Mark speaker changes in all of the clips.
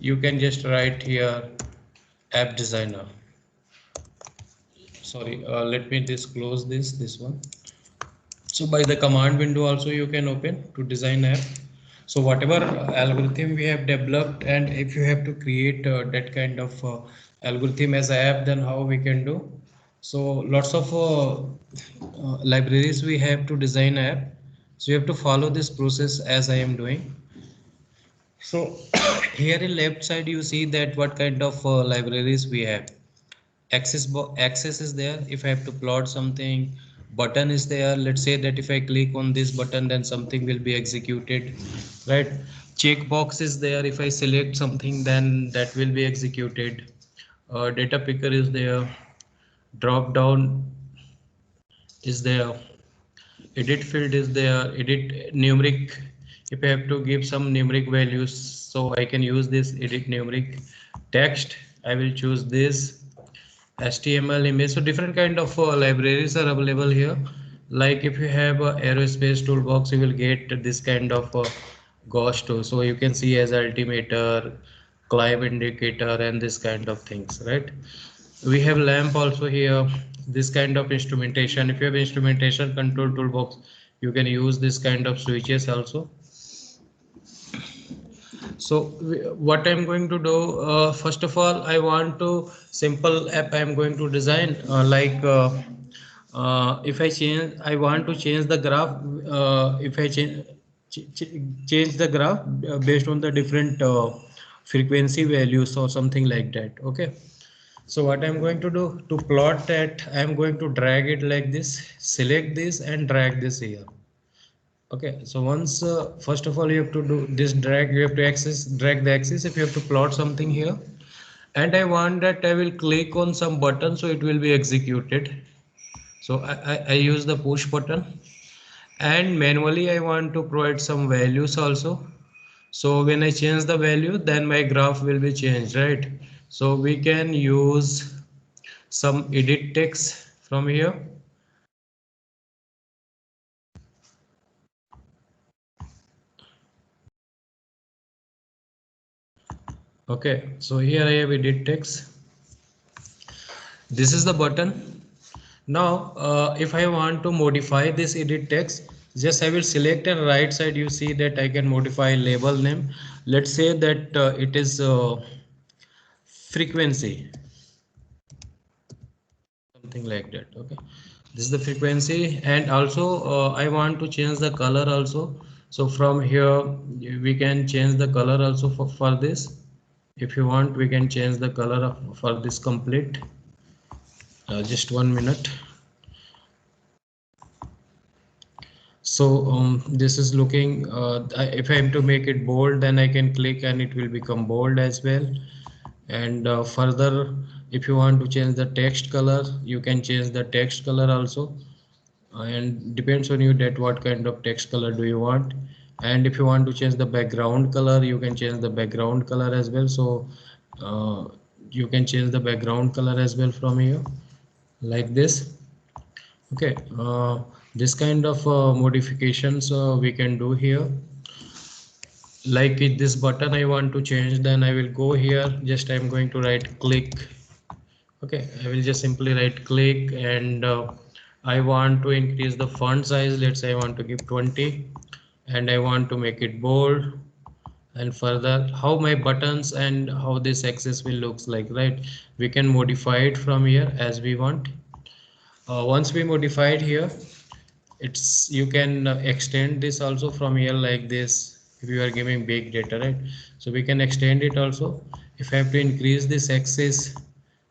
Speaker 1: you can just write here app designer. Sorry, let me disclose this one. So by the command window also you can open to design app. So whatever algorithm we have developed, and if you have to create that kind of algorithm as an app, then how we can do. So lots of libraries we have to design app. So you have to follow this process as I am doing. So here in left side you see that what kind of libraries we have. Access is there. If I have to plot something, button is there. Let's say that if I click on this button, then something will be executed, right? Checkbox is there. If I select something, then that will be executed. Data picker is there. Drop down is there. Edit field is there. Edit numeric. If I have to give some numeric values, so I can use this edit numeric. Text, I will choose this. HTML image. So different kind of libraries are available here. Like if you have a aerospace toolbox, you will get this kind of ghost tool. So you can see as altimeter, climb indicator, and this kind of things, right? We have lamp also here. This kind of instrumentation. If you have instrumentation control toolbox, you can use this kind of switches also. So what I'm going to do, first of all, I want to simple app I'm going to design, if I change, I want to change the graph. If I change the graph based on the different frequency values or something like that. Okay, so what I'm going to do to plot that, I'm going to drag it like this, select this and drag this here. Okay, so once first of all you have to do this drag, you have to drag the axis if you have to plot something here. And I want that I will click on some button so it will be executed. So I use the push button, and manually I want to provide some values also. So when I change the value, then my graph will be changed, right? So we can use some edit text from here. Okay, so here I have edit text. This is the button. Now if I want to modify this edit text, just I will select and right side you see that I can modify label name. Let's say that it is frequency, something like that. Okay, this is the frequency, and also I want to change the color also. So from here we can change the color also for this. If you want, we can change the color for this complete. Just 1 minute. So this is looking, if I am to make it bold, then I can click and it will become bold as well. And further, if you want to change the text color, you can change the text color also. And depends on you that what kind of text color do you want. And if you want to change the background color, you can change the background color as well. So you can change the background color as well from here, like this. Okay, this kind of modifications we can do here. Like this button I want to change, then I will go here, just I'm going to right click. Okay, I will just simply right click, and I want to increase the font size. Let's say I want to give 20, and I want to make it bold. And further, how my buttons and how this axis will looks like, right? We can modify it from here as we want. Once we modify it here, it's you can extend this also from here like this. If you are giving big data, right? So we can extend it also. If I have to increase this axis,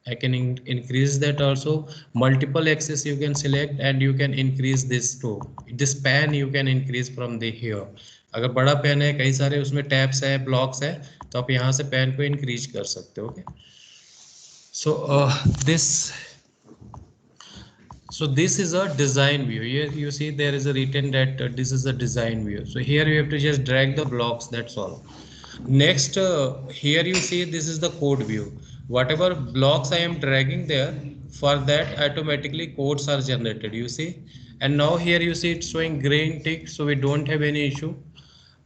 Speaker 1: I can increase that also. Multiple axis you can select, and you can increase this too. This pan you can increase from the here. अगर बड़ा pen है, कई सारे उसमें tabs है, blocks है, तो आप यहाँ से पेन को इंक्रीज कर सकते हो. Okay, so this is a design view. Here you see there is a written that this is a design view. So here you have to just drag the blocks, that's all. Next, here you see this is the code view. Whatever blocks I am dragging there, for that automatically codes are generated, you see. And now here you see it's showing green tick, so we don't have any issue.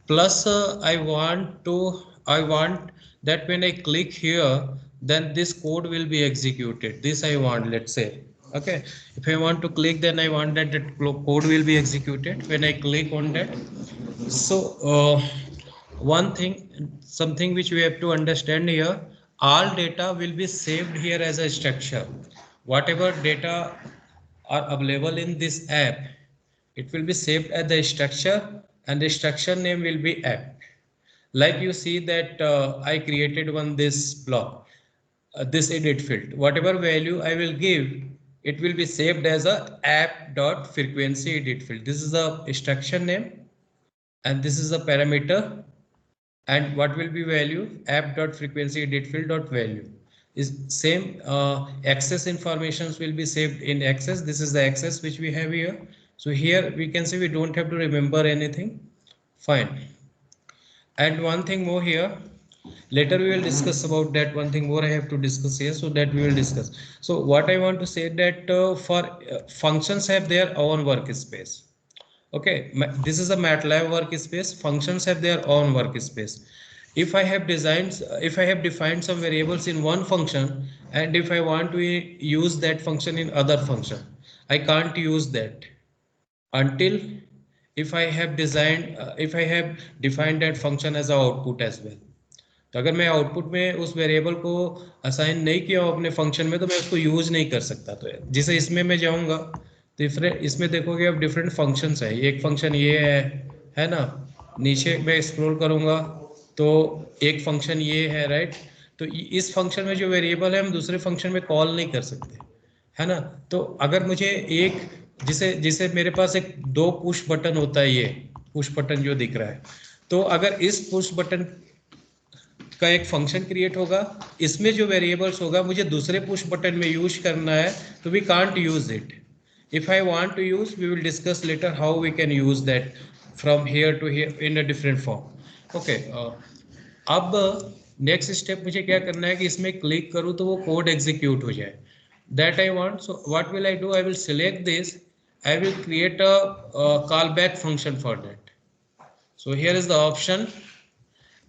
Speaker 1: Plus I want to I want that when I click here, then this code will be executed. This I want, let's say. Okay, if I want to click, then I want that code will be executed when I click on that. So one thing, something which we have to understand here, all data will be saved here as a structure. Whatever data are available in this app, it will be saved as the structure, and the structure name will be app. Like you see that I created one this block, this edit field. Whatever value I will give, it will be saved as a app dot frequency edit field. This is the structure name, and this is the parameter, and what will be value, app dot frequency edit field dot value is same. Access informations will be saved in access. This is the access which we have here. So here we can say we don't have to remember anything. Fine. And one thing more here, later we will discuss about that. One thing more I have to discuss here, so that we will discuss. So what I want to say that for functions have their own workspace. Okay, this is a MATLAB workspace. Functions have their own workspace. If I have designed, if I have defined some variables in one function, and if I want to use that function in other function, I can't use that until if I have designed, if I have defined that function as a output as well. तो अगर मैं output में उस variable को assign नहीं किया हूँ अपने फंक्शन में, तो मैं उसको यूज नहीं कर सकता। तो जैसे इसमें मैं जाऊँगा, डिफरेंट इसमें देखोगे अब डिफरेंट फंक्शंस है। एक फंक्शन ये है ना, नीचे मैं स्क्रॉल करूँगा तो एक फंक्शन ये है, राइट। तो इस फंक्शन में जो वेरिएबल है हम दूसरे फंक्शन में कॉल नहीं कर सकते, है ना। तो अगर मुझे एक, जिसे जिसे मेरे पास एक दो पुश बटन होता है, ये पुश बटन जो दिख रहा है, तो अगर इस पुश बटन का एक फंक्शन क्रिएट होगा, इसमें जो वेरिएबल्स होगा मुझे दूसरे पुश बटन में यूज करना है, तो we can't use it. If I want to use, we will discuss later how we can use that from here to here in a different form. Okay, अब next step मुझे क्या करना है कि इसमें क्लिक करूं तो वो कोड एग्जीक्यूट हो जाए, that I want. So what will I do, I will select this, I will create a call back function for that. So here is the option,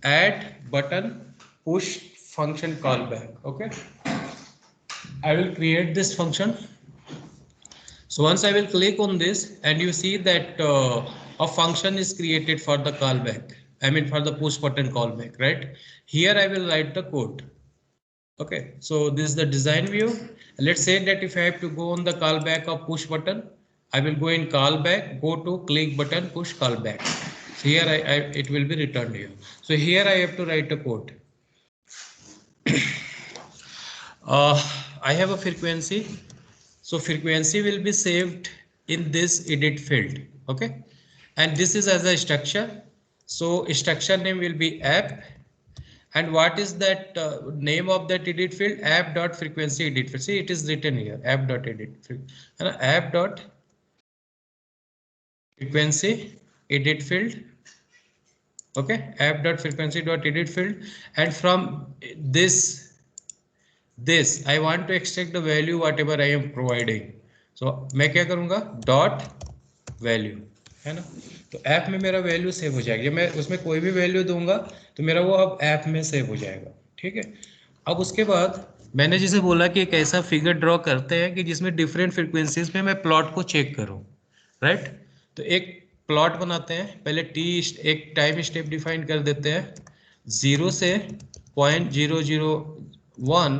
Speaker 1: add button push function callback. Okay, I will create this function. So once I will click on this, and you see that a function is created for the callback, I mean for the push button callback, right? Here I will write the code. Okay, so this is the design view. Let's say that if I have to go on the callback of push button, I will go in callback, go to click button, push callback. So here it will be returned here. So here I have to write a code. I have a frequency. So frequency will be saved in this edit field. Okay, and this is as a structure. So structure name will be app. And what is that name of that edit field? App dot frequency edit field. See, it is written here, app dot edit field, and app dot frequency edit field. Okay, app dot frequency dot edit field, and from this I want to extract the value whatever I am providing. So मैं क्या करूँगा, dot value, है ना। तो app में मेरा value save हो जाएगा। जब मैं उसमें कोई भी वैल्यू दूंगा तो मेरा वो अब ऐप में सेव हो जाएगा। ठीक है, अब उसके बाद मैंने जिसे बोला कि एक ऐसा फिगर ड्रॉ करते हैं कि जिसमें डिफरेंट फ्रीक्वेंसीज पे मैं प्लॉट को चेक करूं, राइट। तो एक प्लॉट बनाते हैं, पहले एक टाइम स्टेप डिफाइन कर देते हैं, 0 से 0.001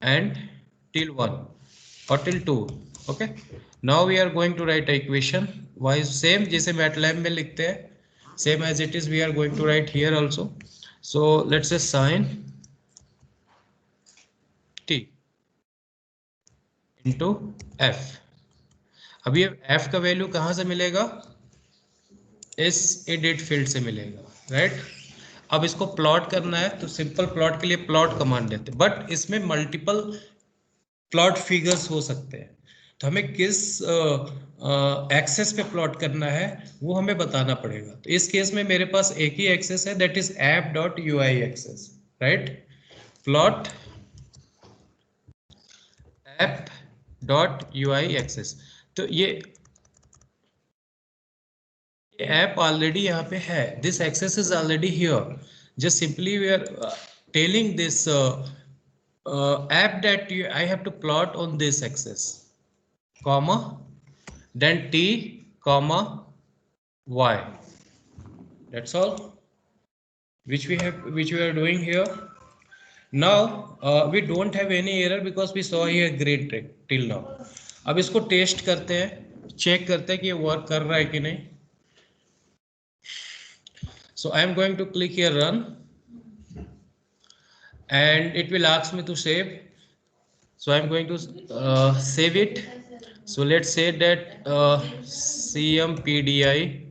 Speaker 1: and till 1 or till 2. Okay, now we are going to write a equation. Why is same जैसे MATLAB में लिखते हैं, same as it is we are going to write here also. So let's say sin t into f. अब ये f का value कहाँ से मिलेगा, इस एडिट फील्ड से मिलेगा, राइट। अब इसको प्लॉट करना है तो सिंपल प्लॉट के लिए प्लॉट कमांड देते हैं, बट इसमें मल्टीपल प्लॉट फिगर्स हो सकते हैं। तो हमें किस एक्सेस पे प्लॉट करना है वो हमें बताना पड़ेगा। तो इस केस में मेरे पास एक ही एक्सेस है, that is app dot UI access, right. Plot app dot UI access. तो ये ऐप ऑलरेडी यहाँ पे है, this access is already here, just simply we are telling this app that I have to plot on this axis, comma, then t, comma, y. That's all which we are doing here. Now we don't have any error because we saw here great trick till now. अब इसको test करते हैं, check करते हैं कि ये work कर रहा है कि नहीं. So I am going to click here run and it will ask me to save. So I am going to save it. So let's say that CMPDI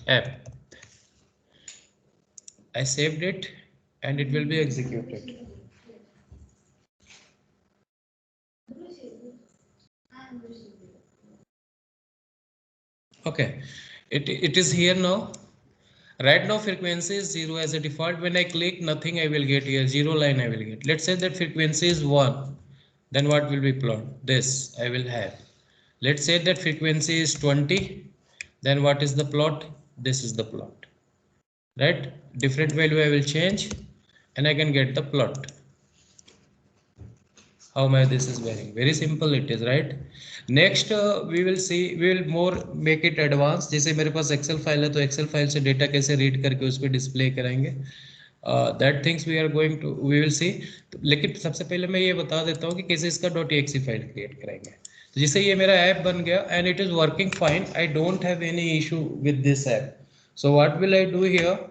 Speaker 1: app. I saved it and it will be executed. Okay, it is here now. Right now frequency is 0 as a default. When I click nothing I will get here, 0 line I will get. Let's say that frequency is 1. Then what will be plot? This I will have. Let's say that frequency is 20. Then what is the plot? This is the plot. Right? Different value I will change and I can get the plot. How my this is varying? Very simple it is, right? Next we will see, we will more make it advanced. जैसे मेरे पास Excel file है तो excel file से data कैसे read करके उस पर display कराएंगे, that things we are going to we will see. लेकिन सबसे पहले मैं ये बता देता हूँ कि कैसे इसका .exe फाइल क्रिएट करेंगे. तो जैसे ये मेरा ऐप बन गया and it is working fine, I don't have any issue with this app. So what will I do here,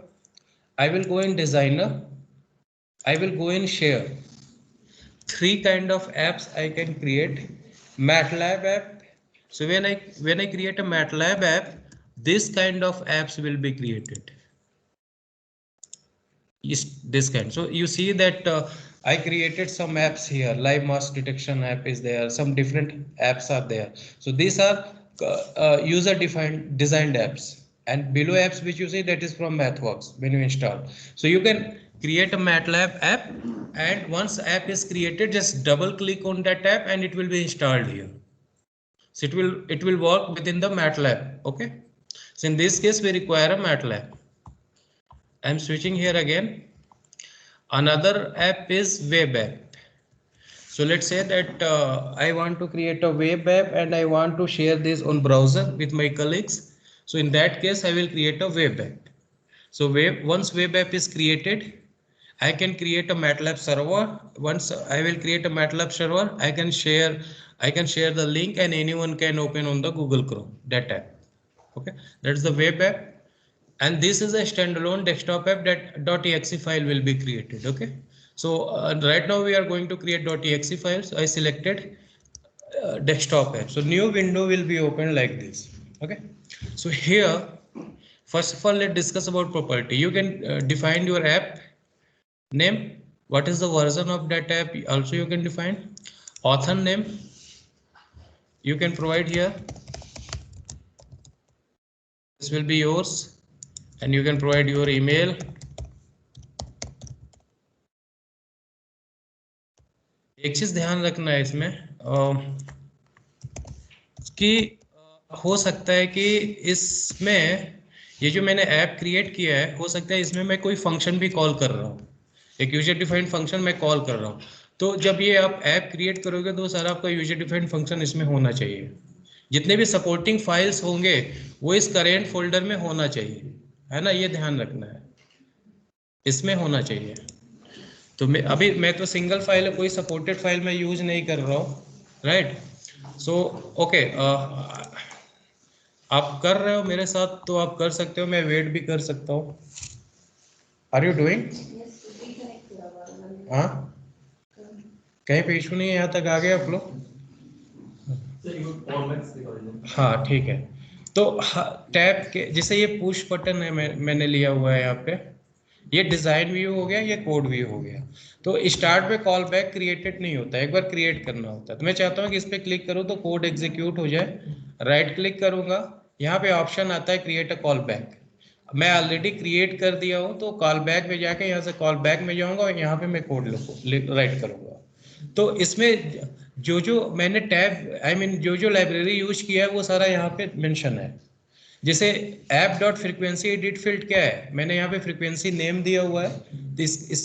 Speaker 1: I will go in designer, I will go in share. Three kind of apps I can create. MATLAB app. So when I create a MATLAB app, this kind of apps will be created. This kind. So you see that I created some apps here. Live mask detection app is there. Some different apps are there. So these are user defined designed apps. And below apps which you see, that is from MathWorks when you install. So you can create a MATLAB app, and once app is created, just double click on that app and it will be installed here. So it will work within the MATLAB. Okay. So in this case we require a MATLAB. I'm switching here again. Another app is web app. So let's say that I want to create a web app and I want to share this on browser with my colleagues. So in that case, I will create a web app. So once web app is created, I can create a MATLAB server. Once I will create a MATLAB server, I can share the link and anyone can open on the Google Chrome that app. Okay, that's the web app. And this is a standalone desktop app that .exe file will be created. Okay, so right now we are going to create .exe files. I selected desktop app. So new window will be opened like this. Okay, so here first of all let's discuss about property. You can define your app name, what is the version of that app, also you can define. Author name you can provide here, this will be yours, and you can provide your email. एक चीज ध्यान रखना है इसमें कि हो सकता है कि इसमें ये जो मैंने ऐप क्रिएट किया है, हो सकता है इसमें मैं कोई फंक्शन भी कॉल कर रहा हूँ, एक यूजर डिफाइंड फंक्शन मैं कॉल कर रहा हूँ. तो जब ये आप ऐप क्रिएट करोगे तो सारा आपका यूजर डिफाइंड फंक्शन इसमें होना चाहिए. जितने भी सपोर्टिंग फाइल्स होंगे वो इस करेंट फोल्डर में होना चाहिए, है ना, ये ध्यान रखना है, इसमें होना चाहिए. तो मैं तो सिंगल फाइल है, कोई सपोर्टेड फाइल मैं यूज नहीं कर रहा हूँ, राइट. सो ओके, आप कर रहे हो मेरे साथ तो आप कर सकते हो, मैं वेट भी कर सकता हूँ. Are you doing? हाँ, कहीं पे इशू नहीं है, यहाँ तक आ गए आप लोग? हाँ ठीक है. तो टैब के जैसे ये पुश बटन है, मैंने लिया हुआ है यहाँ पे, ये डिजाइन व्यू हो गया, ये कोड व्यू हो गया. तो स्टार्ट पे कॉल बैक क्रिएटेड नहीं होता, एक बार क्रिएट करना होता है. तो मैं चाहता हूँ कि इस पे क्लिक करूँ तो कोड एग्जीक्यूट हो जाए. राइट क्लिक करूंगा, यहाँ पे ऑप्शन आता है क्रिएट अ कॉल बैक. मैं ऑलरेडी क्रिएट कर दिया हूँ तो कॉल बैक में जाके यहाँ से कॉल बैक में जाऊंगा और यहाँ पे मैं कोड राइट करूंगा. तो इसमें जो मैंने टैब जो लाइब्रेरी यूज किया है वो सारा यहाँ पे मेंशन है. जैसे app dot frequency edit field क्या है, मैंने यहाँ पे फ्रीक्वेंसी नेम दिया हुआ है, तो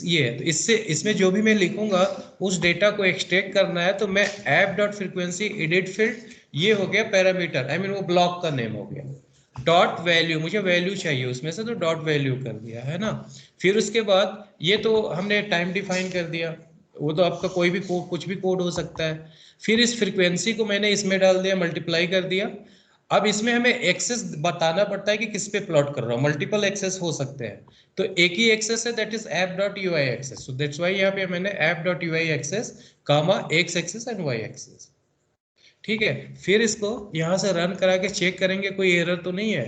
Speaker 1: ये है, तो इससे इसमें जो भी मैं लिखूंगा उस डेटा को एक्सट्रैक्ट करना है, तो मैं app dot frequency edit field, ये हो गया पैरामीटर, आई मीन वो ब्लॉक का नेम हो गया। डॉट वैल्यू, मुझे वैल्यू चाहिए उसमें से, तो डॉट वैल्यू कर दिया है ना। फिर उसके बाद ये तो हमने टाइम डिफाइन कर दिया, वो तो आपका कोई भी कोड, कुछ भी कोड हो सकता है। फिर इस फ्रीक्वेंसी को मैंने इसमें डाल दिया, मल्टीप्लाई कर दिया। अब इसमें हमें एक्सेस बताना पड़ता है कि किस पे प्लॉट कर रहा हूँ, मल्टीपल एक्सेस हो सकते हैं, तो एक ही एक्सेस है, that is app dot U I access, so that's why यहाँ पे मैंने app dot U I access comma X access and Y access. ठीक है, फिर इसको यहाँ से रन करा के चेक करेंगे कोई एरर तो नहीं है,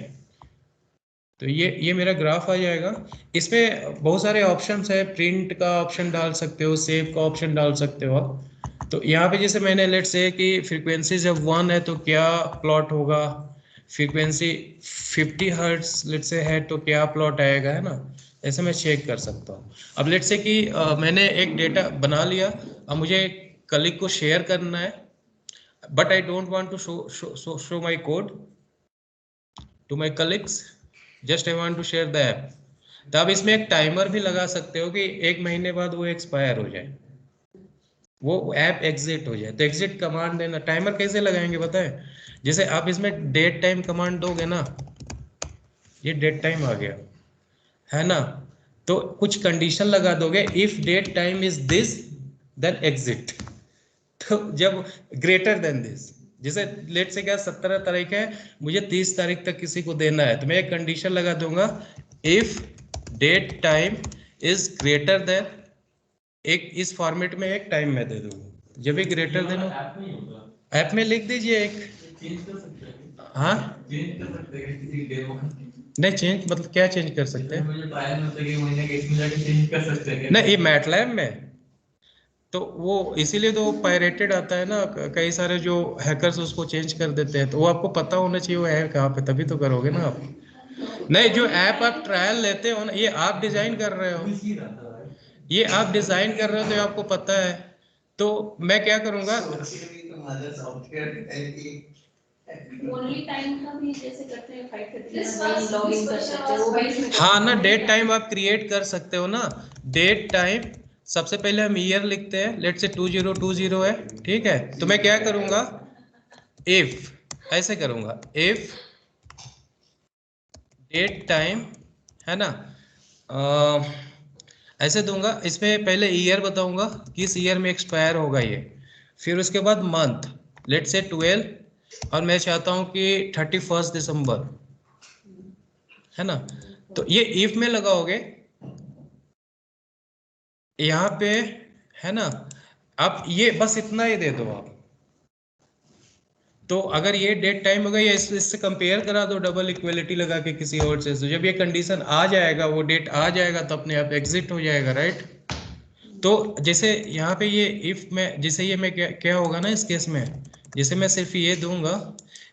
Speaker 1: तो ये मेरा ग्राफ आ जाएगा। इसमें बहुत सारे ऑप्शंस है, प्रिंट का ऑप्शन डाल सकते हो, सेव का ऑप्शन डाल सकते हो आप। तो यहाँ पे जैसे मैंने लेट से कि फ्रीक्वेंसी जब 1 है तो क्या प्लॉट होगा, फ्रीक्वेंसी 50 हर्ट्ज लेट से है तो क्या प्लॉट आएगा, है ना। ऐसे मैं चेक कर सकता हूँ। अब लेट से कि मैंने एक डेटा बना लिया, अब मुझे कलीग को शेयर करना है, but I don't want to show my code to my colleagues, just I want to share the app. तो आप इसमें एक टाइमर भी लगा सकते हो कि 1 महीने बाद वो एक्सपायर हो जाए, वो ऐप एग्जिट हो जाए, तो एग्जिट कमांड देना। टाइमर कैसे लगाएंगे पता है, जैसे आप इसमें डेट टाइम कमांड दोगे ना, ये डेट टाइम आ गया है ना, तो कुछ कंडीशन लगा दोगे, if date time is this then exit. तो जब ग्रेटर देन दिस, जैसे लेट से क्या 17 तारीख है, मुझे 30 तारीख तक किसी को देना है, तो मैं एक कंडीशन लगा दूंगा, if date time is greater than, एक इस फॉर्मेट में एक टाइम मैं दे दूंगा, जब भी ग्रेटर देन हो, ऐप में लिख दीजिए एक। हाँ नहीं, चेंज मतलब क्या चेंज कर सकते हैं, नहीं ये मैटलैब में, तो वो इसीलिए तो पायरेटेड आता है ना, कई सारे जो हैकर्स उसको चेंज कर देते हैं, तो वो आपको पता होना चाहिए वो है कहाँ पे, तभी तो करोगे ना आप। नहीं, जो ऐप आप ट्रायल लेते हो ना, ये आप डिजाइन कर रहे हो, ये आप डिजाइन कर रहे हो तो आपको पता है। तो मैं क्या करूंगा,
Speaker 2: ओनली टाइम का भी जैसे करते हैं 5:30 लॉगिन कर सकते हैं, वो भी
Speaker 1: हाँ ना, डेट टाइम आप क्रिएट कर सकते हो ना। डेट टाइम, सबसे पहले हम ईयर लिखते हैं, लेट से 2020 है, ठीक है, तो मैं क्या करूंगा, इफ ऐसे करूंगा, इफ डेट टाइम, है ना, ऐसे दूंगा, इसमें पहले ईयर बताऊंगा किस ईयर में एक्सपायर होगा ये, फिर उसके बाद मंथ, लेट से 12, और मैं चाहता हूं कि 31 दिसंबर, है ना। तो ये इफ में लगाओगे यहाँ पे, है ना। आप ये बस इतना ही दे दो आप, तो अगर ये डेट टाइम हो गया, या इससे कंपेयर करा दो डबल इक्वलिटी लगा के किसी और से, तो जब ये कंडीशन आ जाएगा, वो डेट आ जाएगा, तो अपने आप एग्जिट हो जाएगा, राइट। तो जैसे यहाँ पे ये इफ में, जैसे ये मैं क्या होगा ना इस केस में, जैसे मैं सिर्फ ये दूंगा,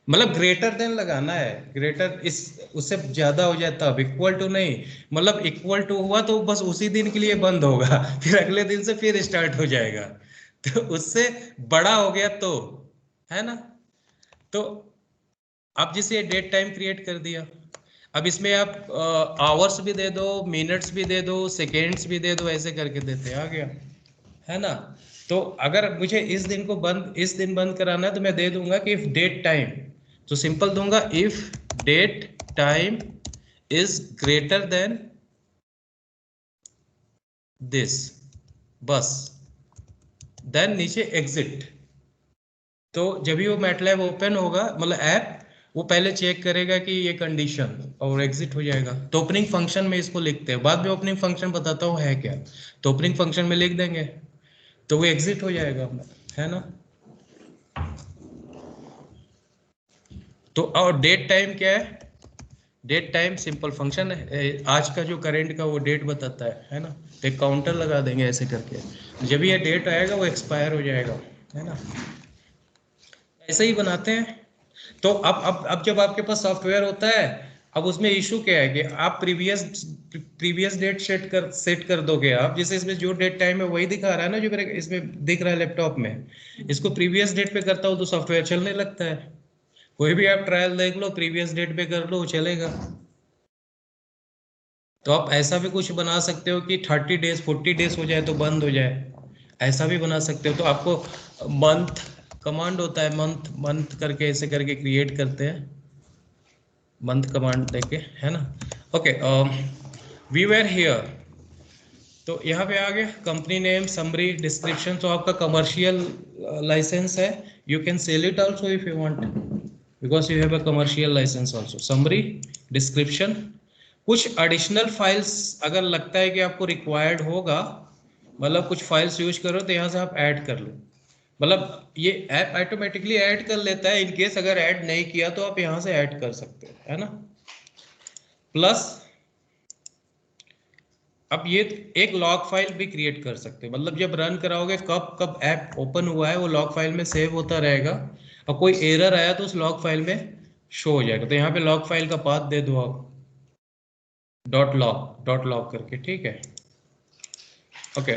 Speaker 1: मतलब ग्रेटर देन लगाना है, ग्रेटर इस उससे ज्यादा हो जाए तब, इक्वल टू नहीं, मतलब इक्वल टू हुआ तो बस उसी दिन के लिए बंद होगा फिर अगले दिन से फिर स्टार्ट हो जाएगा, तो उससे बड़ा हो गया तो, है ना। तो अब जैसे डेट टाइम क्रिएट कर दिया, अब इसमें आप आवर्स भी दे दो, मिनट्स भी दे दो, सेकेंड्स भी दे दो, ऐसे करके देते आ गया, है ना। तो अगर मुझे इस दिन बंद कराना है, तो मैं दे दूंगा कि इफ डेट टाइम, तो सिंपल दूंगा, if date time is greater than this, बस, देन नीचे एग्जिट। तो जब भी वो मैटलैब ओपन होगा, मतलब ऐप, वो पहले चेक करेगा कि ये कंडीशन, और एग्जिट हो जाएगा। तो ओपनिंग फंक्शन में इसको लिखते हैं, बाद में ओपनिंग फंक्शन बताता हूँ है क्या, तो ओपनिंग फंक्शन में लिख देंगे, तो वो एग्जिट हो जाएगा, है ना। तो और डेट टाइम क्या है, डेट टाइम सिंपल फंक्शन है, आज का जो करेंट का वो डेट बताता है ना, तो एक काउंटर लगा देंगे ऐसे करके, जब ये डेट आएगा वो एक्सपायर हो जाएगा, है ना। ऐसे ही बनाते हैं। तो अब जब आपके पास सॉफ्टवेयर होता है, अब उसमें इशू क्या है कि आप प्रीवियस डेट सेट कर दोगे आप, जैसे इसमें जो डेट टाइम है वही दिखा रहा है ना, जो मेरे इसमें दिख रहा है लैपटॉप में, इसको प्रीवियस डेट पे करता हूँ तो सॉफ्टवेयर चलने लगता है, कोई भी आप ट्रायल देख लो, प्रीवियस डेट पे कर लो, चलेगा। तो आप ऐसा भी कुछ बना सकते हो कि 30 डेज 40 डेज हो जाए तो बंद हो जाए, ऐसा भी बना सकते हो। तो आपको मंथ कमांड होता है, मंथ मंथ करके ऐसे करके क्रिएट करते हैं, मंथ कमांड देके, है ना। ओके, वी वेर हियर, तो यहाँ पे आ गया कंपनी नेम, समरी, डिस्क्रिप्शन। तो आपका कमर्शियल लाइसेंस है, you can sell it also if you want, because you have a commercial license also. Summary, description, कुछ एडिशनल फाइल्स अगर लगता है कि आपको रिक्वायर्ड होगा, मतलब कुछ फाइल्स यूज करो तो यहाँ से आप ऐड कर लो, मतलब ये ऐप ऑटोमेटिकली ऐड कर लेता है। इन केस अगर ऐड नहीं किया तो आप यहाँ से ऐड कर सकते हो, है ना। प्लस अब ये एक लॉग फाइल भी क्रिएट कर सकते हो, मतलब जब रन कराओगे कब कब ऐप ओपन हुआ है वो लॉग फाइल में सेव होता रहेगा, और कोई एरर आया तो उस लॉग फाइल में शो हो जाएगा। तो यहाँ पे लॉग फाइल का पाथ दे दो आप, डॉट लॉग करके, ठीक है। ओके,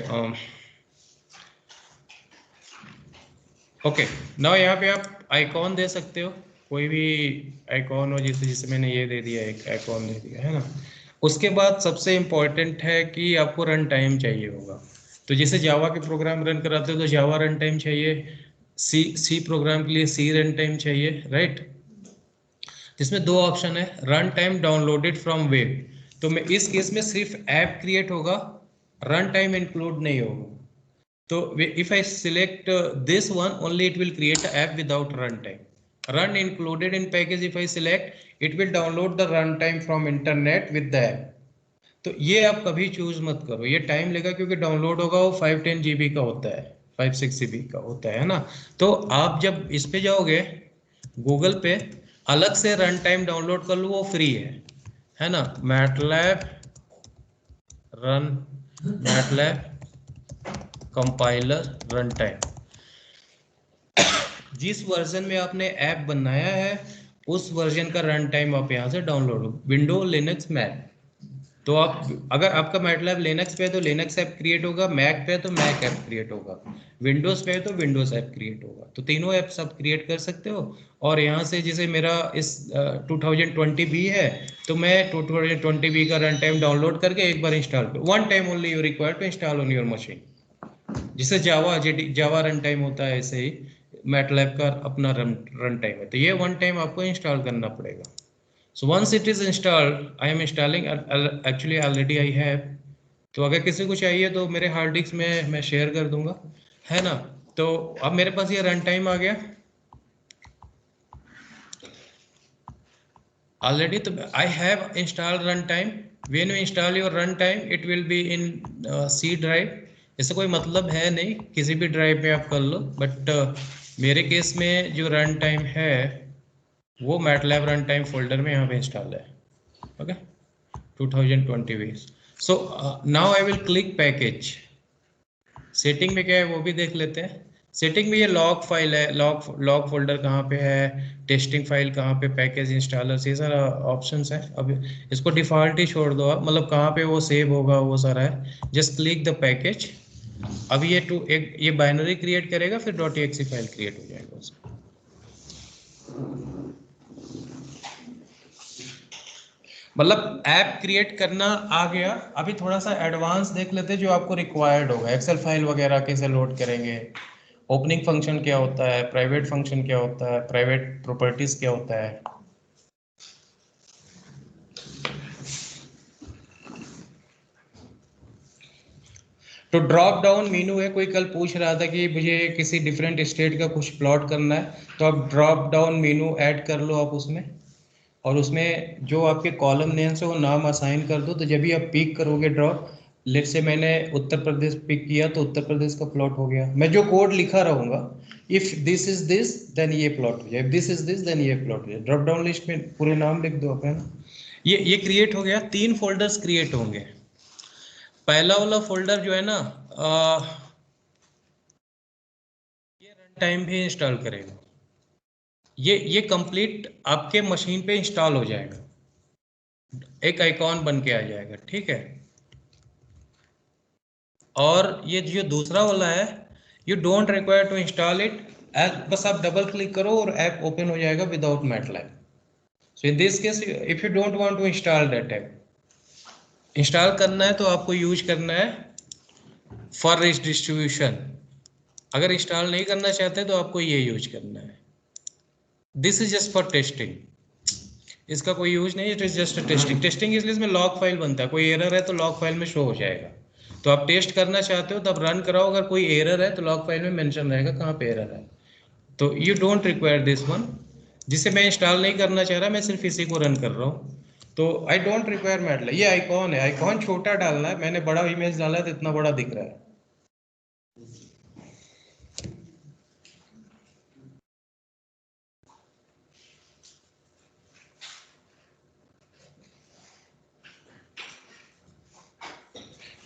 Speaker 1: ओके, नाउ यहाँ पे आप आइकॉन दे सकते हो, कोई भी आइकॉन हो, जैसे मैंने ये दे दिया, एक आइकॉन दे दिया, है ना। उसके बाद सबसे इम्पोर्टेंट है कि आपको रन टाइम चाहिए होगा। तो जैसे जावा के प्रोग्राम रन कराते हो तो जावा रन टाइम चाहिए, सी प्रोग्राम के लिए सी रन टाइम चाहिए, राइट। जिसमें दो ऑप्शन है, run time downloaded from web. तो मैं इस केस में सिर्फ ऐप क्रिएट होगा, रन टाइम इंक्लूड नहीं होगा। So if I select this one, only it will create an app without runtime. Run included in package, if I select, it will download the runtime from internet with the app. तो ये आप कभी choose मत करो, ये time लेगा, क्योंकि download होगा वो 510 GB का होता है, 5-6 GB का होता है ना। तो आप जब इस पे जाओगे गूगल पे, अलग से रन टाइम डाउनलोड कर लो, वो फ्री है ना। MATLAB run, MATLAB compiler run time, जिस वर्जन में आपने ऐप बनाया है उस वर्जन का रन टाइम आप यहाँ से डाउनलोड, विंडो, लिनक्स, मैक। तो आप अगर आपका मैटलैब लिनक्स पे है तो लिनक्स ऐप क्रिएट होगा, मैक पे है तो मैक ऐप क्रिएट होगा, विंडोज पे है तो विंडोज ऐप क्रिएट होगा। तो तीनों ऐप्स आप क्रिएट कर सकते हो। और यहाँ से जैसे मेरा इस 2020 भी है, तो मैं 2020 भी का रन टाइम डाउनलोड करके एक बार इंस्टॉल कर, one time only you require to install on your machine. जिसे जावा रन टाइम होता है, ऐसे ही मैटलैब का अपना रन टाइम है, तो ये वन टाइम आपको इंस्टॉल करना पड़ेगा। So once it is installed, I am installing, actually already I have. तो अगर किसी को चाहिए तो मेरे हार्ड डिस्क में मैं शेयर कर दूंगा, है ना। तो अब मेरे पास ये रन टाइम आ गया already. तो I have installed runtime. When you install your runtime, it will be in C drive. इससे कोई मतलब है नहीं, किसी भी ड्राइव में आप कर लो, बट मेरे केस में जो रन टाइम है वो मैटलैब रन टाइम फोल्डर में यहाँ पे इंस्टॉल है। Okay, 2020। So now I will click package. Setting में क्या है वो भी देख लेते हैं। सेटिंग में ये लॉग फाइल है, लॉग फोल्डर कहाँ पे है, टेस्टिंग फाइल कहाँ पे, पैकेज इंस्टॉलर, ये सारा ऑप्शंस है। अब इसको डिफॉल्ट ही छोड़ दो आप, मतलब कहाँ पे वो सेव होगा वो सारा है। Just click the package. अब ये ये बाइनरी क्रिएट करेगा, फिर .exe फाइल क्रिएट हो जाएगा उसका। मतलब ऐप क्रिएट करना आ गया। अभी थोड़ा सा एडवांस देख लेते हैं जो आपको रिक्वायर्ड होगा। एक्सेल फाइल वगैरह कैसे लोड करेंगे, ओपनिंग फंक्शन क्या होता है, प्राइवेट फंक्शन क्या होता है, प्राइवेट प्रॉपर्टीज क्या होता है। तो ड्रॉप डाउन मेनू है। कोई कल पूछ रहा था कि मुझे किसी डिफरेंट स्टेट का कुछ प्लॉट करना है, तो आप ड्रॉप डाउन मेनू ऐड कर लो आप उसमें, और उसमें जो आपके कॉलम नेम से वो नाम असाइन कर दो। तो जब भी आप पिक करोगे ड्रॉप, लेट से मैंने उत्तर प्रदेश पिक किया तो उत्तर प्रदेश का प्लॉट हो गया। मैं जो कोड लिखा रहूंगा, if this is this then ये प्लॉट हो जाए, if this is this then ये प्लॉट हो जाए। ड्रॉप डाउन लिस्ट में पूरे नाम लिख दो अपना। ये क्रिएट हो गया। 3 फोल्डर्स क्रिएट होंगे। पहला वाला फोल्डर जो है ना, ये रन टाइम भी इंस्टॉल करेगा। ये कंप्लीट आपके मशीन पे इंस्टॉल हो जाएगा, एक आइकॉन बन के आ जाएगा, ठीक है। और ये जो दूसरा वाला है, you don't require to install it, बस आप डबल क्लिक करो और ऐप ओपन हो जाएगा without MATLAB. So in this case if you don't want to install that app, install करना है तो आपको यूज करना है फॉर रिच डिस्ट्रीब्यूशन. अगर इंस्टॉल नहीं करना चाहते तो आपको ये यूज करना है. This is just for testing. इसका कोई यूज नहीं, it is just testing. Testing इसलिए इसमें लॉग फाइल बनता है, कोई एरर है तो लॉग फाइल में शो हो जाएगा. तो आप टेस्ट करना चाहते हो तब रन कराओ, अगर कोई एरर है तो लॉग फाइल में मेंशन रहेगा कहाँ पे एरर है. तो you don't require this one. जिसे मैं इंस्टॉल नहीं करना चाह रहा, मैं सिर्फ इसी को रन कर रहा हूँ. तो आई डोंट रिक्वायर मैटलैब. ये आइकॉन है, आइकॉन छोटा डालना है. मैंने बड़ा इमेज डाला है तो इतना बड़ा दिख रहा है.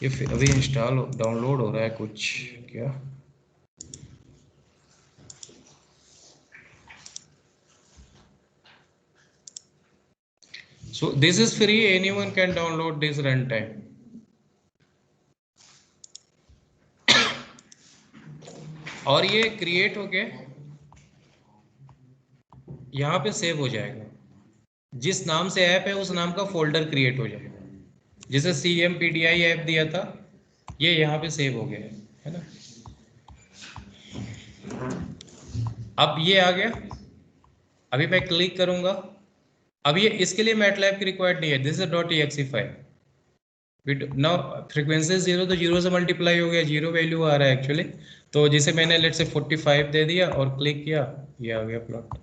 Speaker 1: ये अभी इंस्टॉल डाउनलोड हो रहा है कुछ क्या. So this is free, anyone can download this runtime. और ये क्रिएट होके यहाँ पे सेव हो जाएगा. जिस नाम से ऐप है उस नाम का फोल्डर क्रिएट हो जाएगा. जैसे CMPDI ऐप दिया था, ये यहाँ पे सेव हो गया है ना. अब ये आ गया. अभी मैं क्लिक करूंगा. अब ये इसके लिए मैटलैब की रिक्वायर्ड नहीं है. This is .exe file. Now frequency 0 तो 0 से मल्टीप्लाई हो गया, 0 वैल्यू आ रहा है एक्चुअली. तो जिसे मैंने लेट से 45 दे दिया और क्लिक किया, ये आ गया प्लॉट.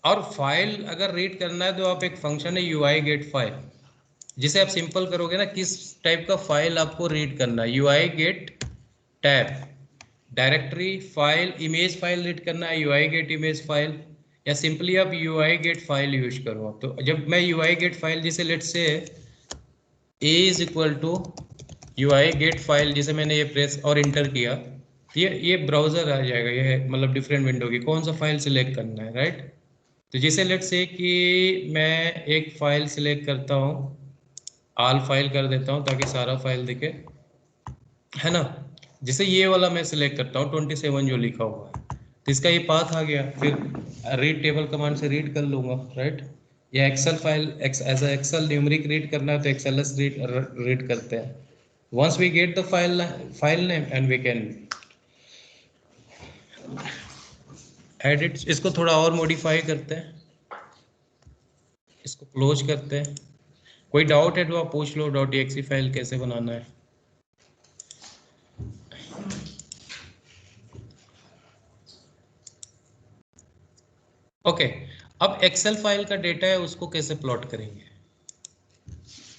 Speaker 1: और फाइल अगर रीड करना है तो आप एक फंक्शन है UI गेट फाइल, जिसे आप सिंपल करोगे ना किस टाइप का फाइल आपको रीड करना है. UI get tab directory file image file read करना है, UI गेट इमेज फाइल, या सिंपली आप UI गेट फाइल यूज करो. तो जब मैं UI गेट फाइल जिसे let's say A is equal to UI get file, जिसे मैंने ये प्रेस और इंटर किया, ये ब्राउजर आ जाएगा. ये मतलब डिफरेंट विंडो की कौन सा फाइल सिलेक्ट करना है, राइट. तो जैसे लेट से कि मैं एक फाइल सिलेक्ट करता हूँ, ऑल फाइल कर देता हूँ ताकि सारा फाइल दिखे, है ना. जैसे ये वाला मैं सिलेक्ट करता हूँ 27 जो लिखा हुआ है, तो इसका ये पाथ आ गया. फिर रीड टेबल कमांड से रीड कर लूँगा, राइट. या excel file as excel numeric read करना है तो एक्सेलएस रीड करते हैं. Once we get the file name and we can edit. इसको थोड़ा और मॉडिफाई करते हैं, इसको क्लोज करते हैं. कोई डाउट है तो आप पूछ लो. .exe फाइल कैसे बनाना है. ओके. अब एक्सेल फाइल का डेटा है उसको कैसे प्लॉट करेंगे.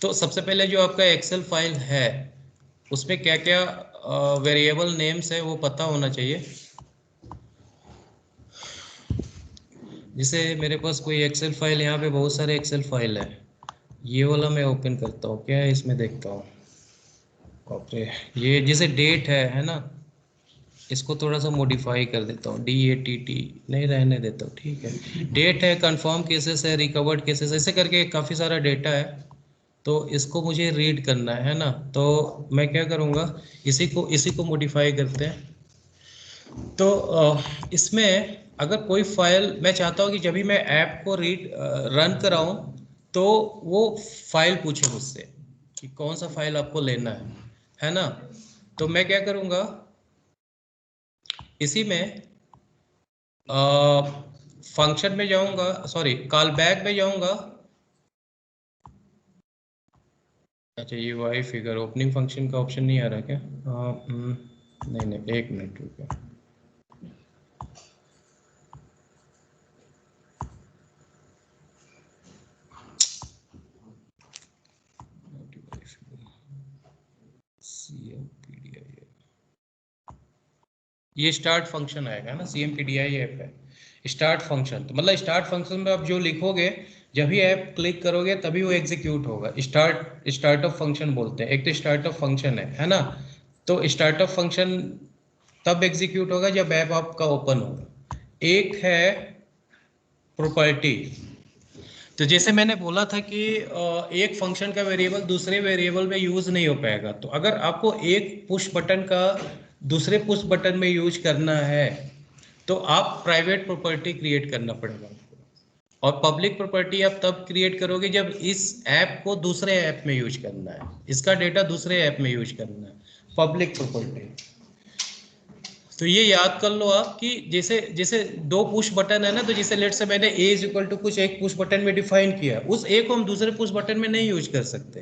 Speaker 1: तो सबसे पहले जो आपका एक्सेल फाइल है उसमें क्या क्या वेरिएबल नेम्स है वो पता होना चाहिए. जैसे मेरे पास कोई एक्सेल फाइल, यहाँ पे बहुत सारे एक्सेल फाइल है. ये वाला मैं ओपन करता हूँ, क्या है इसमें देखता हूँ. ओके, ये जैसे डेट है ना, इसको थोड़ा सा मॉडिफाई कर देता हूँ. DATT नहीं रहने देता हूँ, ठीक है. डेट है, कंफर्म केसेस है, रिकवर्ड केसेस, ऐसे करके काफ़ी सारा डेटा है. तो इसको मुझे रीड करना है ना. तो मैं क्या करूँगा, इसी को मॉडिफाई करते हैं. तो इसमें अगर कोई फाइल मैं चाहता हूँ कि जब भी मैं ऐप को रन कराऊँ तो वो फाइल पूछे मुझसे कि कौन सा फाइल आपको लेना है ना. तो मैं क्या करूँगा, इसी में फंक्शन में जाऊँगा, सॉरी कॉल बैक में जाऊँगा. अच्छा, UI फिगर ओपनिंग फंक्शन का ऑप्शन नहीं आ रहा क्या. नहीं, एक मिनट रुको. ये स्टार्ट फंक्शन आएगा ना, CMPDI ऐप है स्टार्ट फंक्शन. तो मतलब स्टार्ट फंक्शन में आप जो लिखोगे जब भी ऐप क्लिक करोगे तभी वो एग्जीक्यूट होगा. स्टार्टअप फंक्शन बोलते हैं. एक तो स्टार्टअप फंक्शन है ना. तो स्टार्टअप फंक्शन तब एग्जीक्यूट होगा जब ऐप आपका ओपन होगा. एक है प्रॉपर्टी. तो जैसे मैंने बोला था कि एक फंक्शन का वेरिएबल दूसरे वेरिएबल में यूज नहीं हो पाएगा, तो अगर आपको एक पुश बटन का दूसरे पुश बटन में यूज करना है तो आप प्राइवेट प्रॉपर्टी क्रिएट करना पड़ेगा आपको। और पब्लिक प्रॉपर्टी आप तब क्रिएट करोगे जब इस ऐप को दूसरे ऐप में यूज करना है, इसका डेटा दूसरे ऐप में यूज करना है, पब्लिक प्रॉपर्टी। तो ये याद कर लो आप कि जैसे जैसे दो पुश बटन है ना, तो जैसे लेट से मैंने a इज इक्वल टू कुछ एक पुश बटन में डिफाइन किया, उस a को हम दूसरे पुश बटन में नहीं यूज कर सकते,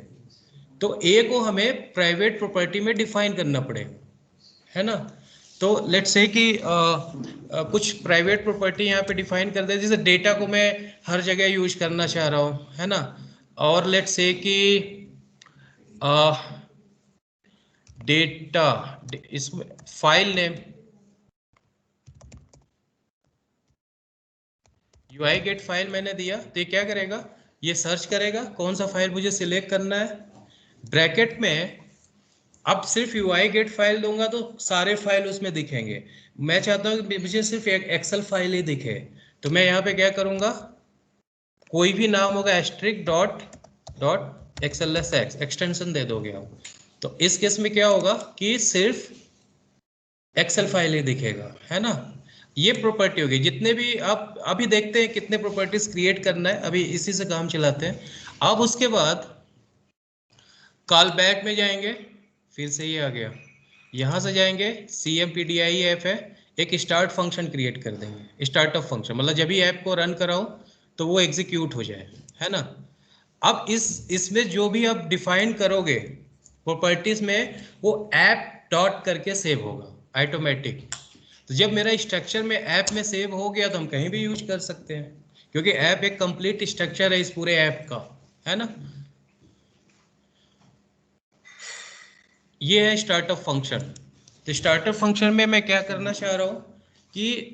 Speaker 1: तो a को हमें प्राइवेट प्रॉपर्टी में डिफाइन करना पड़ेगा, है ना। तो लेट्स से कि कुछ प्राइवेट प्रॉपर्टी यहाँ पे डिफाइन कर दे, जैसे डेटा को मैं हर जगह यूज करना चाह रहा हूँ, है ना। और लेट्स से कि डेटा इसमें file name UI get file मैंने दिया, तो ये क्या करेगा, ये सर्च करेगा कौन सा फाइल मुझे सिलेक्ट करना है, ब्रैकेट में अब सिर्फ UI गेट फाइल दूंगा तो सारे फाइल उसमें दिखेंगे। मैं चाहता हूँ कि मुझे सिर्फ एक एक्सेल फाइल ही दिखे, तो मैं यहाँ पे क्या करूँगा, कोई भी नाम होगा asterisk dot dot XLSX extension दे दोगे आप, तो इस केस में क्या होगा कि सिर्फ एक्सेल फाइल ही दिखेगा, है ना। ये प्रॉपर्टी होगी। जितने भी आप अभी देखते हैं कितने प्रॉपर्टीज क्रिएट करना है, अभी इसी से काम चलाते हैं। अब उसके बाद कॉल बैक में जाएंगे, फिर से ये आ गया, यहाँ से जाएंगे CMPDIF है, एक स्टार्ट फंक्शन क्रिएट कर देंगे, स्टार्टअप फंक्शन, मतलब जब भी ऐप को रन कराओ तो वो एग्जीक्यूट हो जाए, है ना। अब इसमें जो भी आप डिफाइन करोगे प्रॉपर्टीज में, वो ऐप डॉट करके सेव होगा ऑटोमेटिक। तो जब मेरा स्ट्रक्चर में ऐप में सेव हो गया तो हम कहीं भी यूज कर सकते हैं, क्योंकि ऐप एक कंप्लीट स्ट्रक्चर है इस पूरे ऐप का, है ना। ये है स्टार्टअप फंक्शन। तो स्टार्टअप फंक्शन में मैं क्या करना चाह रहा हूँ कि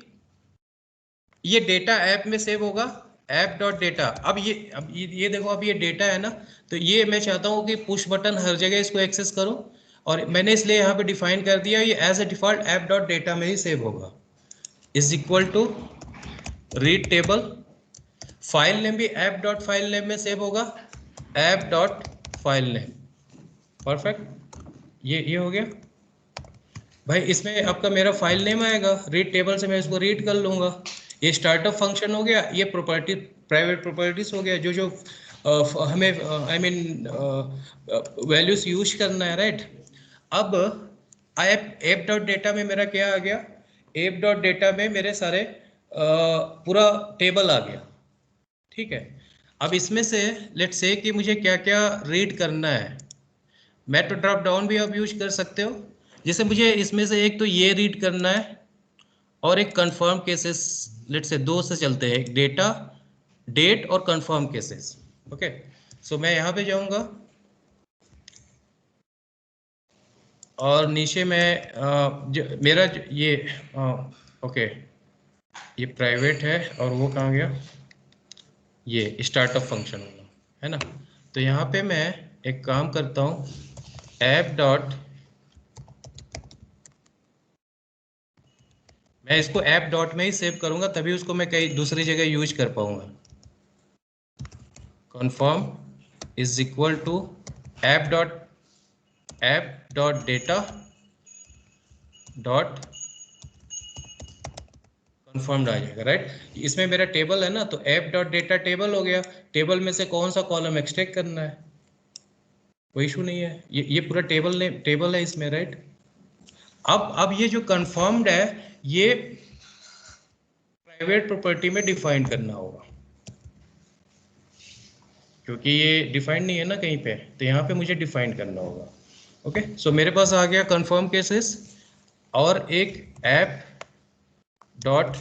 Speaker 1: ये डेटा ऐप में सेव होगा, ऐप डॉट डेटा। अब ये देखो, अब ये डेटा है ना, तो ये मैं चाहता हूँ कि पुश बटन हर जगह इसको एक्सेस करो, और मैंने इसलिए यहाँ पे डिफाइन कर दिया, ये as a default app dot data में ही सेव होगा, is equal to read table. File name भी ऐप डॉट फाइल नेम में सेव होगा, app dot file name. Perfect, ये हो गया भाई। इसमें आपका मेरा फाइल नेम आएगा, रीड टेबल से मैं इसको रीड कर लूंगा। ये स्टार्टअप फंक्शन हो गया, ये प्रॉपर्टी प्राइवेट प्रॉपर्टीज हो गया, जो जो हमें आई मीन वैल्यूज यूज करना है, राइट। अब ऐप डॉट डेटा में मेरा क्या आ गया, ऐप डॉट डेटा में मेरे सारे पूरा टेबल आ गया, ठीक है। अब इसमें से लेट्स से कि मुझे क्या क्या रीड करना है, मैं तो ड्रॉप डाउन भी आप यूज कर सकते हो। जैसे मुझे इसमें से एक तो ये रीड करना है, और एक कंफर्म केसेस, लेट से दो से चलते हैं, डेटा डेट और कंफर्म केसेस। ओके, सो मैं यहाँ पे जाऊँगा और नीचे में मेरा ये ओके, ये प्राइवेट है, और वो कहाँ गया, ये स्टार्टअप फंक्शन होगा, है ना। तो यहाँ पे मैं एक काम करता हूँ, ऐप डॉट, मैं इसको ऐप डॉट में ही सेव करूंगा, तभी उसको मैं कहीं दूसरी जगह यूज कर पाऊंगा। Confirm is equal to app dot data dot confirmed आ जाएगा, राइट। इसमें मेरा टेबल है ना, तो ऐप डॉट डेटा टेबल हो गया, टेबल में से कौन सा कॉलम एक्सट्रैक्ट करना है, कोई इशू नहीं है, ये पूरा टेबल है इसमें, राइट। अब ये जो कन्फर्म्ड है, ये प्राइवेट प्रॉपर्टी में डिफाइन करना होगा, क्योंकि ये डिफाइंड नहीं है ना कहीं पे, तो यहाँ पे मुझे डिफाइन करना होगा। ओके, सो मेरे पास आ गया कंफर्म केसेस और एक ऐप डॉट,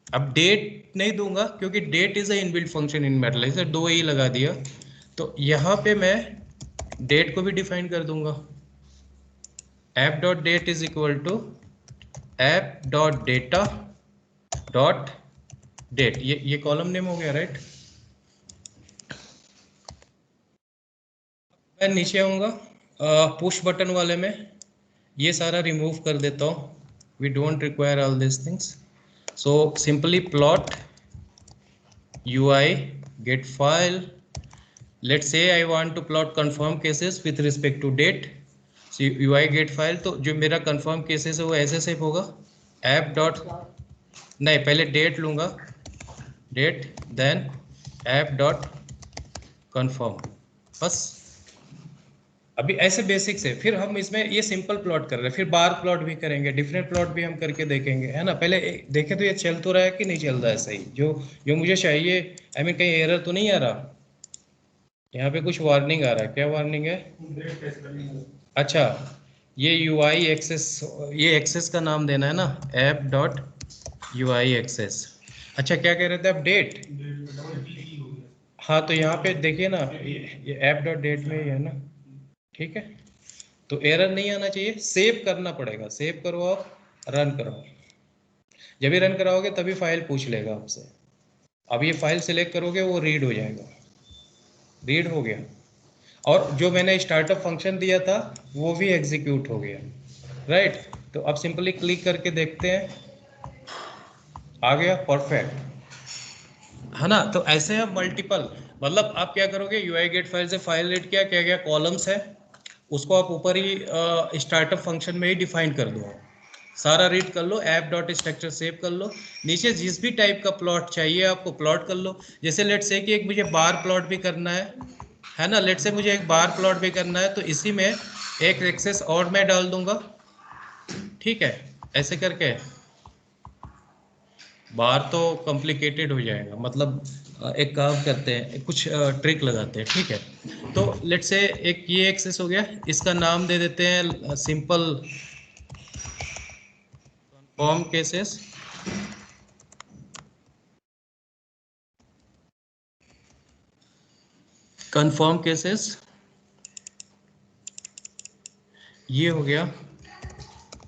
Speaker 1: अब डेट नहीं दूंगा क्योंकि date is a inbuilt function in MATLAB, इसे दो ही लगा दिया, तो यहाँ पे मैं डेट को भी डिफाइन कर दूंगा, app dot date is equal to app dot data dot date, ये कॉलम नेम हो गया, राइट। मैं नीचे आऊँगा पुश बटन वाले में, ये सारा रिमूव कर देता हूँ, we don't require all this things. So simply plot UI get file. Let's say I want to plot confirm cases with respect to date. So UI get file, तो जो मेरा confirm cases है वो ऐसे save होगा app dot, नहीं पहले date लूँगा, date then app dot confirm, बस। अभी ऐसे बेसिक्स है, फिर हम इसमें ये सिंपल प्लॉट कर रहे हैं, फिर बार प्लॉट भी करेंगे, डिफरेंट प्लॉट भी हम करके देखेंगे, है ना। पहले देखें तो ये चल तो रहा है कि नहीं चल रहा है सही, जो जो मुझे चाहिए। आई मीन कहीं एरर तो नहीं आ रहा। यहाँ पे कुछ वार्निंग आ रहा है, क्या वार्निंग है? अच्छा, ये UI एक्सेस, ये एक्सेस का नाम देना है ना, ऐप डॉट UI एक्सेस। अच्छा क्या कह रहे थे आप? डेट। हाँ तो यहाँ पे देखिए ना, ये ऐप डॉट डेट में ही है ना, ठीक है। तो एरर नहीं आना चाहिए, सेव करना पड़ेगा, सेव करो आप, रन करो। जब भी रन कराओगे तभी फाइल पूछ लेगा आपसे। अब ये फाइल सिलेक्ट करोगे वो रीड हो जाएगा, रीड हो गया। और जो मैंने स्टार्टअप फंक्शन दिया था वो भी एग्जीक्यूट हो गया, राइट। तो अब सिंपली क्लिक करके देखते हैं, आ गया, परफेक्ट, है ना। तो ऐसे है मल्टीपल, मतलब आप क्या करोगे, UI गेट फाइल से फाइल रीड किया, क्या क्या कॉलम्स है उसको आप ऊपर ही स्टार्टअप फंक्शन में ही डिफाइन कर दो, सारा रीड कर लो, ऐप डॉट स्ट्रक्चर सेव कर लो, नीचे जिस भी टाइप का प्लॉट चाहिए आपको प्लॉट कर लो। जैसे लेट से कि एक मुझे बार प्लॉट भी करना है ना, लेट से मुझे एक बार प्लॉट भी करना है, तो इसी में एक एक्सेस और मैं डाल दूंगा, ठीक है। ऐसे करके बार तो कॉम्प्लिकेटेड हो जाएगा, मतलब एक काम करते हैं, कुछ ट्रिक लगाते हैं, ठीक है। तो लेट से एक ये एक्सेस हो गया, इसका नाम दे देते हैं simple confirm cases, confirm cases, ये हो गया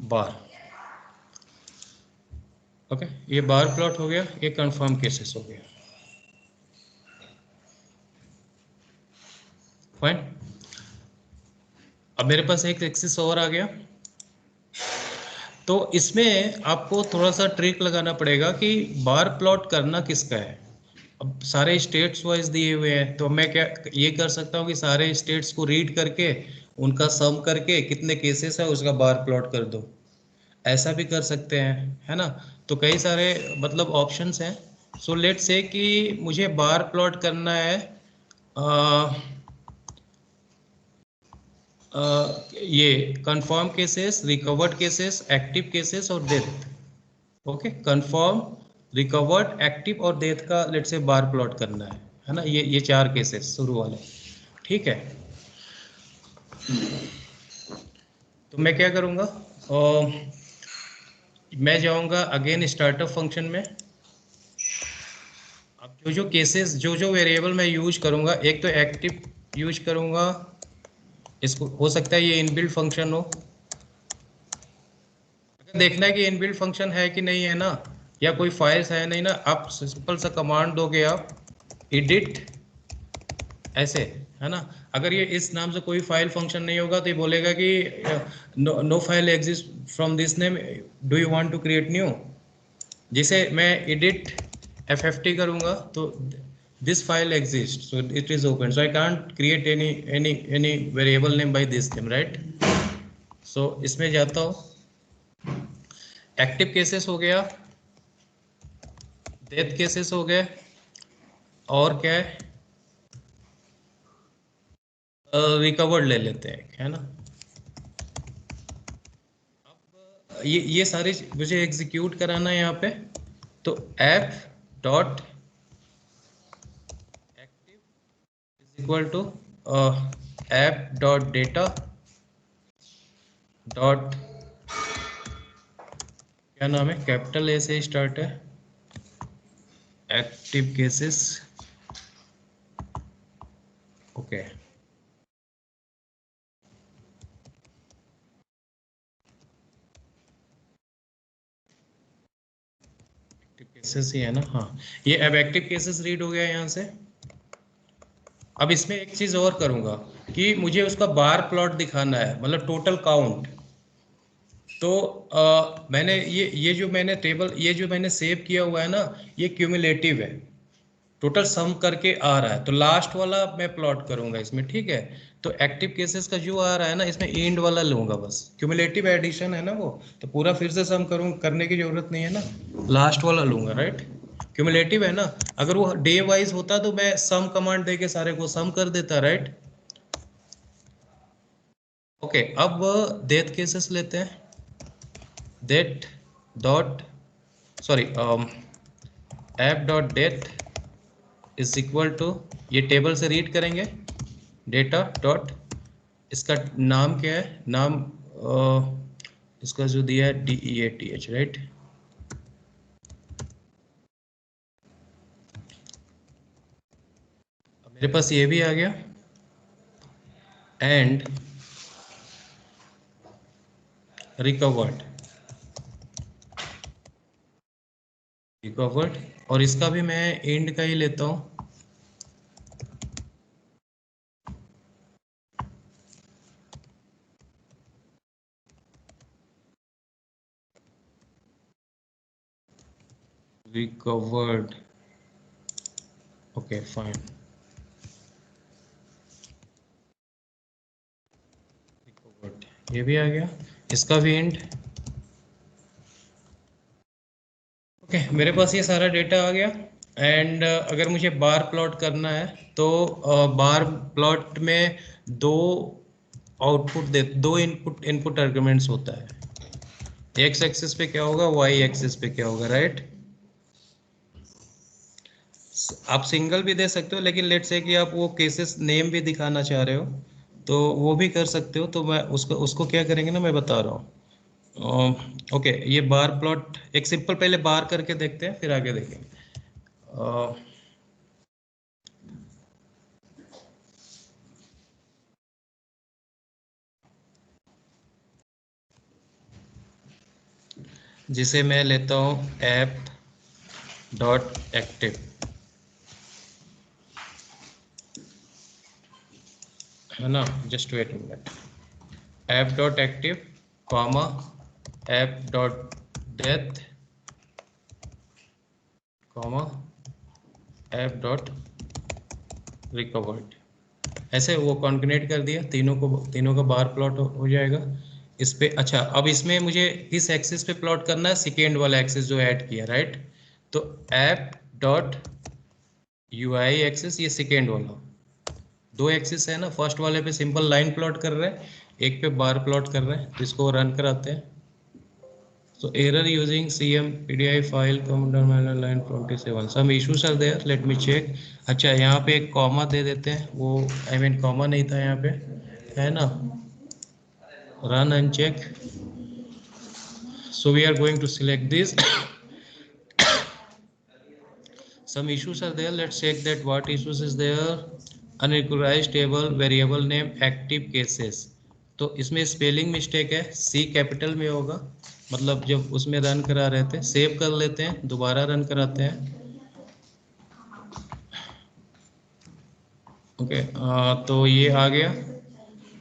Speaker 1: बार, ओके। ये बार प्लॉट हो गया, ये कंफर्म केसेस हो गया, फाइन। अब मेरे पास एक एक्सेस और आ गया, तो इसमें आपको थोड़ा सा ट्रिक लगाना पड़ेगा कि बार प्लॉट करना किसका है। अब सारे स्टेट्स वाइज दिए हुए हैं, तो मैं क्या ये कर सकता हूँ कि सारे स्टेट्स को रीड करके उनका सम करके कितने केसेस है उसका बार प्लॉट कर दो, ऐसा भी कर सकते हैं, है ना। तो कई सारे मतलब ऑप्शंस हैं। सो लेट्स से कि मुझे बार प्लॉट करना है ये confirm cases, recovered cases, active cases और death, okay. Confirm, recovered, active और डेथ का लेट से बार प्लॉट करना है ना, ये चार केसेस शुरू वाले, ठीक है। तो मैं क्या करूँगा, मैं जाऊँगा अगेन स्टार्टअप फंक्शन में। अब जो जो केसेस, जो जो वेरिएबल मैं यूज करूँगा, एक तो एक्टिव यूज करूँगा, इसको हो सकता है ये इनबिल्ट फंक्शन हो, देखना है कि इनबिल्ट फंक्शन है कि नहीं है ना, या कोई फाइल्स है नहीं ना, आप सिंपल सा कमांड दोगे आप, एडिट, ऐसे, है ना। अगर ये इस नाम से कोई फाइल फंक्शन नहीं होगा तो ये बोलेगा कि no file exist from this name, do you want to create new. जिसे मैं एडिट FFT करूंगा तो this file exist, so it is open, so I can't create any variable name by this name, right. So इसमें जाता हूँ, active cases हो गया, death cases हो गए, और क्या है, रिकवर्ड ले लेते हैं, है ना। ये सारी मुझे एग्जीक्यूट कराना है यहाँ पे, तो app dot active is equal to app dot data dot, क्या नाम है, कैपिटल ए से स्टार्ट है, active cases, okay. Active cases ही है ना, हाँ। ये अब एक्टिव केसेस रीड हो गया यहाँ से। अब इसमें एक चीज और करूंगा कि मुझे उसका बार प्लॉट दिखाना है, मतलब टोटल काउंट। तो मैंने ये जो मैंने टेबल, ये जो मैंने सेव किया हुआ है ना, ये क्यूमुलेटिव है, टोटल सम करके आ रहा है, तो लास्ट वाला मैं प्लॉट करूंगा इसमें, ठीक है। तो एक्टिव केसेस का जो आ रहा है ना, इसमें एंड वाला लूंगा बस, क्यूमुलेटिव एडिशन है ना वो, तो पूरा फिर से सम करूँ करने की जरूरत नहीं है ना, लास्ट वाला लूंगा, राइट। क्यूमुलेटिव है ना, अगर वो डे वाइज होता तो मैं सम कमांड दे के सारे को सम कर देता, राइट। ओके, अब डेथ केसेस लेते हैं। Death dot sorry app dot death is equal to, ये टेबल से रीड करेंगे, डेटा डॉट, इसका नाम क्या है, नाम इसका जो दिया है DEATH, राइट। मेरे पास ये भी आ गया, एंड रिकवर्ड, रिकवर्ड, और इसका भी मैं एंड का ही लेता हूँ, रिकवर्ड। ओके फाइन, रिकवर्ड, ये भी आ गया, इसका भी एंड। ओके मेरे पास ये सारा डेटा आ गया, एंड अगर मुझे बार प्लॉट करना है तो बार प्लॉट में दो आउटपुट दे, दो इनपुट इनपुट आर्गुमेंट्स होता है, एक्स एक्सिस पे क्या होगा, वाई एक्सिस पे क्या होगा, राइट। आप सिंगल भी दे सकते हो, लेकिन लेट से कि आप वो केसेस नेम भी दिखाना चाह रहे हो तो वो भी कर सकते हो, तो मैं उसको उसको क्या करेंगे ना, मैं बता रहा हूँ। ओके, ये बार प्लॉट एक सिंपल पहले बार करके देखते हैं, फिर आगे देखेंगे। जिसे मैं लेता हूँ ऐप डॉट एक्टिव, है ना, just wait minute, app dot active comma app dot death comma app dot recovered, ऐसे वो कॉन्कनेट कर दिया, तीनों का बार प्लॉट हो जाएगा इस पे। अच्छा, अब इसमें मुझे किस एक्सिस पे प्लॉट करना है, सेकेंड वाला एक्सिस जो ऐड किया, राइट। तो ऐप डॉट UI एक्सिस, ये सेकेंड वाला, दो एक्सिस है ना, फर्स्ट वाले पे सिंपल लाइन प्लॉट कर रहे हैं, एक पे बार प्लॉट कर रहे हैं, तो इसको रन कराते हैं। So error using CM PDI file command line 27, some issues are there, let me check। अच्छा, यहाँ पे एक कॉमा दे देते हैं, वो I mean कॉमा नहीं था यहाँ पे, है ना, run and check। So we are going to select this। some issues are there, let's check that what issues is there। unequalized table variable name active cases, तो इसमें स्पेलिंग मिस्टेक है, C capital में होगा, मतलब जब उसमें run करा रहे थे, सेव कर लेते हैं, दोबारा रन कराते हैं। ओके तो ये आ गया,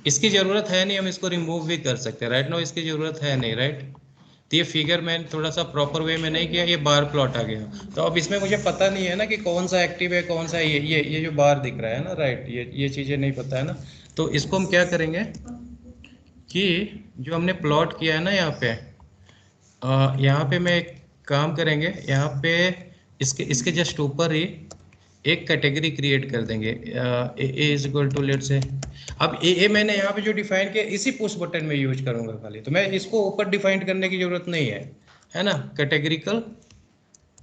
Speaker 1: इसकी ज़रूरत है नहीं, हम इसको रिमूव भी कर सकते हैं, राइट नो, इसकी ज़रूरत है नहीं, राइट। तो ये फिगर मैंने थोड़ा सा प्रॉपर वे में नहीं किया, ये बार प्लॉट आ गया, तो अब इसमें मुझे पता नहीं है ना कि कौन सा एक्टिव है कौन सा, ये जो बार दिख रहा है ना, राइट, ये चीज़ें नहीं पता है ना। तो इसको हम क्या करेंगे कि जो हमने प्लॉट किया है ना यहाँ पे, यहाँ पे मैं एक काम करेंगे, यहाँ पे इसके इसके जस्ट ऊपर ही एक कैटेगरी क्रिएट कर देंगे, ए इज इक्वल टू लेट से। अब ए मैंने यहाँ पे जो डिफाइन किया इसी पुश बटन में यूज करूंगा खाली, तो मैं इसको ऊपर डिफाइन करने की जरूरत नहीं है ना। कैटेगरिकल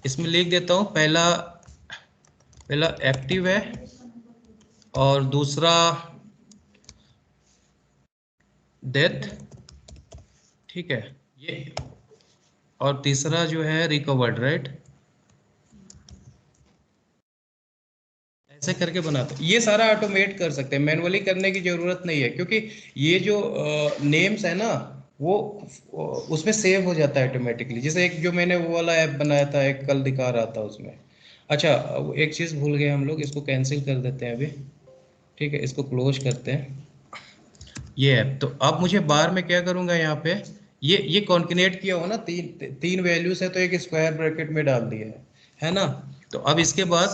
Speaker 1: इसमें लिख देता हूँ, पहला पहला एक्टिव है और दूसरा डेथ, ठीक है, ये, और तीसरा जो है रिकवर्ड, राइट। ऐसे करके बनाते हैं, ये सारा ऑटोमेट कर सकते हैं, मैनुअली करने की जरूरत नहीं है, क्योंकि ये जो नेम्स है ना वो उसमें सेव हो जाता है ऑटोमेटिकली, जैसे एक जो मैंने वो वाला ऐप बनाया था, एक कल दिखा रहा था उसमें। अच्छा, एक चीज़ भूल गए हम लोग, इसको कैंसिल कर देते हैं अभी, ठीक है, इसको क्लोज करते हैं ये ऐप। तो अब मुझे बार में क्या करूंगा, यहाँ पे ये कॉन्किनेट किया हो ना, तीन तीन वैल्यूज है, तो एक स्क्वायर ब्रैकेट में डाल दिया है ना। तो अब इसके बाद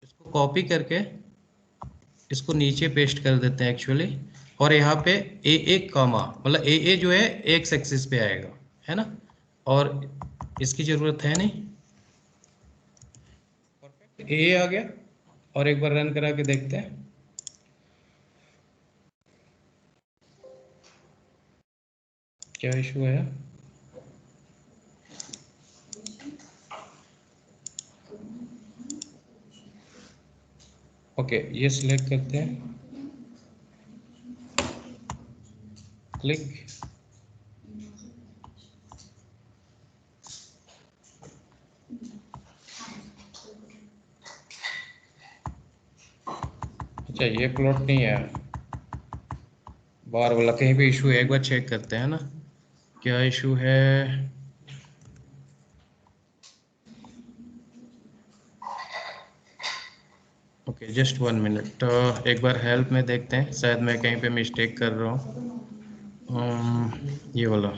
Speaker 1: इसको कॉपी करके इसको नीचे पेस्ट कर देते हैं एक्चुअली, और यहाँ पे ए कामा, मतलब ए जो है एक्स एक्सिस पे आएगा, है ना, और इसकी जरूरत है नहीं। परफेक्ट, ए आ गया, और एक बार रन करा के देखते हैं। क्या इशू है? ओके, ये सिलेक्ट करते हैं, क्लिक, अच्छा ये प्लॉट नहीं है, बार वाला कहीं पे इशू है, एक बार चेक करते हैं ना क्या इशू है। ओके, जस्ट 1 मिनट, एक बार हेल्प में देखते हैं, शायद मैं कहीं पे मिस्टेक कर रहा हूँ। ये वाला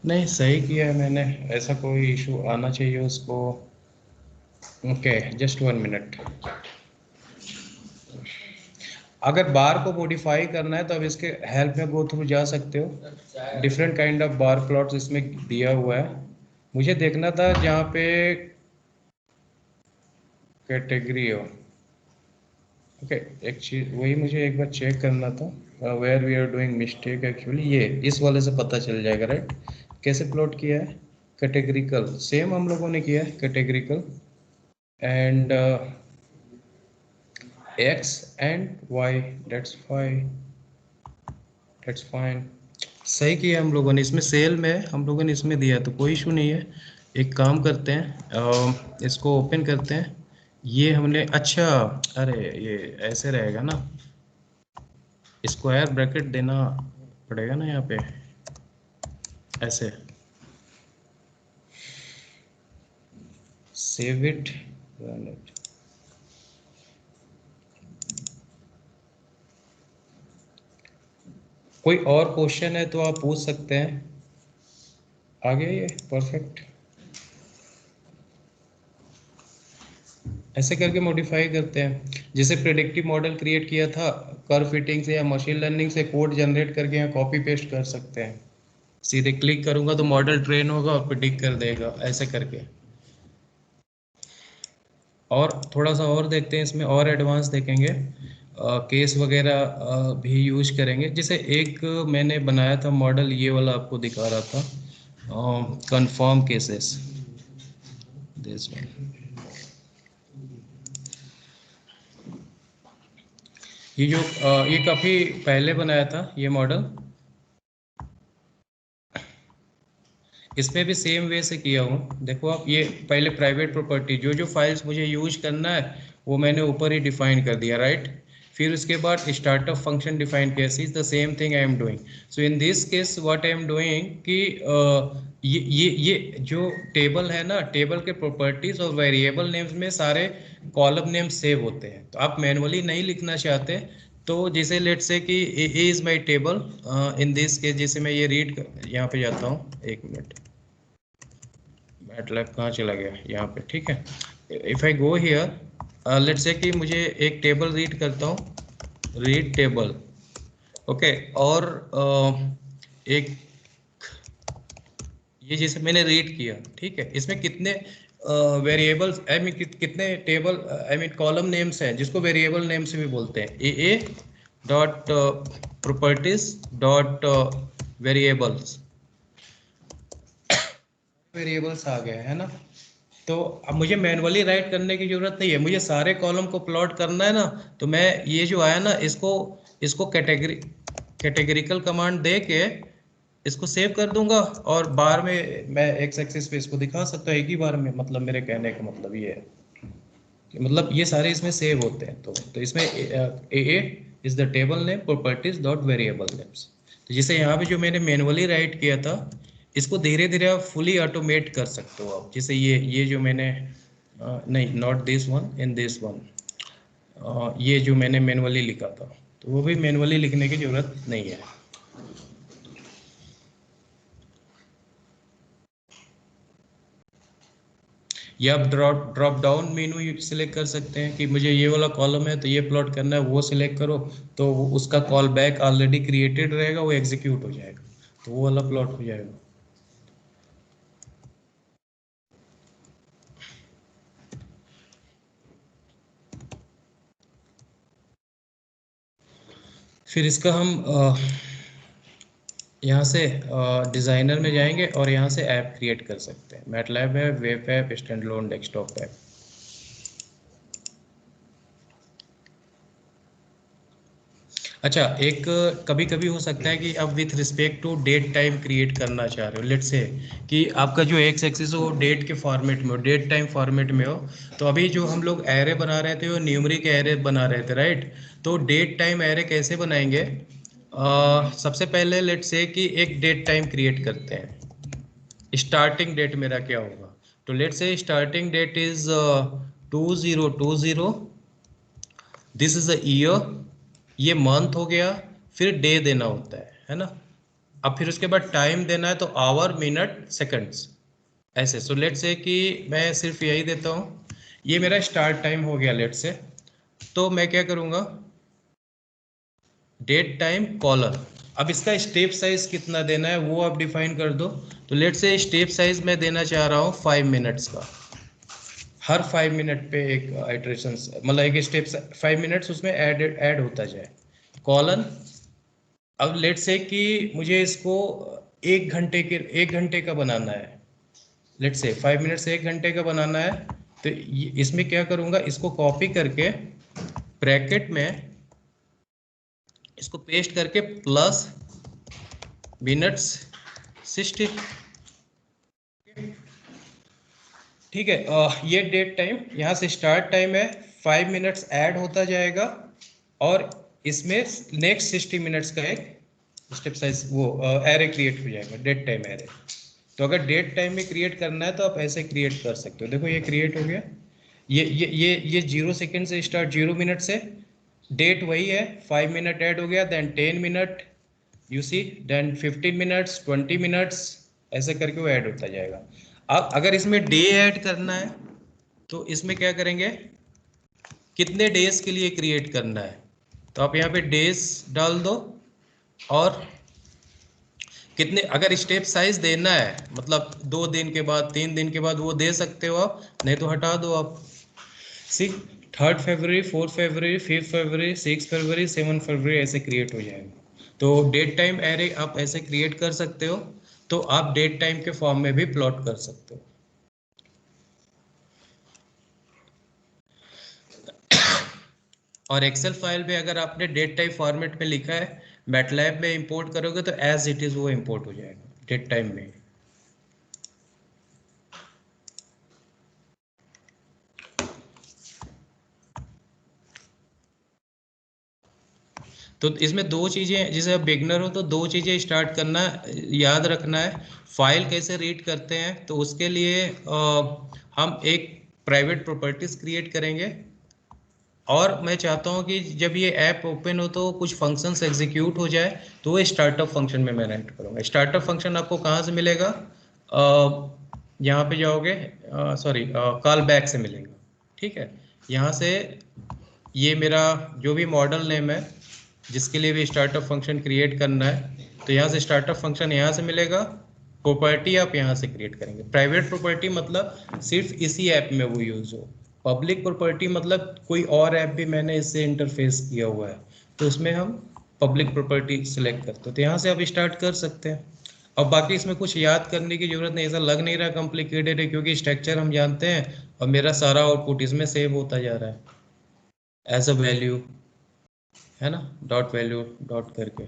Speaker 1: नहीं, सही किया है मैंने, ऐसा कोई इशू आना चाहिए उसको। Okay, just 1 minute. अगर बार को मॉडिफाई करना है तो अब इसके हेल्प में गो थ्रू जा सकते हो, different kind of bar plots इसमें दिया हुआ है। मुझे देखना था जहाँ पे कैटेगरी हो। ओके, एक चीज वही मुझे एक बार चेक करना था, where we are doing mistake actually, ये इस वाले से पता चल जाएगा, राइट। कैसे प्लॉट किया है? कैटेगरिकल, सेम हम लोगों ने किया है categorical, and x and y, that's fine, that's fine। सही किया हम लोगों ने, इसमें सेल में हम लोगों ने इसमें दिया, तो कोई इशू नहीं है। एक काम करते हैं, इसको ओपन करते हैं, ये हमने, अच्छा, अरे ये ऐसे रहेगा ना, स्क्वायर ब्रैकेट देना पड़ेगा ना यहाँ पे, ऐसे, सेव इट, रन इट। कोई और क्वेश्चन है तो आप पूछ सकते हैं। आ गया ये, परफेक्ट। ऐसे करके मॉडिफाई करते हैं, जैसे प्रेडिक्टिव मॉडल क्रिएट किया था, कर्व फिटिंग से या मशीन लर्निंग से कोड जनरेट करके यहाँ कॉपी पेस्ट कर सकते हैं। सीधे क्लिक करूंगा तो मॉडल ट्रेन होगा और प्रेडिक्ट कर देगा, ऐसे करके। और थोड़ा सा और देखते हैं, इसमें और एडवांस देखेंगे, केस वगैरह भी यूज करेंगे। जैसे एक मैंने बनाया था मॉडल, ये वाला आपको दिखा रहा था, कंफर्म केसेस, दिस वन। ये जो ये काफ़ी पहले बनाया था ये मॉडल, इसमें भी सेम वे से किया हूँ। देखो आप, ये पहले प्राइवेट प्रॉपर्टी, जो जो फाइल्स मुझे यूज करना है वो मैंने ऊपर ही डिफाइन कर दिया, राइट। फिर उसके बाद स्टार्टअप फंक्शन डिफाइन किया, is the same thing I am doing. So in this case what I am doing कि ये जो टेबल है ना, टेबल के प्रॉपर्टीज और वेरिएबल नेम्स में सारे कॉलम नेम सेव होते हैं। तो आप मैनुअली नहीं लिखना चाहते तो जैसे लेट से कि A is my table, in this case जैसे मैं ये रीड यहाँ पे जाता हूँ, 1 मिनट, मैटलैब कहाँ चला गया, यहाँ पे, ठीक है। If I go here, let's say कि मुझे एक टेबल रीड करता हूँ, रीड टेबल, ओके। और एक ये जैसे मैंने रीड किया, ठीक है, इसमें कितने वेरिएबल्स, आई मीन कितने table, I mean column names हैं, जिसको वेरिएबल नेम्स भी बोलते हैं। A dot properties dot variables, variables आ गए है ना। तो अब मुझे मैनुअली राइट करने की जरूरत नहीं है, मुझे सारे कॉलम को प्लॉट करना है ना, तो मैं ये जो आया ना, इसको इसको कैटेगरिकल कमांड दे के इसको सेव कर दूंगा, और बार में मैं एक्स एक्सिस पे इसको दिखा सकता हूँ एक ही बार में। मतलब मेरे कहने का मतलब ये है कि मतलब ये सारे इसमें सेव होते हैं। तो इसमें A is the table name properties dot variable names. तो जैसे यहाँ पे जो मैंने मैनुअली राइट किया था, इसको धीरे धीरे आप फुली ऑटोमेट कर सकते हो आप। जैसे ये जो मैंने नहीं, not this one, in this one, ये जो मैंने मैनुअली लिखा था, तो वो भी मैनुअली लिखने की जरूरत नहीं है। या आप ड्रॉप डाउन मेनू सिलेक्ट कर सकते हैं कि मुझे ये वाला कॉलम है तो ये प्लॉट करना है, वो सिलेक्ट करो, तो उसका कॉल बैक ऑलरेडी क्रिएटेड रहेगा, वो एग्जीक्यूट हो जाएगा, तो वो वाला प्लॉट हो जाएगा। फिर इसका हम यहाँ से डिज़ाइनर में जाएंगे और यहाँ से ऐप क्रिएट कर सकते हैं। मैटलैब है, web app, standalone desktop app. अच्छा, एक कभी कभी हो सकता है कि आप with respect to date time create करना चाह रहे हो, लेट्स से कि आपका जो एक्स एक्सिस हो डेट के फॉर्मेट में हो, डेट टाइम फॉर्मेट में हो। तो अभी जो हम लोग एरे बना रहे थे वो न्यूमरिक एरे बना रहे थे, राइट? तो डेट टाइम एरे कैसे बनाएंगे? सबसे पहले लेट्स से कि एक डेट टाइम क्रिएट करते हैं। स्टार्टिंग डेट मेरा क्या होगा? तो let's say starting date is 2020, this is a year, ये मंथ हो गया, फिर डे देना होता है ना? अब फिर उसके बाद टाइम देना है, तो आवर, मिनट, सेकंड्स, ऐसे। सो लेट्स से कि मैं सिर्फ यही देता हूँ, ये मेरा स्टार्ट टाइम हो गया लेट्स से। तो मैं क्या करूँगा, डेट टाइम कॉलर। अब इसका स्टेप साइज कितना देना है वो आप डिफाइन कर दो। तो लेट्स से स्टेप साइज मैं देना चाह रहा हूँ 5 मिनट्स का। हर 5 मिनट पे एक आइटरेशन, मतलब एक स्टेप 5 मिनट्स उसमें ऐड होता जाए, कॉलन। अब लेट से कि मुझे इसको 1 घंटे का बनाना है, लेट से 5 मिनट से 1 घंटे का बनाना है। तो इसमें क्या करूँगा, इसको कॉपी करके ब्रैकेट में इसको पेस्ट करके प्लस मिनट्स 60, ठीक है। ये डेट टाइम यहाँ से स्टार्ट टाइम है, 5 मिनट्स ऐड होता जाएगा और इसमें नेक्स्ट 60 मिनट्स का एक स्टेप साइज वो एरे क्रिएट हो जाएगा, डेट टाइम एरे। तो अगर डेट टाइम में क्रिएट करना है तो आप ऐसे क्रिएट कर सकते हो। देखो ये क्रिएट हो गया, ये 0 सेकेंड से स्टार्ट, 0 मिनट से, डेट वही है, 5 मिनट ऐड हो गया, then 10 minute, you see, then 15 minutes, 20 minutes, ऐसे करके वो ऐड होता जाएगा। अब अगर इसमें डे ऐड करना है तो इसमें क्या करेंगे, कितने डेज के लिए क्रिएट करना है, तो आप यहाँ पे डेज डाल दो। और कितने, अगर स्टेप साइज देना है मतलब 2 दिन के बाद, 3 दिन के बाद, वो दे सकते हो आप, नहीं तो हटा दो आप। सी, 3 फरवरी, 4 फरवरी, 5 फरवरी, 6 फरवरी, 7 फरवरी, ऐसे क्रिएट हो जाएगा। तो डेट टाइम एरे आप ऐसे क्रिएट कर सकते हो। तो आप डेट टाइम के फॉर्म में भी प्लॉट कर सकते हो। और एक्सेल फाइल में अगर आपने डेट टाइम फॉर्मेट में लिखा है, मैटलैब में इंपोर्ट करोगे तो एज इट इज वो इंपोर्ट हो जाएगा डेट टाइम में। तो इसमें दो चीज़ें, जैसे आप बिगनर हो तो दो चीज़ें स्टार्ट करना, याद रखना है। फाइल कैसे रीड करते हैं, तो उसके लिए हम एक प्राइवेट प्रॉपर्टीज क्रिएट करेंगे। और मैं चाहता हूँ कि जब ये ऐप ओपन हो तो कुछ फंक्शंस एग्जीक्यूट हो जाए, तो वो स्टार्टअप फंक्शन में मैं रेंट करूँगा। स्टार्टअप फंक्शन आपको कहाँ से मिलेगा? यहाँ पे जाओगे, सॉरी, कॉल बैक से मिलेगा, ठीक है। यहाँ से ये मेरा जो भी मॉडल नेम है जिसके लिए भी स्टार्टअप फंक्शन क्रिएट करना है, तो यहाँ से स्टार्टअप फंक्शन यहाँ से मिलेगा। प्रॉपर्टी आप यहाँ से क्रिएट करेंगे। प्राइवेट प्रॉपर्टी मतलब सिर्फ इसी ऐप में वो यूज़ हो। पब्लिक प्रॉपर्टी मतलब कोई और ऐप भी मैंने इससे इंटरफेस किया हुआ है, तो उसमें हम पब्लिक प्रॉपर्टी सिलेक्ट करते हैं। तो यहाँ से आप स्टार्ट कर सकते हैं। अब बाकी इसमें कुछ याद करने की जरूरत नहीं, ऐसा लग नहीं रहा कॉम्प्लिकेटेड है, क्योंकि स्ट्रक्चर हम जानते हैं और मेरा सारा आउटपुट इसमें सेव होता जा रहा है एज अ वैल्यू, है ना, डॉट वैल्यू डॉट करके।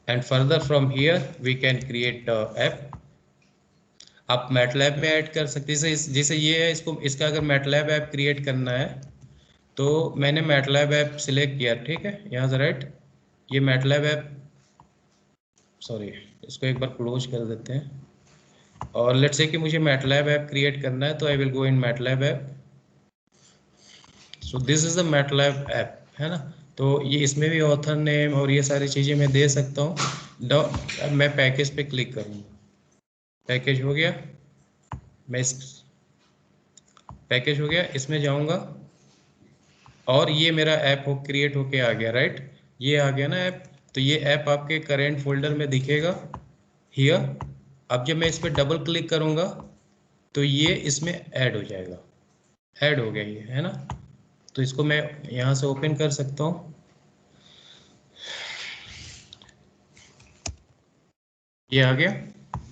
Speaker 1: And further from here we can create app. आप मैटलैब में ऐड कर सकते हैं, जैसे ये है, इसको, इसका अगर मैटलैब ऐप क्रिएट करना है तो मैंने मैटलैब ऐप सिलेक्ट किया, ठीक है, यहाँ से राइट, ये मैटलैब ऐप, सॉरी, इसको एक बार क्लोज कर देते हैं। और लेट्स से कि मुझे मैटलैब ऐप क्रिएट करना है, तो I will go in MATLAB app. So this is the MATLAB app, है ना। तो ये इसमें भी ऑथर नेम और ये सारी चीज़ें मैं दे सकता हूँ। मैं पैकेज पे क्लिक करूँगा। पैकेज हो गया, मैं इस पैकेज हो गया, इसमें जाऊंगा और ये मेरा ऐप हो क्रिएट होके आ गया, राइट, ये आ गया ना ऐप। तो ये ऐप आपके करेंट फोल्डर में दिखेगा हियर। अब जब मैं इस पर डबल क्लिक करूंगा तो ये इसमें ऐड हो जाएगा, ऐड हो गया ये, है ना। तो इसको मैं यहाँ से ओपन कर सकता हूँ, ये आ गया।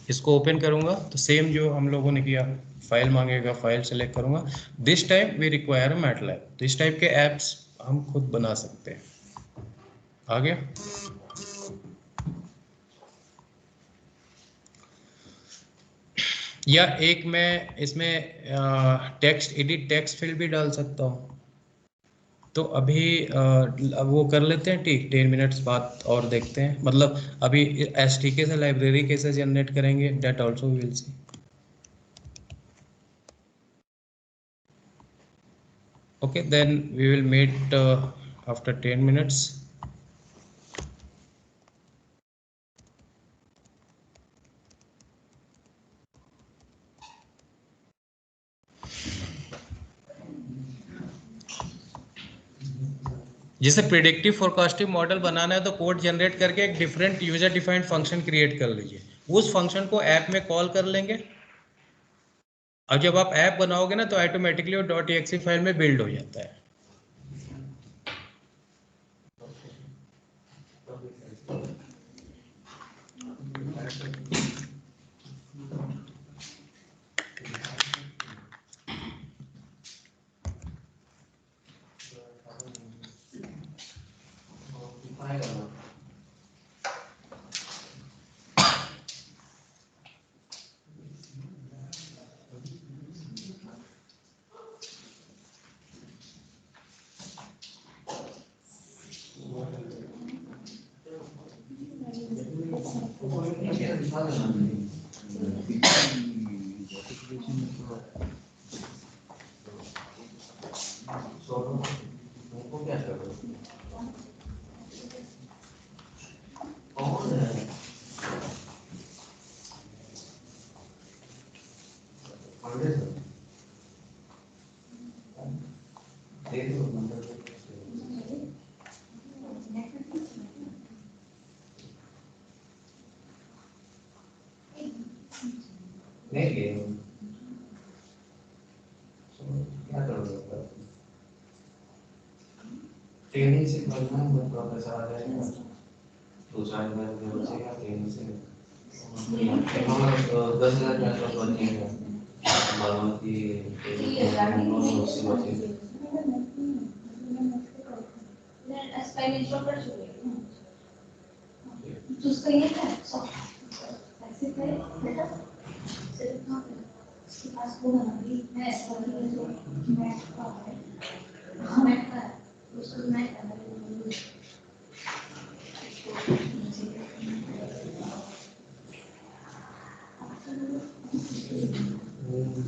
Speaker 1: इसको ओपन करूंगा तो सेम जो हम लोगों ने किया, फाइल मांगेगा, फाइल सेलेक्ट करूंगा। This time we require MATLAB. तो इस टाइप के ऐप्स हम खुद बना सकते हैं। आ गया। या एक मैं इसमें टेक्स्ट एडिट टेक्स्ट फील्ड भी डाल सकता हूँ। तो अभी अब वो कर लेते हैं, ठीक 10 मिनट्स बाद और देखते हैं, मतलब अभी एसटीके से लाइब्रेरी कैसे जनरेट करेंगे, that also we will see. Okay, then we will meet after 10 minutes. जैसे प्रिडिक्टिव फोरकास्टिंग मॉडल बनाना है तो कोड जनरेट करके एक different user defined function create कर लीजिए, उस फंक्शन को ऐप में कॉल कर लेंगे। अब जब आप ऐप बनाओगे ना तो ऑटोमेटिकली वो .exe फाइल में बिल्ड हो जाता है।
Speaker 3: ट्रेनिंग से करना है, प्रोफेसर आ जाएगा, दूसरा इधर के बचेगा ट्रेनिंग से। हम 10,000 के आसपास बचेंगे, बारामती उससे बचेंगे। तो उसका ये है ऐसे करे बेटा, सिर्फ कहाँ पे उसके पास वो बना रही है, सॉरी जो मैथ का है, हाँ मैथ का है, उसको मैं करना है।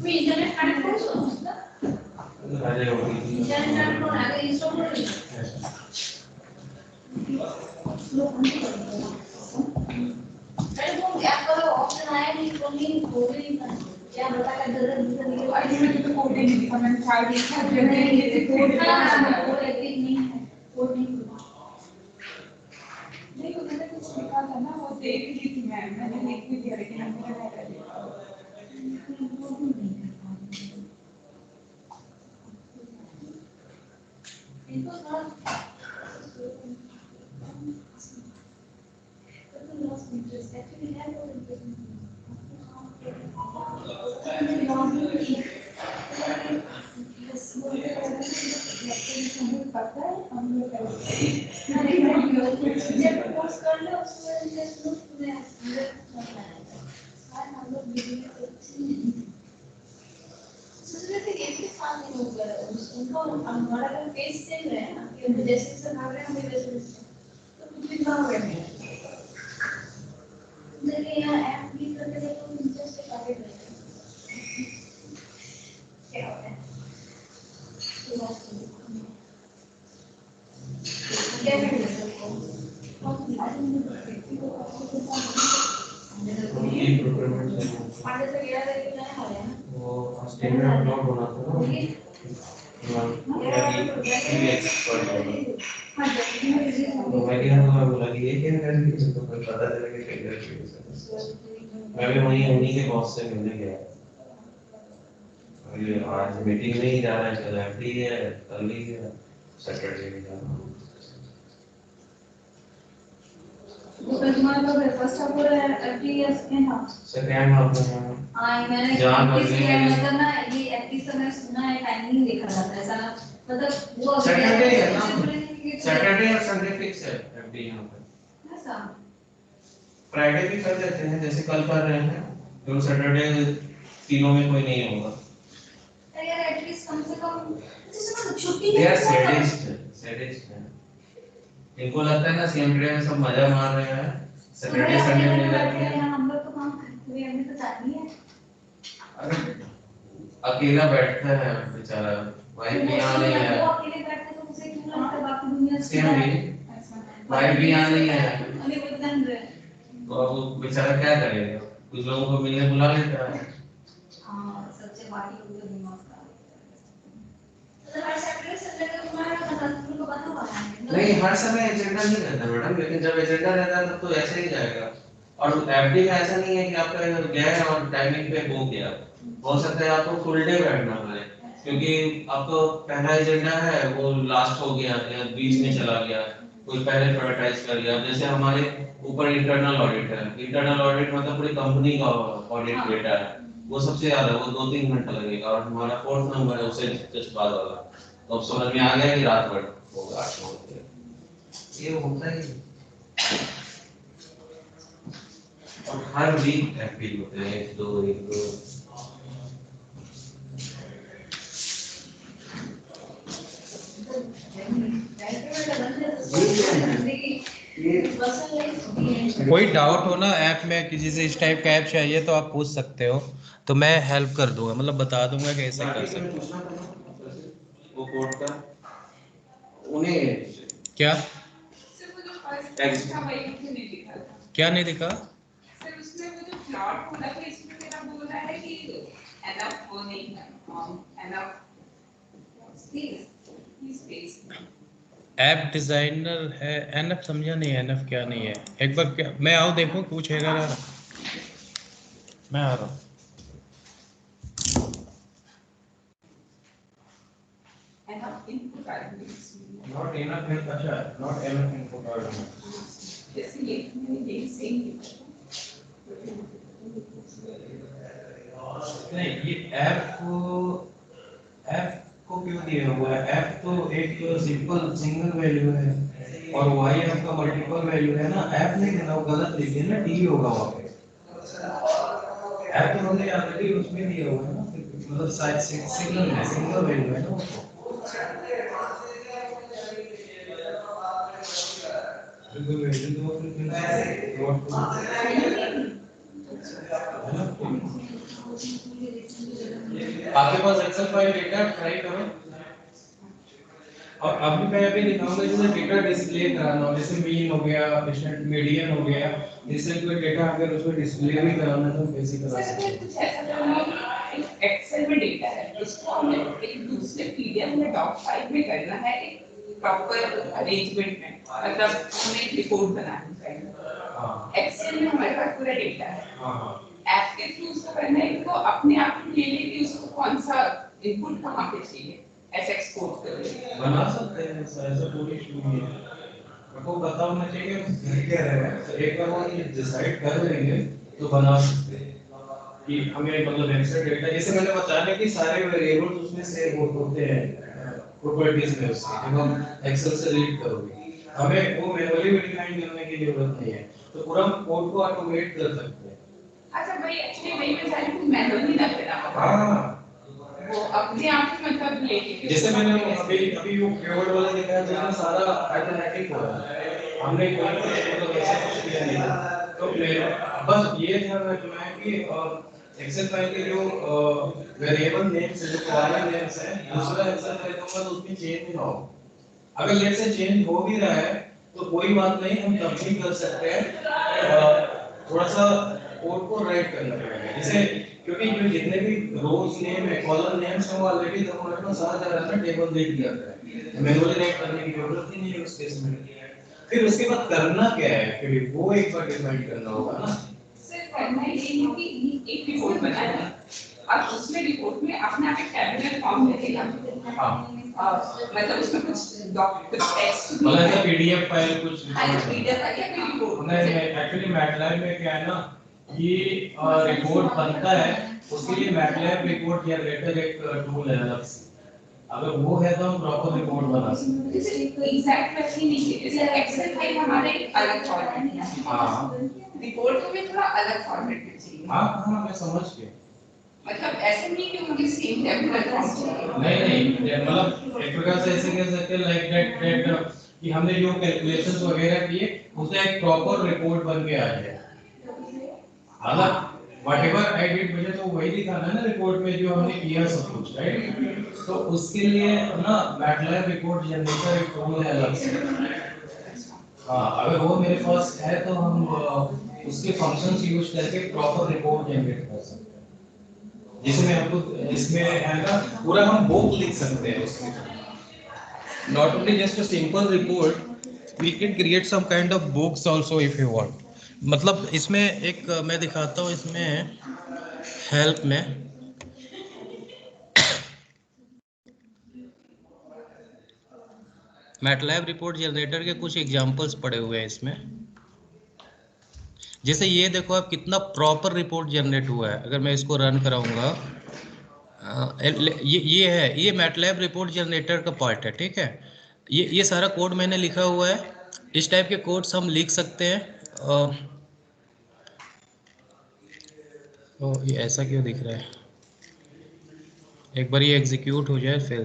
Speaker 3: मैं इंटरनेट कनेक्ट कर सकता हूँ, इंटरनेट कनेक्ट होना है, इंस्टॉल कर ली अरे वो ऐप का ऑप्शन आया नहीं, तो नहीं खोल नहीं था क्या बता का जरूरत नहीं है। आज मैं तो कोड नहीं दिखा, मैंने फाइल देखा नहीं, ये कोड का कोड एडिट नहीं है, कोड नहीं नहीं तो मैंने कुछ लिखा था ना, वो देख ली थी मैंने लिख भी दिया, लेकिन मैंने नहीं कर दिया। इनको थोड़ा lost interest, actually had no interest in पता है हम लोग जब पोस्ट कर लो उसमें इंटरेस्ट लो तुम्हें आज हम लोग वीडियो सोच रहे थे एक ही साथ में लोग उनको हमारा अगर फेस सेम है ना कि हम जैसे से भाग रहे हैं हम वैसे तो कुछ भी ना हो रहा है। देखिए यहाँ ऐप भी करके देखो इंटरेस्ट से काफी क्या होता है क्या करेंगे
Speaker 4: उनकी प्रोक्योरमेंट वो स्टेटमेंट नोट होना था ना मैं बोला कि ये क्या कर रही है तो पता चला कि टेंडर मैं भी वहीं उन्हीं के बॉस से मिलने गया ये आज मीटिंग में ही जाना है कल एफडी है कल ही है सैटरडे में जाना
Speaker 3: तुम्हारा तो ब्रेकफास्ट आपको एफटीएस के ना
Speaker 4: सेकंड हाफ में
Speaker 3: मैंने
Speaker 4: जहाँ
Speaker 3: एफटीएस
Speaker 4: करने
Speaker 3: किया
Speaker 4: के लिए
Speaker 3: मतलब ना ये एफटीएस का मैंने सुना है टाइमिंग देखा जाता है ऐसा मतलब वो
Speaker 4: सैटरडे है ना सैटरडे और संडे फिक्स है एफडी यहाँ पे
Speaker 3: ऐसा
Speaker 4: फ्राइडे भी कर देते हैं जैसे कल कर रहे हैं तो सैटरडे तीनों में कोई नहीं होगा
Speaker 3: यार एटलीस्ट कम से कम जैसे ना छुट्टी
Speaker 4: यार सैडिस्ट है इनको लगता है ना सीएमडी में सब मजा मार रहे हैं सैटरडे संडे मिल जाते हैं
Speaker 3: हम लोग तो काम करते हुए हमें तो जानी है
Speaker 4: अरे अकेला बैठता है बेचारा वाइफ भी यहाँ नहीं है
Speaker 3: वो अकेले बैठते तो उसे क्यों लगता है बाकी दुनिया
Speaker 4: सीएमडी वाइफ भी यहाँ नहीं है
Speaker 3: अरे वो दन रहे
Speaker 4: तो वो बेचारा क्या करेगा कुछ लोगों को मिलने बुला लेता है
Speaker 3: हां सबसे बाकी को तो दिमाग का तो हर सैटरडे संडे को तुम्हारा तुमको पता हुआ है
Speaker 4: नहीं हर समय एजेंडा नहीं रहता मैडम लेकिन जब एजेंडा रहता है तब तो ऐसे ही जाएगा और एफडी में ऐसा नहीं है कि आपका गया है और टाइमिंग पे हो गया हो सकता है आपको फुल डे बैठना पड़े क्योंकि आपको पहला एजेंडा है वो लास्ट हो गया या बीच में चला गया कोई पहले प्रायोरिटाइज कर लिया जैसे हमारे ऊपर इंटरनल ऑडिट है इंटरनल ऑडिट मतलब पूरी कंपनी का ऑडिट डेटा है वो सबसे ज्यादा वो 2-3 घंटा लगेगा और हमारा फोर्थ नंबर है उससे जस्ट बाद वाला तो अब समझ में आ गया कि रात भर होगा 8 घंटे ये होता ही और हर वीक एफडी होते हैं 1-2
Speaker 1: कोई डाउट हो ना ऐप में किसी से इस टाइप का ऐप चाहिए तो आप पूछ सकते हो तो मैं हेल्प कर दूंगा मतलब बता दूंगा कैसे कर सकते हो
Speaker 4: वो कोड का उन्हें
Speaker 1: क्या
Speaker 2: सिर्फ वो जो फर्स्ट टेक्स्ट था वही मुझे नहीं दिखा था
Speaker 1: क्या नहीं दिखा
Speaker 2: सिर्फ उसमें वो जो प्लॉट बोला था इसमें मेरा बोल रहा है कि एनफ वो नहीं है एनफ स्पेस
Speaker 1: ऐप डिजाइनर है एनएफ समझा नहीं एनएफ क्या नहीं है एक बार क्या मैं आओ देखो पूछेगा ना मैं आ रहा हूँ
Speaker 2: enough input arguments
Speaker 4: not enough है अच्छा not enough input argument
Speaker 2: जैसे ये मैंने ये सेम
Speaker 4: नहीं ये ऐप को क्यों दिया हुआ है ऐप तो एक सिंपल सिंगल वैल्यू है और वाई आपका मल्टीपल वैल्यू है ना ऐप नहीं देना वो गलत लिखे ना टी होगा वहाँ पे ऐप तो हमने ऑलरेडी उसमें दिया हुआ है ना मतलब साइड सिंगल वैल्यू है ना वो सिंगल वैल्यू तो आपके पास एक्सेल फाइल डेटा ट्राई करो और अभी मैं अभी दिखाऊंगा जैसे डेटा डिस्प्ले कराना हो जैसे मीन हो गया पेशेंट मीडियन हो गया इससे कोई डेटा अगर उसको डिस्प्ले भी कराना तो कैसे करा सकते हैं
Speaker 2: कुछ ऐसा करना एक्सेल में डेटा है उसको हमें एक दूसरे पीडीएफ में डॉक फाइल में करना है एक प्रॉपर अरेंजमेंट में मतलब हमें एक रिपोर्ट बनानी चाहिए एक्सेल में हमारे पास पूरा डेटा है
Speaker 4: हां
Speaker 2: ऐप के थ्रू उसको करना है तो अपने आप ही ले लेगी उसको कौन सा इनपुट कहाँ पे चाहिए ऐसे एक्सपोर्ट करेंगे
Speaker 4: बना सकते हैं ऐसा कोई इशू नहीं है आपको पता होना चाहिए क्या रहेगा तो एक बार वो ये डिसाइड कर लेंगे तो बना सकते हैं कि हमें मतलब एक्सेल डेटा जैसे मैंने बताया कि सारे वेरिएबल्स उसमें सेव होते हैं प्रॉपर्टीज में उससे जब हम एक्सेल से रीड करोगे हमें वो मैनुअली भी डिफाइन करने की जरूरत नहीं है तो पूरा कोड को ऑटोमेट कर सकते हैं
Speaker 2: अच्छा भाई एक्चुअली वही मैं चाह रही हूँ मैनुअली ना करना
Speaker 4: हां
Speaker 2: वो अपने आप ही मतलब लेके
Speaker 4: जैसे मैंने अभी वो कीवर्ड वाला दिखाया तो उसमें सारा ऑटोमेटिक हो रहा है हमने कोई मतलब ऐसा कुछ किया नहीं था तो बस ये ध्यान रखना है कि एक्सेल फाइल के जो वेरिएबल नेम्स जो कॉलम नेम्स है दूसरा एक्सेल फाइल दूंगा तो उसमें चेंज ना हो अगर लेट से चेंज हो भी रहा है तो कोई बात नहीं हम तब भी कर सकते हैं थोड़ा सा
Speaker 5: कोड को राइट करना पड़ेगा जैसे, क्योंकि जो जितने भी रोज नेम है, कॉलम नेम्स है, वो ऑलरेडी तो हमारे पास आ जा रहा है ना, टेबल देख दिया है, मैनुअली राइट करने की जरूरत ही नहीं है उस केस में। फिर उसके बाद करना क्या है, फिर वो एक बार डिफाइन करना होगा ना।
Speaker 2: सर करना ये है कि एक रिपोर्ट बनाना और उसमें रिपोर्ट में अपना एक टैबुलर फॉर्म लगेगा। मतलब उसमें कुछ टेक्स्ट
Speaker 5: मतलब ऐसा पीडीएफ फाइल कुछ
Speaker 2: पीडीएफ फाइल या रिपोर्ट
Speaker 5: नहीं, एक्चुअली मैटलैब में क्या है ना, ये रिपोर्ट बनता है, उसके लिए मैटलैब रिपोर्ट जनरेटर एक टूल है अलग से, अगर वो है तो हम प्रॉपर रिपोर्ट बना सकते हैं।
Speaker 2: एग्जैक्ट वैसे नहीं है, जैसे एक्सेल फाइल हमारे एक अलग फॉर्मेट है।
Speaker 5: हाँ
Speaker 2: रिपोर्ट में थोड़ा अलग फॉर्मेट में चाहिए।
Speaker 5: हाँ मैं समझ गया।
Speaker 2: मतलब ऐसे नहीं कि मुझे सेम टेबुलर फॉर्म चाहिए।
Speaker 5: नहीं मतलब एक प्रकार से ऐसे कह सकते हैं लाइक दैट कि हमने जो कैलकुलेशंस वगैरह किए उससे एक प्रॉपर रिपोर्ट बन के आ जाए। मतलब व्हाटएवर आई डिड, मुझे तो वही दिखाना है ना रिपोर्ट में जो हमने किया सब कुछ, राइट। तो उसके लिए ना मैटलैब रिपोर्ट जनरेटर एक टूल है अलग से। हाँ, अगर वो मेरे पास है तो हम उसके फंक्शंस यूज करके प्रॉपर रिपोर्ट जनरेट कर सकते हैं, जिसमें हमको इसमें है ना पूरा हम बुक लिख सकते हैं उसमें, not only just a simple report, we can create some kind of books also if you want।
Speaker 1: मतलब इसमें एक मैं दिखाता हूँ, इसमें हेल्प में मैटलैब रिपोर्ट जनरेटर के कुछ एग्जांपल्स पड़े हुए हैं इसमें। जैसे ये देखो आप कितना प्रॉपर रिपोर्ट जनरेट हुआ है। अगर मैं इसको रन कराऊंगा, ये मैटलैब रिपोर्ट जनरेटर का पार्ट है, ठीक है। ये सारा कोड मैंने लिखा हुआ है। इस टाइप के कोड्स हम लिख सकते हैं। ये ऐसा क्यों दिख रहा है? एक बार ये एग्जीक्यूट हो जाए फिर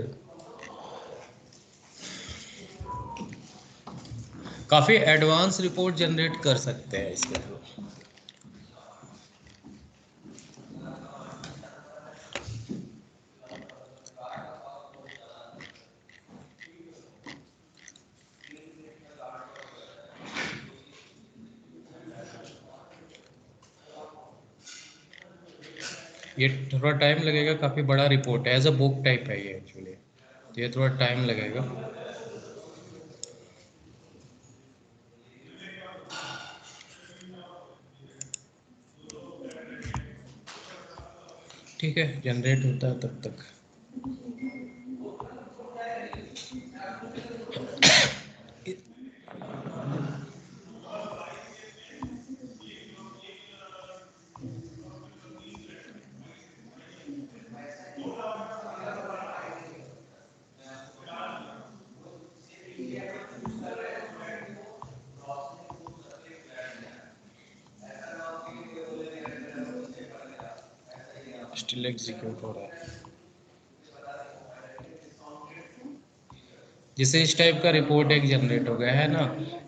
Speaker 1: काफ़ी एडवांस रिपोर्ट जनरेट कर सकते हैं इसके थ्रू। ये थोड़ा टाइम लगेगा, काफ़ी बड़ा रिपोर्ट है, एज अ बुक टाइप है ये एक्चुअली, तो ये थोड़ा टाइम लगेगा। ठीक है, जनरेट होता है तब तक। स्टिल एग्जीक्यूट हो रहा है। जिसे इस टाइप का रिपोर्ट एक जनरेट हो गया है ना,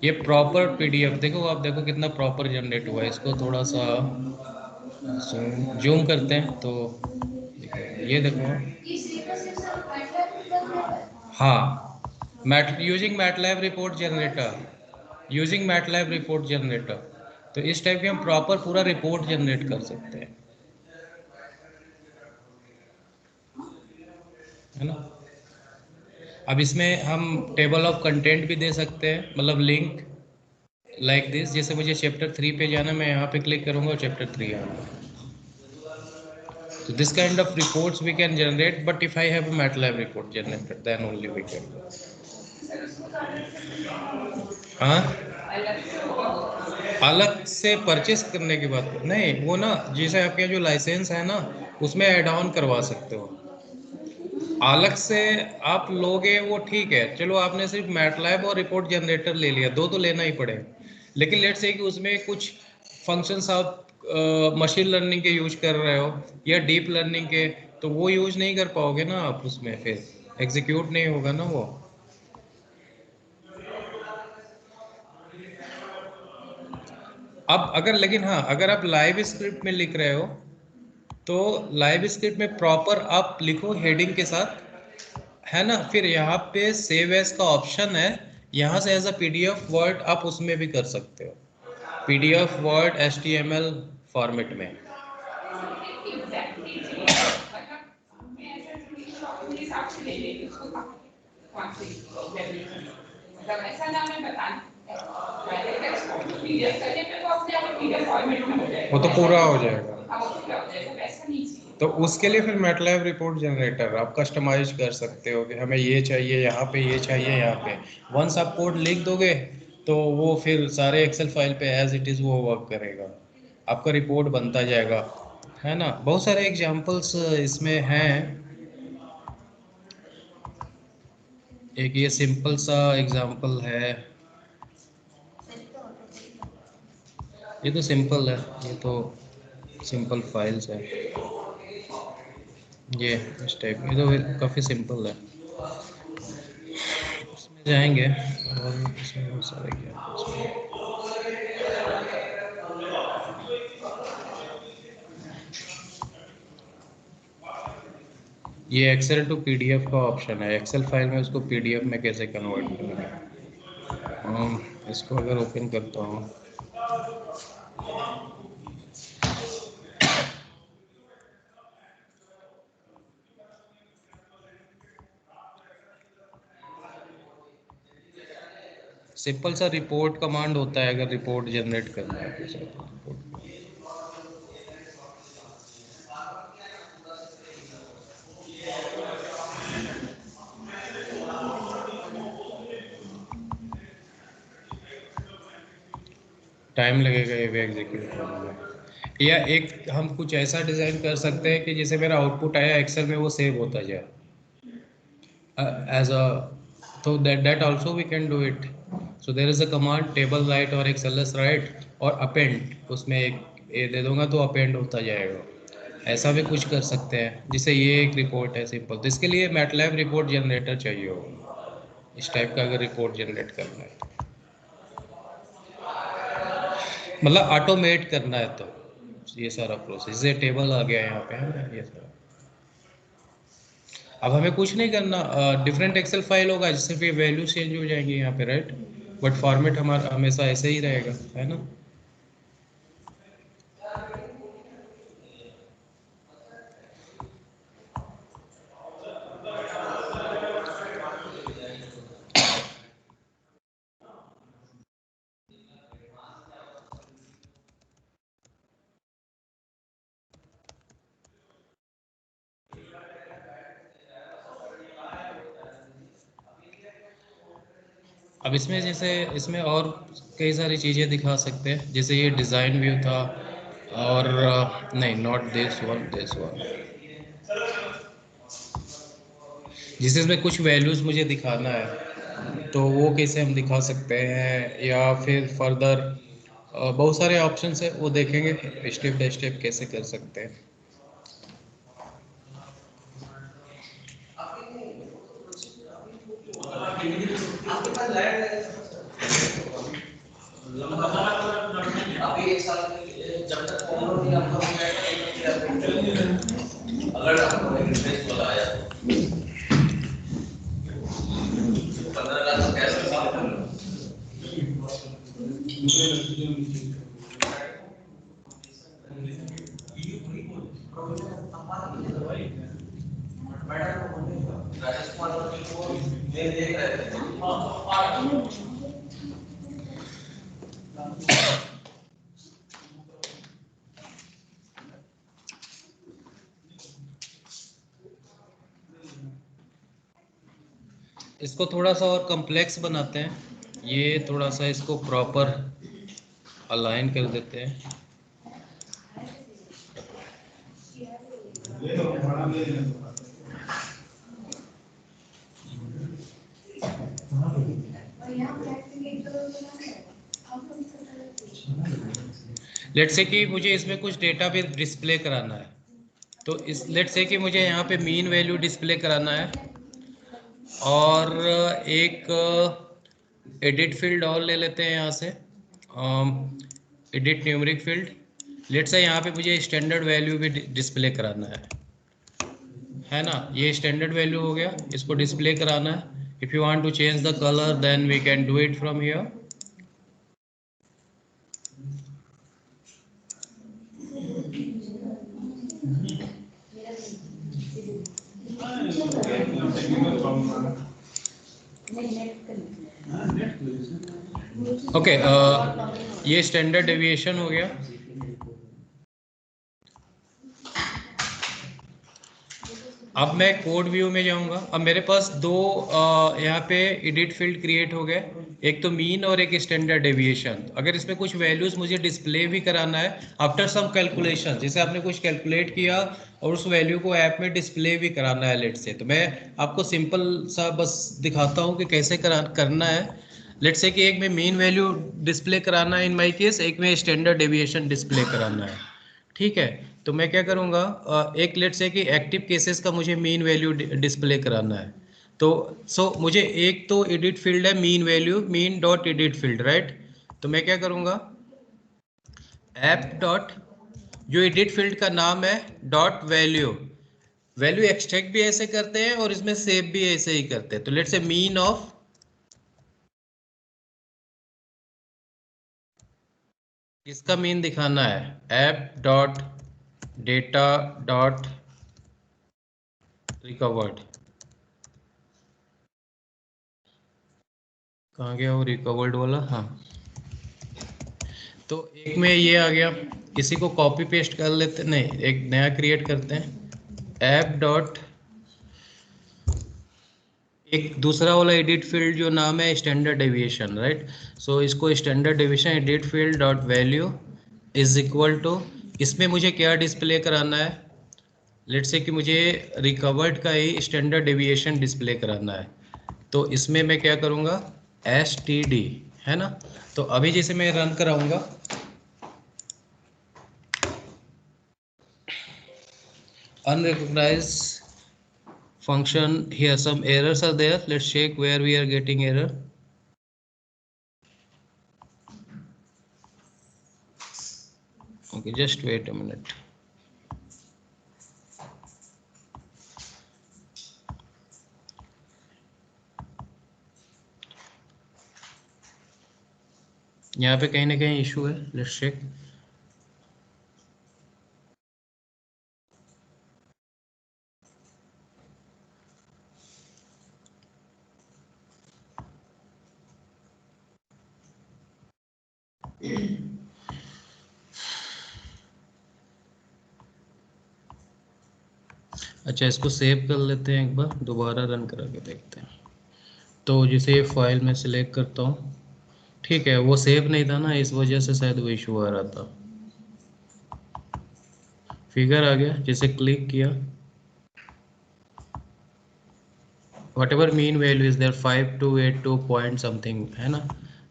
Speaker 1: ये प्रॉपर पीडीएफ देखो, आप देखो कितना प्रॉपर जनरेट हुआ है। इसको थोड़ा सा जूम करते हैं तो ये देखो। हाँ, MATLAB report generator, using MATLAB report generator, तो इस टाइप के हम प्रॉपर पूरा रिपोर्ट जनरेट कर सकते हैं, है ना। अब इसमें हम टेबल ऑफ कंटेंट भी दे सकते हैं, मतलब लिंक लाइक दिस। जैसे मुझे चैप्टर 3 पे जाना, मैं यहाँ पे क्लिक करूँगा और चैप्टर 3 आऊँगा। So this kind of reports we can generate, but if I have a MATLAB report generated, then only we can do. हाँ, अलग से परचेस करने की बात नहीं, वो ना जैसे आपके जो लाइसेंस है ना उसमें ऐड ऑन करवा सकते हो। अलग से आप लोगे वो ठीक है, चलो आपने सिर्फ मैटलैब और रिपोर्ट जनरेटर ले लिया, दो तो लेना ही पड़ेगा। लेकिन लेट्स से कि उसमें कुछ फंक्शंस आप मशीन लर्निंग के यूज कर रहे हो या डीप लर्निंग के, तो वो यूज नहीं कर पाओगे ना आप, उसमें फिर एग्जीक्यूट नहीं होगा ना वो। अब अगर, लेकिन हाँ, अगर आप लाइव स्क्रिप्ट में लिख रहे हो तो लाइव स्क्रिप्ट में प्रॉपर आप लिखो हेडिंग के साथ, है ना। फिर यहाँ पे सेव एज का ऑप्शन है, यहाँ से एज अ पीडीएफ वर्ड आप उसमें भी कर सकते हो। पीडीएफ वर्ड, एचटीएमएल फॉर्मेट में।
Speaker 2: एग्जैक्टली मतलब मैं ऐसा अपने हिसाब से ले लेती उसको कौन सी मतलब ऐसा ना मैं बताना पहले टेक्स्ट पीडीएफ करने पे वो अपने आप पीडीएफ फॉर्मेट में हो जाएगा।
Speaker 1: वो तो पूरा हो जाएगा।
Speaker 2: हाँ वो पूरा हो जाएगा, वैसा नहीं चाहिए।
Speaker 1: तो उसके लिए फिर मैटलैब रिपोर्ट जनरेटर आप कस्टमाइज कर सकते हो कि हमें ये चाहिए यहाँ पे, ये चाहिए यहाँ पे। वंस आप कोड लिख दोगे तो वो फिर सारे एक्सेल फाइल पे एज इट इज़ वो वर्क करेगा, आपका रिपोर्ट बनता जाएगा, है ना। बहुत सारे एग्जांपल्स इसमें हैं। एक ये सिंपल सा एग्जांपल है, ये तो सिंपल है, ये तो सिंपल फाइल्स है, ये इस टाइप, ये तो काफ़ी सिंपल है। इसमें जाएंगे और इसमें बहुत सारे एग्जांपल्स हैं। ये एक्सेल टू पीडीएफ का ऑप्शन है, एक्सेल फाइल में उसको पीडीएफ में कैसे कन्वर्ट करेंगे। इसको अगर ओपन करता हूँ, सिंपल सा रिपोर्ट कमांड होता है अगर रिपोर्ट जनरेट करना है तो रिपोर्ट। टाइम लगेगा ये भी एग्जीक्यूट होने में। या एक हम कुछ ऐसा डिज़ाइन कर सकते हैं कि जैसे मेरा आउटपुट आया एक्सेल में वो सेव होता जाए एज अ, तो that also we can do it. So there is a command table right और एक्सएलएस राइट और अपेंड, उसमें एक ये दे दूंगा तो अपेंड होता जाएगा। ऐसा भी कुछ कर सकते हैं जिससे ये एक रिपोर्ट है सिंपल। तो इसके लिए मैटलैब रिपोर्ट जनरेटर चाहिए होगा, इस टाइप का अगर रिपोर्ट जनरेट करना है तो। मतलब ऑटोमेट करना है तो ये सारा प्रोसेस, ये टेबल आ गया यहाँ पे है ना, ये सारा। अब हमें कुछ नहीं करना, डिफरेंट एक्सेल फाइल होगा जिससे फिर वैल्यू चेंज हो जाएंगे यहाँ पे, राइट। बट फॉर्मेट हमारा हमेशा ऐसे ही रहेगा, है ना। अब इसमें जैसे इसमें और कई सारी चीज़ें दिखा सकते हैं, जैसे ये डिज़ाइन व्यू था और नहीं, not this one, this one. जिस इसमें कुछ वैल्यूज़ मुझे दिखाना है तो वो कैसे हम दिखा सकते हैं, या फिर फर्दर बहुत सारे ऑप्शंस है वो देखेंगे स्टेप बाय स्टेप कैसे कर सकते हैं।
Speaker 4: आपके पास लैंड है अभी एक साल जब तक कॉमन नहीं आपका अगर आपको इंटरेस्ट वाला आया तो 15 लाख कैसे साल कर लो।
Speaker 1: इसको थोड़ा सा और कम्प्लेक्स बनाते हैं, ये थोड़ा सा इसको प्रॉपर अलाइन कर देते हैं। लेट्स से कि मुझे इसमें कुछ डेटा भी डिस्प्ले कराना है, तो इस लेट्स से कि मुझे यहाँ पे मीन वैल्यू डिस्प्ले कराना है और एक एडिट फील्ड और ले लेते हैं यहाँ से, edit numeric field. Let's say यहाँ पे मुझे स्टैंडर्ड वैल्यू भी डिस्प्ले कराना है ना। ये स्टैंडर्ड वैल्यू हो गया, इसको डिस्प्ले कराना है। If you want to change the colour then we can do it from here. Okay, ये स्टैंडर्ड डेविएशन हो गया। अब मैं कोड व्यू में जाऊंगा। अब मेरे पास दो यहाँ पे एडिट फील्ड क्रिएट हो गए, एक तो मीन और एक स्टैंडर्ड डेविएशन। अगर इसमें कुछ वैल्यूज मुझे डिस्प्ले भी कराना है आफ्टर सम कैलकुलेशन, जैसे आपने कुछ कैलकुलेट किया और उस वैल्यू को ऐप में डिस्प्ले भी कराना है लेट से, तो मैं आपको सिंपल सा बस दिखाता हूँ कि कैसे करना है। लेट से कि एक में मीन वैल्यू डिस्प्ले कराना है इन माई केस, एक में स्टैंडर्ड डेविएशन डिस्प्ले कराना है। ठीक है, तो मैं क्या करूँगा, एक लेट से कि एक्टिव केसेस का मुझे मीन वैल्यू डिस्प्ले कराना है। तो मुझे एक तो एडिट फील्ड है mean value, mean dot edit field, right. तो मैं क्या करूँगा, ऐप डॉट, जो एडिट फील्ड का नाम है, डॉट वैल्यू। वैल्यू एक्सट्रैक्ट भी ऐसे करते हैं और इसमें सेव भी ऐसे ही करते हैं। तो लेट से मीन ऑफ, इसका मीन दिखाना है, app dot data dot recovered. कहाँ गया वो रिकवर्ड वाला, हाँ। तो एक में ये आ गया, इसी को कॉपी पेस्ट कर लेते, नहीं एक नया क्रिएट करते हैं, ऐप डॉट, एक दूसरा वाला एडिट फील्ड जो नाम है स्टैंडर्ड डेविएशन, राइट। सो इसको standard deviation edit field dot value is equal to, इसमें मुझे क्या डिस्प्ले कराना है, लेट्स से कि मुझे रिकवर्ड का ही स्टैंडर्ड डेविएशन डिस्प्ले कराना है। तो इसमें मैं क्या करूँगा, std, है ना। तो अभी जैसे मैं रन कराऊंगा, unrecognized function, here some errors are there, let's check where we are getting error. Okay, just wait a minute. यहाँ पे कहीं ना कहीं इशू है, लेट्स चेक। अच्छा, इसको सेव कर लेते हैं, एक बार दोबारा रन करा के देखते हैं। तो जिसे फाइल में सिलेक्ट करता हूँ, ठीक है, वो सेव नहीं था ना, इस वजह से शायद वो इशू आ रहा था। फिगर आ गया, जैसे क्लिक किया, whatever mean value is there 5282 point something, है ना।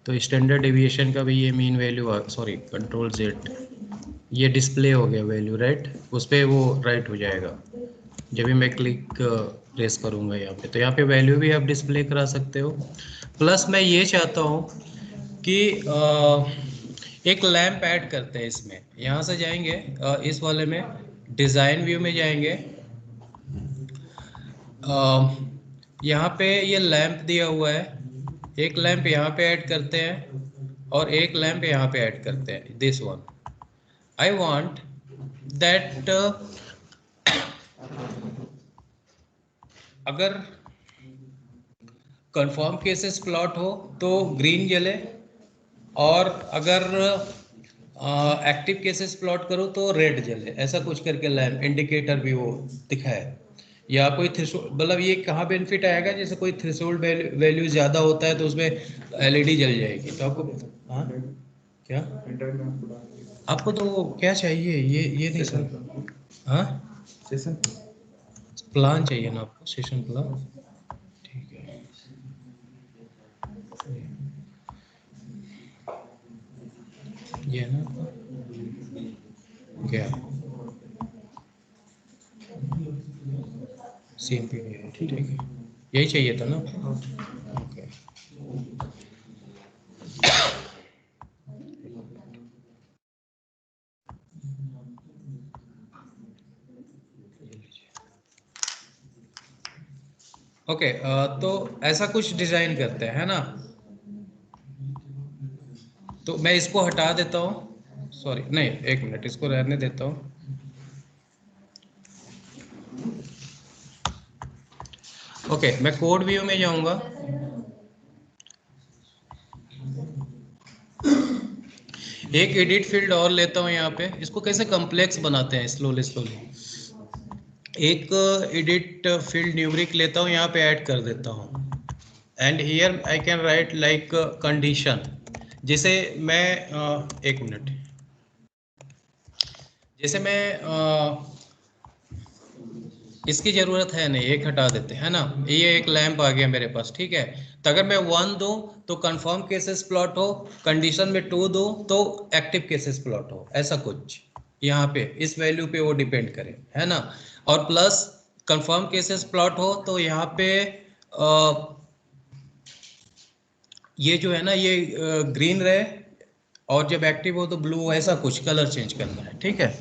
Speaker 1: तो स्टैंडर्ड डेविएशन का भी ये mean value, sorry control Z, ये डिस्प्ले हो गया वैल्यू, राइट। उस पर वो राइट हो जाएगा जब भी मैं क्लिक प्रेस करूँगा यहाँ पे। तो यहाँ पे वैल्यू भी आप डिस्प्ले करा सकते हो। प्लस मैं ये चाहता हूँ कि एक लैंप ऐड करते हैं इसमें। यहाँ से जाएंगे इस वाले में, डिज़ाइन व्यू में जाएंगे, यहाँ पे ये लैंप दिया हुआ है, एक लैंप यहाँ पे ऐड करते हैं और एक लैंप यहाँ पे ऐड करते हैं, this one. I want that अगर कंफर्म केसेस प्लॉट हो तो ग्रीन जले, और अगर एक्टिव केसेस प्लॉट करो तो रेड जले, ऐसा कुछ करके लैंप इंडिकेटर भी वो दिखाए। या कोई थ्रेशोल्ड, मतलब ये कहाँ बेनिफिट आएगा, जैसे कोई थ्रेशोल्ड वैल्यू ज़्यादा होता है तो उसमें एलईडी जल जाएगी। तो आपको, हाँ क्या आपको तो क्या चाहिए, ये नहीं सर, हाँ सेशन प्लान चाहिए ना आपको, सेशन प्लान, ठीक है। ये है ना क्या, CMP है, ठीक है, यही चाहिए था ना, ओके। ओके, तो ऐसा कुछ डिजाइन करते हैं, है ना। तो मैं इसको हटा देता हूँ, सॉरी नहीं, एक मिनट, इसको रहने देता हूँ। ओके, मैं कोड व्यू में जाऊंगा। एक एडिट फील्ड और लेता हूँ यहाँ पे, इसको कैसे कॉम्प्लेक्स बनाते हैं स्लोली स्लोली। एक एडिट फील्ड न्यूमेरिक लेता हूँ, यहाँ पे ऐड कर देता हूँ, and here I can write like condition. जैसे मैं एक मिनट, जैसे मैं इसकी जरूरत है नहीं, एक हटा देते हैं ना, ये एक लैंप आ गया मेरे पास, ठीक है। तो अगर मैं 1 दूं तो कंफर्म केसेस प्लॉट हो, कंडीशन में 2 दूं तो एक्टिव केसेस प्लॉट हो, ऐसा कुछ यहाँ पे इस वैल्यू पे वो डिपेंड करे, है ना। और प्लस कंफर्म केसेस प्लॉट हो तो यहाँ पे ये जो है ना, ये ग्रीन रहे, और जब एक्टिव हो तो ब्लू, ऐसा कुछ कलर चेंज करना है, ठीक है।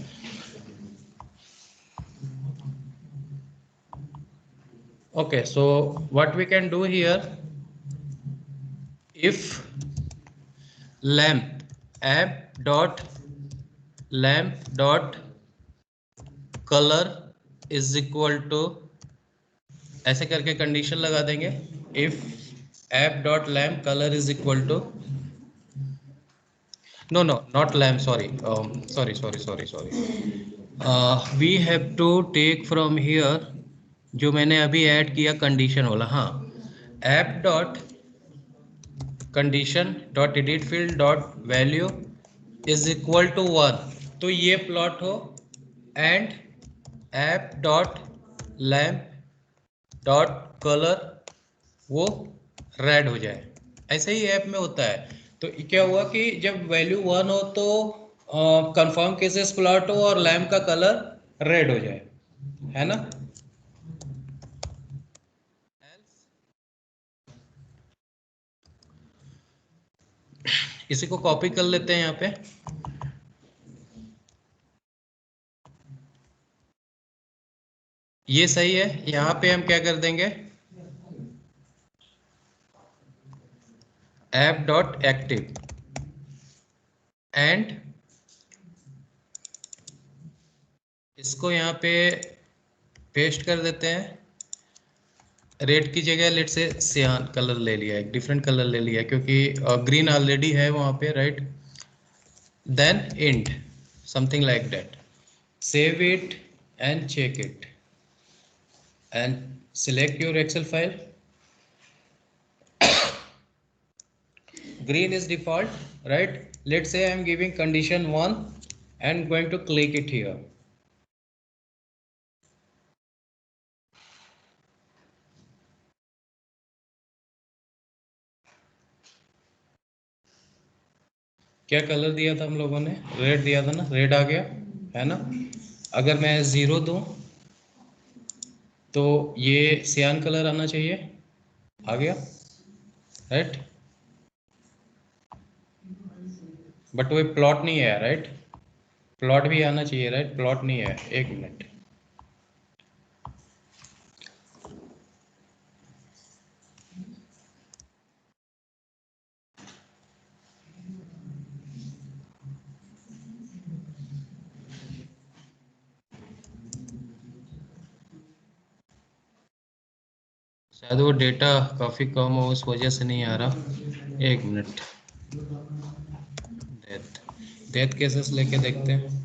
Speaker 1: Okay, so what we can do here, if lamp app dot lamp dot color is equal to, ऐसे करके कंडीशन लगा देंगे, if app dot lamp color is equal to, no no not lamp, sorry, sorry, we have to take from here जो मैंने अभी add किया condition वाला, हाँ, app dot condition dot edit field dot value is equal to 1, तो ये plot हो, and app dot lamp dot colour वो रेड हो जाए। ऐसे ही ऐप में होता है। तो क्या हुआ कि जब वैल्यू 1 हो तो कंफर्म केसेस प्लॉट हो और लैम्प का कलर रेड हो जाए, है ना। इसी को कॉपी कर लेते हैं यहाँ पे, ये सही है। यहाँ पे हम क्या कर देंगे, ऐप डॉट एक्टिव एंड इसको यहाँ पे पेस्ट कर देते हैं। रेड की जगह लेट से सियान कलर ले लिया, एक डिफरेंट कलर ले लिया, क्योंकि ग्रीन ऑलरेडी है वहाँ पे, right. Then end something like that, save it and check it and select your Excel file. Green is default, right? Let's say I am giving condition 1 and going to click it here. क्या colour दिया था हम लोगों ने, red दिया था ना, red आ गया, है ना। अगर मैं 0 दूं तो ये सियान कलर आना चाहिए, आ गया, राइट। बट वो प्लॉट नहीं है, राइट, प्लॉट भी आना चाहिए, राइट, प्लॉट नहीं है, एक मिनट। शायद वो डेटा काफ़ी कम हो, उस वजह से नहीं आ रहा, एक मिनट। डेथ डेथ केसेस लेके देखते हैं।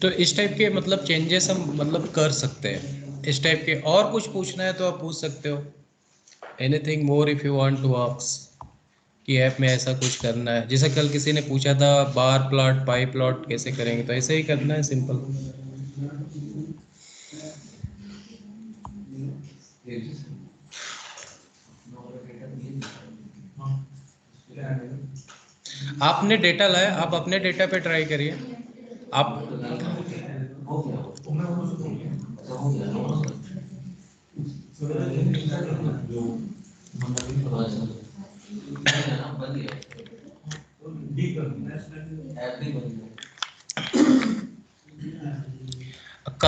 Speaker 1: तो इस टाइप के मतलब चेंजेस हम मतलब कर सकते हैं इस टाइप के। और कुछ पूछना है तो आप पूछ सकते हो, anything more if you want to ask, कि ऐप में ऐसा कुछ करना है। जैसे कल किसी ने पूछा था बार प्लॉट पाई प्लॉट कैसे करेंगे, तो ऐसे ही करना है, सिंपल। आपने डेटा लाया, आप अपने डेटा पे ट्राई करिए आप।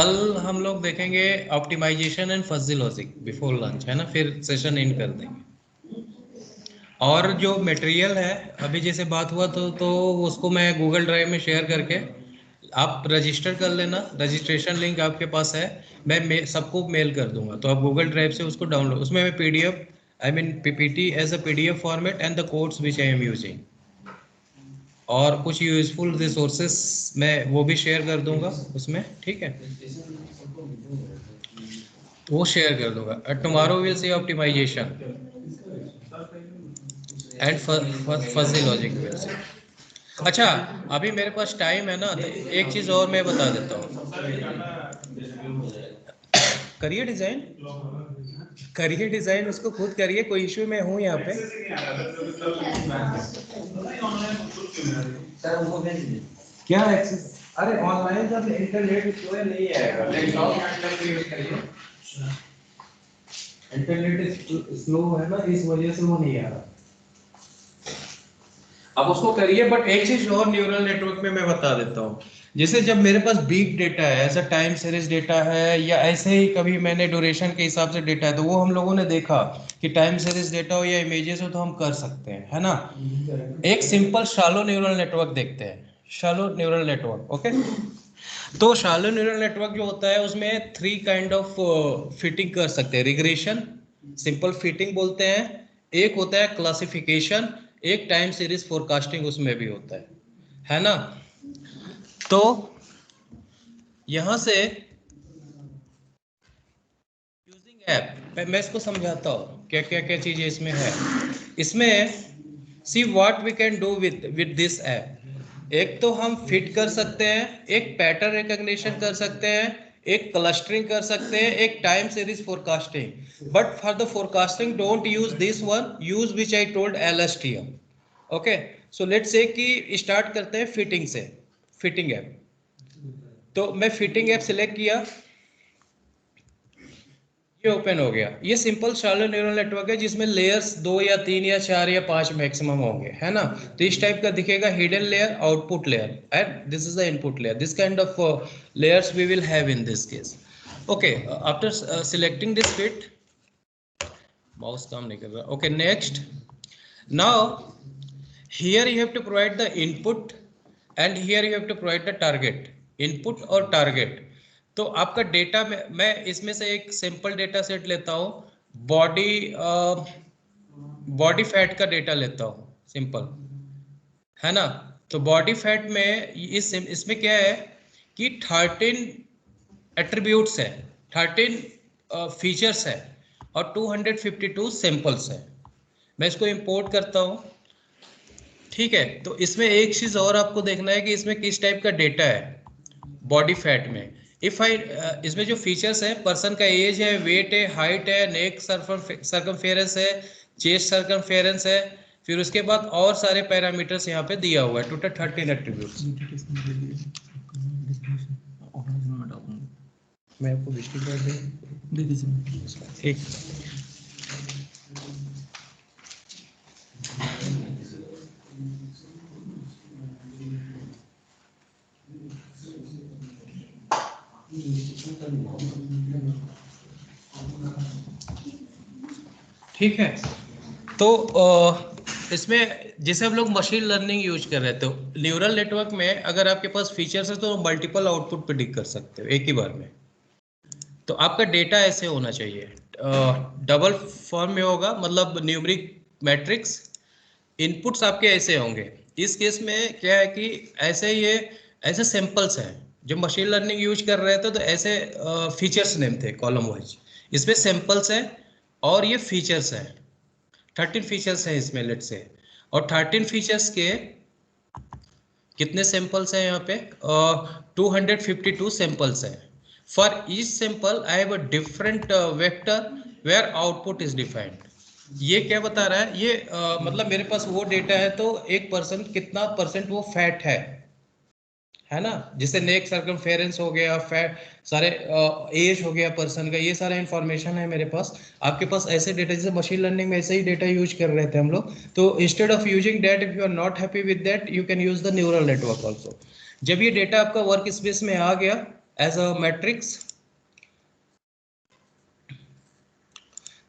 Speaker 1: कल हम लोग देखेंगे optimization and fuzzy logic before lunch, है ना, फिर सेशन एंड कर देंगे। और जो मटेरियल है अभी जैसे बात हुआ तो उसको मैं गूगल ड्राइव में शेयर करके आप रजिस्टर कर लेना, रजिस्ट्रेशन लिंक आपके पास है, मैं सबको मेल कर दूंगा, तो आप गूगल ड्राइव से उसको डाउनलोड, उसमें मैं PDF I mean PPT as a PDF format and the codes which I am using, और कुछ यूजफुल रिसोर्सेस मैं वो भी शेयर कर दूंगा उसमें, ठीक है, वो शेयर कर दूंगा। Tomorrow will see optimization and fuzzy logic will see. अच्छा, अभी मेरे पास टाइम है ना, तो एक चीज और मैं बता देता हूँ। करिए डिजाइन, करिए डिजाइन, उसको खुद करिए, कोई इश्यू में हूँ यहाँ पे।
Speaker 5: क्या एक्सेस? अरे ऑनलाइन जब इंटरनेट स्लो नहीं आएगा, लैपटॉप मतलब यूज करिए, इंटरनेट स्लो है ना, इस वजह से वो नहीं आ रहा।
Speaker 1: अब उसको करिए, बट एक चीज और न्यूरल नेटवर्क में मैं बता देता हूँ, जैसे जब मेरे पास बिग डेटा है, ऐसा टाइम सीरीज डेटा है, या ऐसे ही कभी मैंने ड्यूरेशन के हिसाब से डेटा है, तो वो हम लोगों ने देखा कि टाइम सीरीज डेटा हो या इमेजेस हो तो हम कर सकते हैं, है ना। एक सिंपल शैलो न्यूरल नेटवर्क देखते हैं, शैलो न्यूरल नेटवर्क, ओके। तो शैलो न्यूरल नेटवर्क जो होता है उसमें 3 काइंड ऑफ फिटिंग कर सकते हैं। रिग्रेशन, सिंपल फिटिंग बोलते हैं, एक होता है क्लासिफिकेशन, एक टाइम सीरीज फोरकास्टिंग उसमें भी होता है ना। तो यहां से यूजिंग ऐप मैं इसको समझाता हूँ क्या क्या क्या चीजें इसमें है। इसमें see what we can do with this app. एक तो हम फिट कर सकते हैं, एक पैटर्न रिकॉग्निशन कर सकते हैं, एक क्लस्टरिंग कर सकते हैं, एक time series forecasting. But for the forecasting don't use this one, use which I told LSTM। Okay, so let's say कि स्टार्ट करते हैं फिटिंग से, फिटिंग ऐप। तो मैं फिटिंग ऐप सिलेक्ट किया, ये ओपन हो गया। ये सिंपल शैलो न्यूरल नेटवर्क है जिसमें लेयर्स 2 या 3 या 4 या 5 मैक्सिमम होंगे, है ना। तो इस टाइप का दिखेगा, hidden layer, output layer, and this is the input layer. This kind of layers we will have in this case. Okay, after selecting this fit, mouse काम नहीं कर रहा, okay, next. Now here you have to provide the input and here you have to provide the target, input और target। तो आपका data में मैं इसमें से एक सिंपल डेटा सेट लेता हूँ, बॉडी फैट का डेटा लेता हूँ, सिंपल, है ना। तो बॉडी फैट में इसमें क्या है कि 13 एट्रीब्यूट्स है, 13 फीचर्स है और 252 सैंपल्स है। मैं इसको इंपोर्ट करता हूँ, ठीक है। तो इसमें एक चीज और आपको देखना है कि इसमें किस टाइप का डेटा है बॉडी फैट में। इफ आई इसमें जो फीचर्स है, पर्सन का एज है, वेट है, हाइट है, नेक सर्कमफेरेंस है, चेस्ट सर्कमफेरेंस है, फिर उसके बाद और सारे पैरामीटर्स यहाँ पे दिया हुआ है, टोटल 13 एट्रीब्यूट्स। मैं आपको विजिट कार्ड दे दीजिए एक। ठीक है, तो इसमें जैसे हम लोग मशीन लर्निंग यूज कर रहे थे, तो न्यूरल नेटवर्क में अगर आपके पास फीचर्स है तो मल्टीपल आउटपुट प्रेडिक्ट कर सकते हो एक ही बार में। तो आपका डेटा ऐसे होना चाहिए, डबल फॉर्म में होगा, मतलब न्यूमरिक मैट्रिक्स। इनपुट्स आपके ऐसे होंगे। इस केस में क्या है कि ऐसे ये ऐसे सैंपल्स हैं, जब मशीन लर्निंग यूज कर रहे थे तो ऐसे फीचर्स नेम थे कॉलम वाइज, इसमें सैंपल्स हैं और ये फीचर्स हैं, 13 फीचर्स हैं इसमें लेट से। और 13 फीचर्स के कितने सैंपल्स हैं यहाँ पे, 252 सैंपल्स हैं। For each sample I have a different vector where output is defined. ये क्या बता रहा है, ये मतलब मेरे पास वो डेटा है तो एक पर्सन कितना परसेंट वो फैट है ना, जिससे नेक सर्कमफेरेंस हो गया, फैट सारे एज हो गया पर्सन का, ये सारा इंफॉर्मेशन है मेरे पास। आपके पास ऐसे डेटा, जैसे मशीन लर्निंग में ऐसे ही डेटा यूज कर रहे थे हम लोग, तो instead of using that, if you are not happy with that, you can use the neural network also. जब ये डेटा आपका वर्क स्पेस में आ गया, एज अ मैट्रिक्स।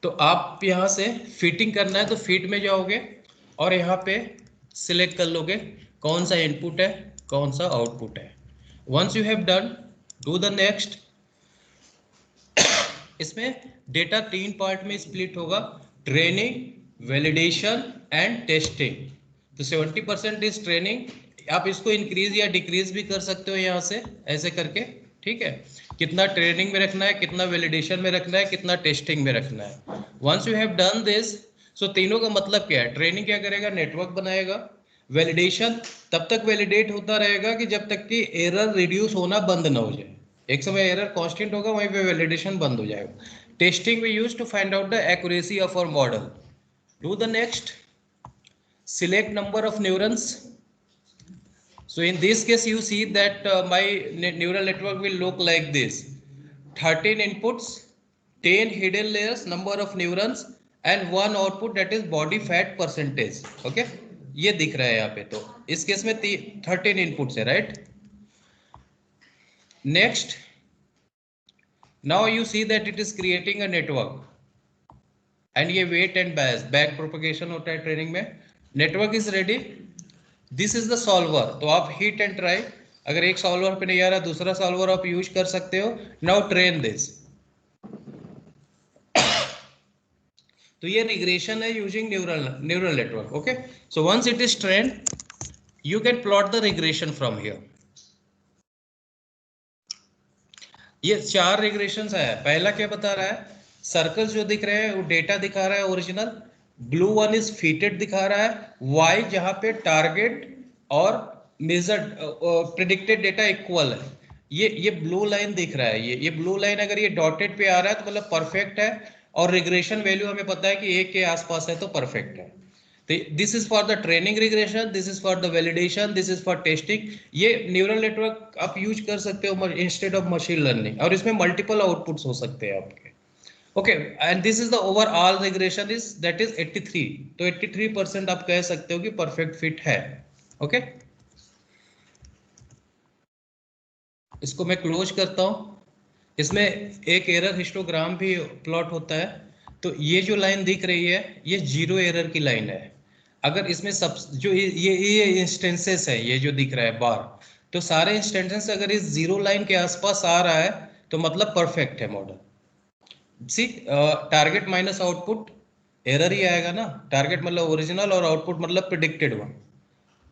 Speaker 1: तो आप यहाँ से फिटिंग करना है तो फिट में जाओगे और यहाँ पे सिलेक्ट कर लोगे कौन सा इनपुट है कौन सा आउटपुट है। Once you have done, do the next. इसमें डेटा 3 पार्ट में स्प्लिट होगा, ट्रेनिंग, वैलिडेशन एंड टेस्टिंग। तो 70% इज ट्रेनिंग, आप इसको इंक्रीज या डिक्रीज भी कर सकते हो यहाँ से ऐसे करके, ठीक है। कितना ट्रेनिंग में रखना है, कितना वैलिडेशन में रखना है, कितना टेस्टिंग में रखना है। Once you have done this, so तीनों का मतलब क्या है, ट्रेनिंग क्या करेगा, नेटवर्क बनाएगा। वैलिडेशन तब तक वैलिडेट होता रहेगा कि जब तक कि एरर रिड्यूस होना बंद ना हो जाए। एक समय एरर कांस्टेंट होगा, वहीं पे वैलिडेशन बंद हो जाएगा। Testing we use to find out the accuracy of our model. Do the next, select number of neurons. So in this case you see that my neural network will look like this: 13 inputs, 10 hidden layers, number of neurons and one output, that is body fat percentage. Okay, ये दिख रहा है यहाँ पे। तो इस case में 13 inputs है, right? Next, now you see that it is creating a network and ये weight and bias back propagation होता है ट्रेनिंग में। Network is ready, this is the solver. तो आप हिट एंड ट्राई, अगर एक सॉल्वर पे नहीं आ रहा दूसरा सॉल्वर आप यूज कर सकते हो। Now train this. तो ये रिग्रेशन है using neural network. Okay, so once it is train you can plot the regression from here. ये 4 रिग्रेशंस है। पहला क्या बता रहा है, सर्कल्स जो दिख रहे हैं वो डेटा दिखा रहा है ओरिजिनल, ब्लू वन इज फीटेड दिखा रहा है, वाई जहां पे टारगेट और मेजर्ड प्रेडिक्टेड डेटा इक्वल है। ये ब्लू लाइन दिख रहा है, ये ब्लू लाइन अगर ये डॉटेड पे आ रहा है तो मतलब परफेक्ट है, और रिग्रेशन वैल्यू हमें पता है कि 1 के आसपास है तो परफेक्ट है। This is for the training regression, this is for the validation, this is for testing. ये न्यूरल नेटवर्क आप यूज कर सकते हो इंस्टेड ऑफ मशीन लर्निंग, और इसमें मल्टीपल आउटपुट्स हो सकते हैं आपके। Okay, and this is the overall regression is that is 83। तो 83% आप कह सकते हो कि परफेक्ट फिट है। ओके, इसको मैं क्लोज करता हूं। इसमें एक एरर हिस्टोग्राम भी प्लॉट होता है। तो ये जो लाइन दिख रही है ये 0 एरर की लाइन है। अगर इसमें सब जो ये इंस्टेंसेस है, ये जो दिख रहा है बार, तो सारे इंस्टेंसेस अगर इस 0 लाइन के आसपास आ रहा है तो मतलब परफेक्ट है मॉडल। सी, टारगेट माइनस आउटपुट एरर ही आएगा ना, टारगेट मतलब ओरिजिनल और आउटपुट मतलब प्रेडिक्टेड वन।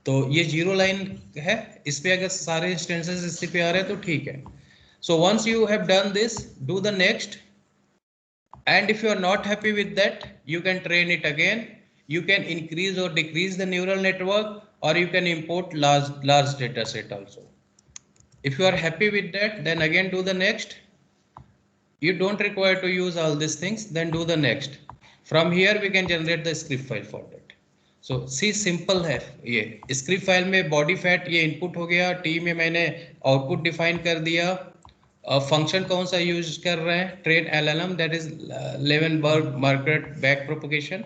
Speaker 1: तो ये 0 लाइन है, इस पे अगर सारे इंस्टेंसेस इसी पे आ रहे हैं तो ठीक है। So once you have done this, do the next, and if you are not happy with that you can train it again. You can increase or decrease the neural network, or you can import large data set also. If you are happy with that, then again do the next. You don't require to use all these things, then do the next. From here we can generate the script file for that. So see, simple है ये। script file में body fat ये input हो गया, t में मैंने output define कर दिया, फंक्शन कौन सा यूज कर रहे हैं, train LLM, that is Levenberg Marquardt back propagation.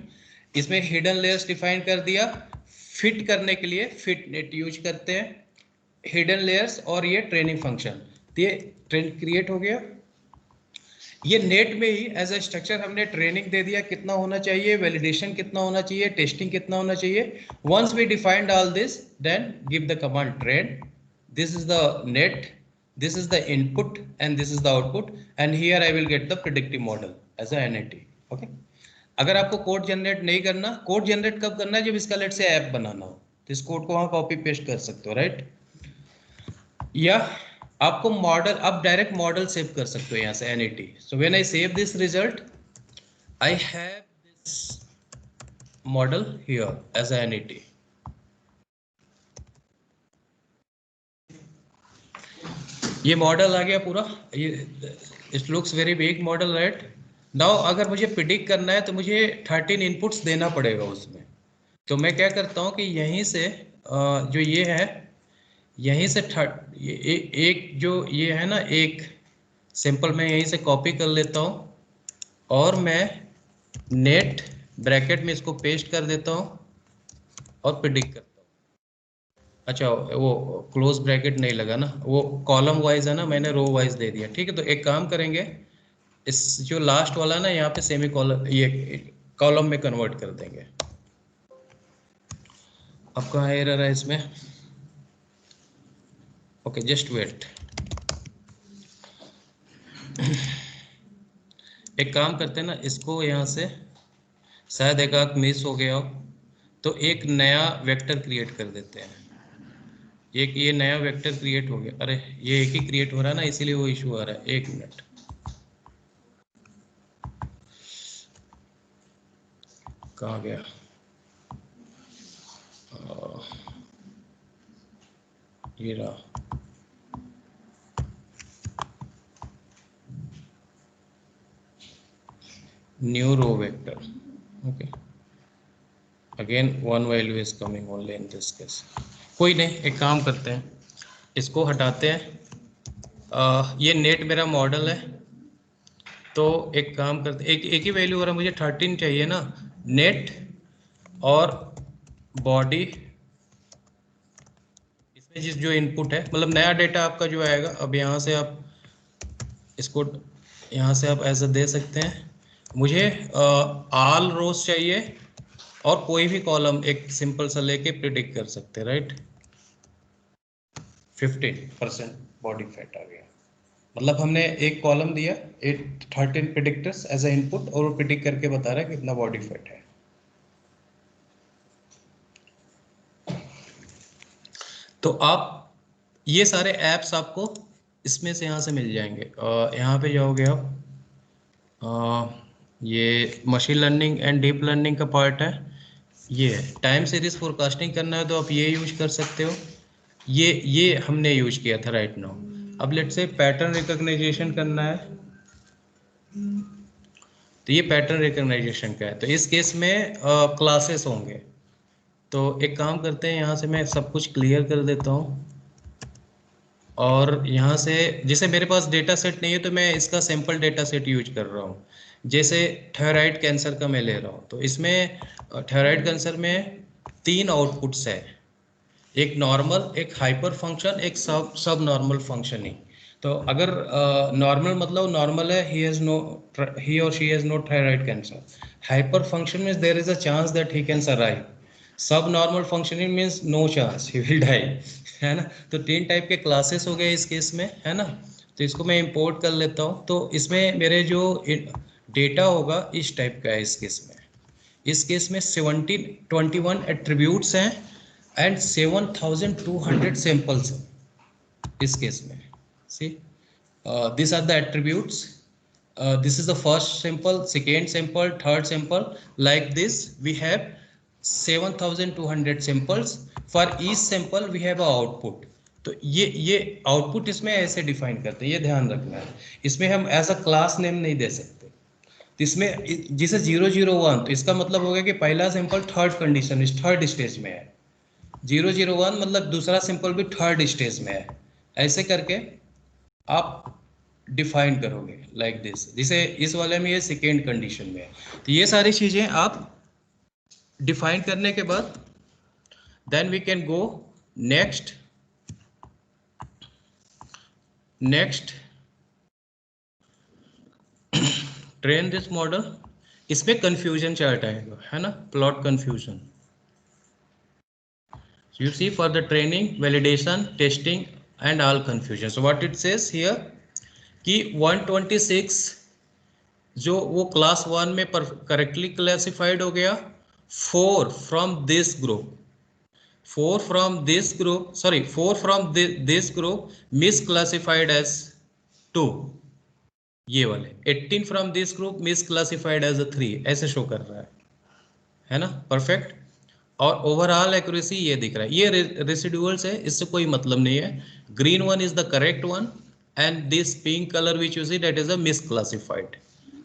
Speaker 1: इसमें हिडन लेयर्स डिफाइन कर दिया, फिट करने के लिए फिट नेट यूज करते हैं, हिडन लेयर्स और ये ट्रेनिंग फंक्शन। तो ये ट्रेन क्रिएट हो गया। ये नेट में ही एज ए स्ट्रक्चर हमने ट्रेनिंग दे दिया कितना होना चाहिए, वैलिडेशन कितना होना चाहिए, टेस्टिंग कितना होना चाहिए। Once we defined all this, then give the command train. This is the net, this is the input and this is the output, and here I will get the predictive model as a NAT. okay, अगर आपको code generate नहीं करना, code generate कब करना है, जब इसका late से ऐप बनाना हो, तो इस कोड को वहां कॉपी पेस्ट कर सकते हो, राइट। या आपको मॉडल, आप डायरेक्ट मॉडल सेव कर सकते हो यहाँ से NAT. so when I save this result, I have this model here as a NAT. ये मॉडल आ गया पूरा, ये it looks very big model, right. Now अगर मुझे प्रिडिक्ट करना है तो मुझे 13 इनपुट्स देना पड़ेगा उसमें। तो मैं क्या करता हूँ कि यहीं से जो ये है, यहीं से एक जो ये है ना, एक सिंपल मैं यहीं से कॉपी कर लेता हूँ और मैं नेट ब्रैकेट में इसको पेस्ट कर देता हूँ और प्रिडिक्ट करता हूँ। अच्छा वो क्लोज ब्रैकेट नहीं लगा ना, वो कॉलम वाइज है ना, मैंने रो वाइज दे दिया। ठीक है, तो एक काम करेंगे, इस जो लास्ट वाला ना यहाँ पे सेमी कॉलम, ये कॉलम में कन्वर्ट कर देंगे। अब कहाँ एरर है इसमें? Okay, just wait. एक काम करते हैं ना, इसको यहाँ से शायद एक आध मिस हो गया हो, तो एक नया वेक्टर क्रिएट कर देते हैं। एक ये नया वेक्टर क्रिएट हो गया, अरे ये एक ही क्रिएट हो रहा है ना, इसीलिए वो इशू आ रहा है। एक मिनट, कहाँ गया? ये रहा। New row vector, okay, again one value is coming only in this case. कोई नहीं, एक काम करते हैं, इसको हटाते हैं। ये नेट मेरा मॉडल है, तो एक काम करते, एक ही वैल्यू हो रहा है मुझे, 13 चाहिए ना नेट, और बॉडी इसमें जिस जो इनपुट है, मतलब नया डेटा आपका जो आएगा, अब यहाँ से आप इसको यहाँ से आप ऐसा दे सकते हैं, मुझे ऑल रोज चाहिए, और कोई भी कॉलम एक सिंपल सा लेके प्रिडिक्ट कर सकते हैं, राइट। 15% बॉडी फैट आ गया, मतलब हमने एक कॉलम दिया, 13 प्रिडिक्टर्स एज ए इनपुट, और वो प्रिडिक्ट करके बता रहा है कितना बॉडी फैट है। तो आप ये सारे ऐप्स आपको इसमें से यहाँ से मिल जाएंगे। यहाँ पे जाओगे आप, ये machine learning and deep learning का पार्ट है। ये टाइम सीरीज फोरकास्टिंग करना है तो आप ये यूज कर सकते हो, ये हमने यूज किया था राइट नाउ। अब लेट से पैटर्न रिकॉग्नाइजेशन करना है, तो ये पैटर्न रिकॉग्नाइजेशन का है, तो इस केस में क्लासेस होंगे। तो एक काम करते हैं, यहाँ से मैं सब कुछ क्लियर कर देता हूँ, और यहाँ से जैसे मेरे पास डेटा सेट नहीं है तो मैं इसका सैम्पल डेटा सेट यूज कर रहा हूँ। जैसे थायराइड कैंसर का मैं ले रहा हूँ, तो इसमें थायराइड कैंसर में 3 आउटपुट्स है, एक नॉर्मल, एक हाइपर फंक्शन, एक सब नॉर्मल फंक्शनिंग। तो अगर नॉर्मल मतलब नॉर्मल है, he or she has no thyroid cancer. Hyper function means there is a chance that he can survive. Sub normal functioning means no chance, he will die, है ना। तो 3 type के classes हो गए इस case में, है ना। तो इसको मैं इंपोर्ट कर लेता हूँ, तो इसमें मेरे जो डेटा होगा इस टाइप का है इस केस में। इस केस में 21 एट्रीब्यूट्स हैं एंड 7200 सैंपल्स इस केस में। See, this are the attributes, this is the first sample, second sample, third sample, like this we have 7200 samples. For each sample we have a output. तो ये output इसमें ऐसे define करते हैं, ये ध्यान रखना है। इसमें हम ऐसा क्लास नेम नहीं दे सकते। तो इसमें जिसे 001, तो इसका मतलब हो गया कि पहला sample third condition, third stage में है। 001 मतलब दूसरा सैंपल भी थर्ड स्टेज में है। ऐसे करके आप डिफाइन करोगे लाइक दिस, जिसे इस वाले में ये सेकेंड कंडीशन में है। तो ये सारी चीजें आप डिफाइन करने के बाद then we can go next train this model. इसमें कंफ्यूजन चार्ट आएगा, है ना, plot confusion. You see for the training, validation, testing and all confusion. So what it says here कि 126 जो वो क्लास 1 में करेक्टली क्लासिफाइड हो गया, 4 from this group, 4 from this group miss classified as 2, ये वाले 18 from this group miss classified as 3, ऐसे show कर रहा है ना, परफेक्ट। और ओवरऑल एक्यूरेसी ये दिख रहा है, ये रेसिडुअल्स है, इससे कोई मतलब नहीं है। Green one is the correct one and this pink colour which you see that is a misclassified,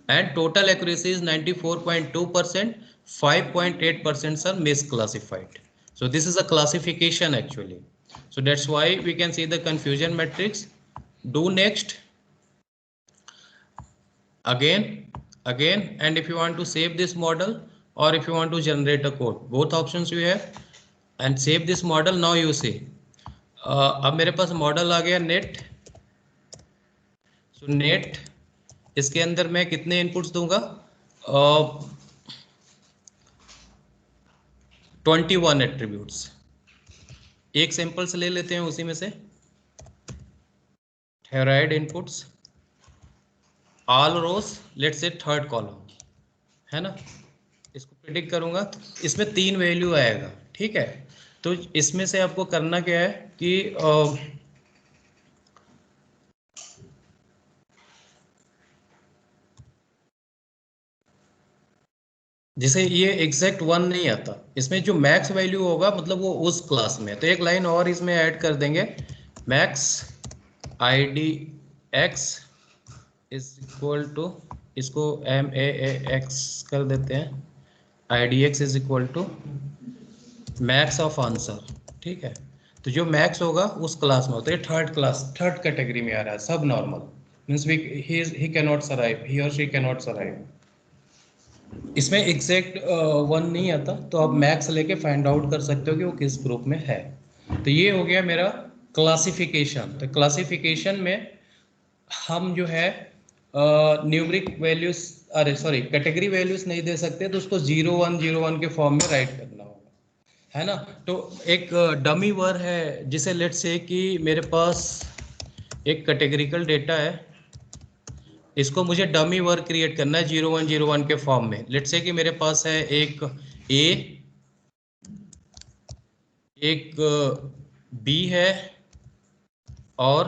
Speaker 1: and total accuracy is 94.2%, 5.8% are misclassified. So this is a classification actually, so that's why we can see the confusion matrix. Do next again, and if you want to save this model or if you want to generate a code, both options you have. And save this model. Now you see, अब मेरे पास model आ गया net. So net, इसके अंदर मैं कितने inputs दूंगा? 21 attributes. एक sample से ले लेते हैं उसी में से. Thyroid inputs, all rows, let's say third column है ना. इसको प्रिडिक्ट करूंगा तो इसमें 3 वैल्यू आएगा. ठीक है, तो इसमें से आपको करना क्या है कि जैसे ये एग्जैक्ट 1 नहीं आता, इसमें जो मैक्स वैल्यू होगा मतलब वो उस क्लास में. तो एक लाइन और इसमें ऐड कर देंगे, max ID x is equal to, इसको MAAX कर देते हैं, IDX is equal to max of answer. ठीक है, तो जो मैक्स होगा उस क्लास में होता है. थर्ड क्लास, थर्ड कैटेगरी में आ रहा है, sub normal means he cannot survive, he or she cannot survive. इसमें एग्जैक्ट 1 नहीं आता, तो आप मैक्स लेके फाइंड आउट कर सकते हो कि वो किस ग्रुप में है. तो ये हो गया मेरा क्लासिफिकेशन. तो क्लासिफिकेशन में हम जो है न्यूमरिक वैल्यूज, अरे सॉरी, कैटेगरी वैल्यूज नहीं दे सकते, तो उसको 0101 के फॉर्म में राइट करना होगा, है ना. तो एक डमी वर है, जिसे लेट्स से कि मेरे पास एक कैटेगरिकल डेटा है, इसको मुझे डमी वर क्रिएट करना है 0101 के फॉर्म में. लेट्स से कि मेरे पास है एक ए, एक बी है और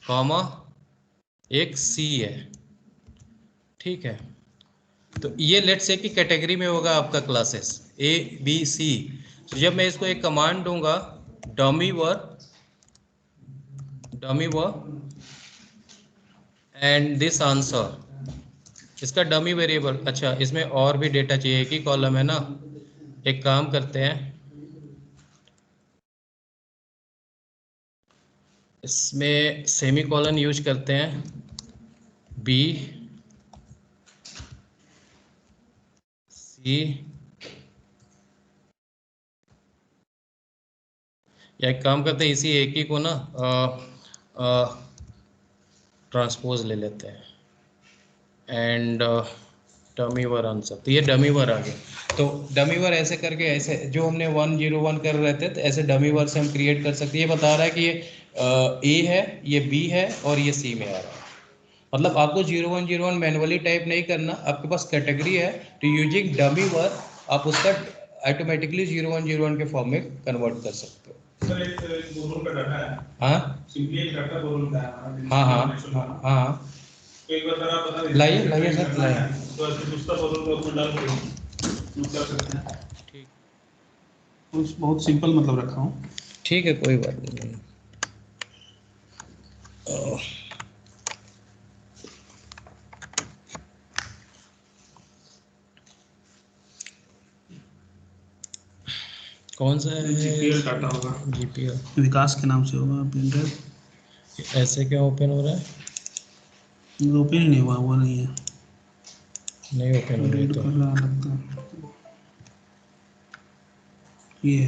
Speaker 1: कॉमा एक सी है. ठीक है, तो ये लेट्स से कि कैटेगरी में होगा आपका क्लासेस A B C. तो जब मैं इसको एक कमांड दूंगा dummy were and this answer, इसका डमी वेरिएबल. अच्छा, इसमें और भी डेटा चाहिए, एक ही कॉलम है ना. एक काम करते हैं, इसमें सेमी कॉलन यूज करते हैं, B C, या एक काम करते हैं, इसी एक ही को ना ट्रांसपोज ले लेते हैं एंड डमी वर आंसर. तो ये डमी वर आ गया. तो डमी वर ऐसे करके, ऐसे जो हमने 101 कर रहे थे, तो ऐसे डमी वर से हम क्रिएट कर सकते हैं. ये बता रहा है कि ये A है, ये B है और ये C में आ रहा है. मतलब आपको 0101 मैनुअली टाइप नहीं करना, आपके पास कैटेगरी है, तो यूजिंग डमी वर आप उसका ऑटोमेटिकली 0101 के फॉर्म में कन्वर्ट कर सकते हो.
Speaker 6: सर एक दो रूम का डाटा है.
Speaker 1: हाँ
Speaker 6: सिंपली एक डाटा दो रूम का है.
Speaker 1: हाँ हाँ हाँ,
Speaker 6: तो एक बार जरा बता दीजिए.
Speaker 1: लाइए सर, लाइए.
Speaker 6: तो ऐसे दूसरा दो रूम का उसमें डाल के यूज कर सकते हैं.
Speaker 1: ठीक,
Speaker 6: बहुत सिंपल मतलब रखा हूँ.
Speaker 1: ठीक है, कोई बात नहीं. कौन सा है?
Speaker 6: जीपीएल डाटा होगा.
Speaker 1: GPL.
Speaker 6: विकास के नाम से होगा. प्रिंटर
Speaker 1: ऐसे क्या ओपन हो रहा है?
Speaker 6: ओपन ही नहीं हुआ, वो नहीं है.
Speaker 1: नहीं ओपन हो रही
Speaker 6: रीड
Speaker 1: तो
Speaker 6: कर रहा लगता है. ये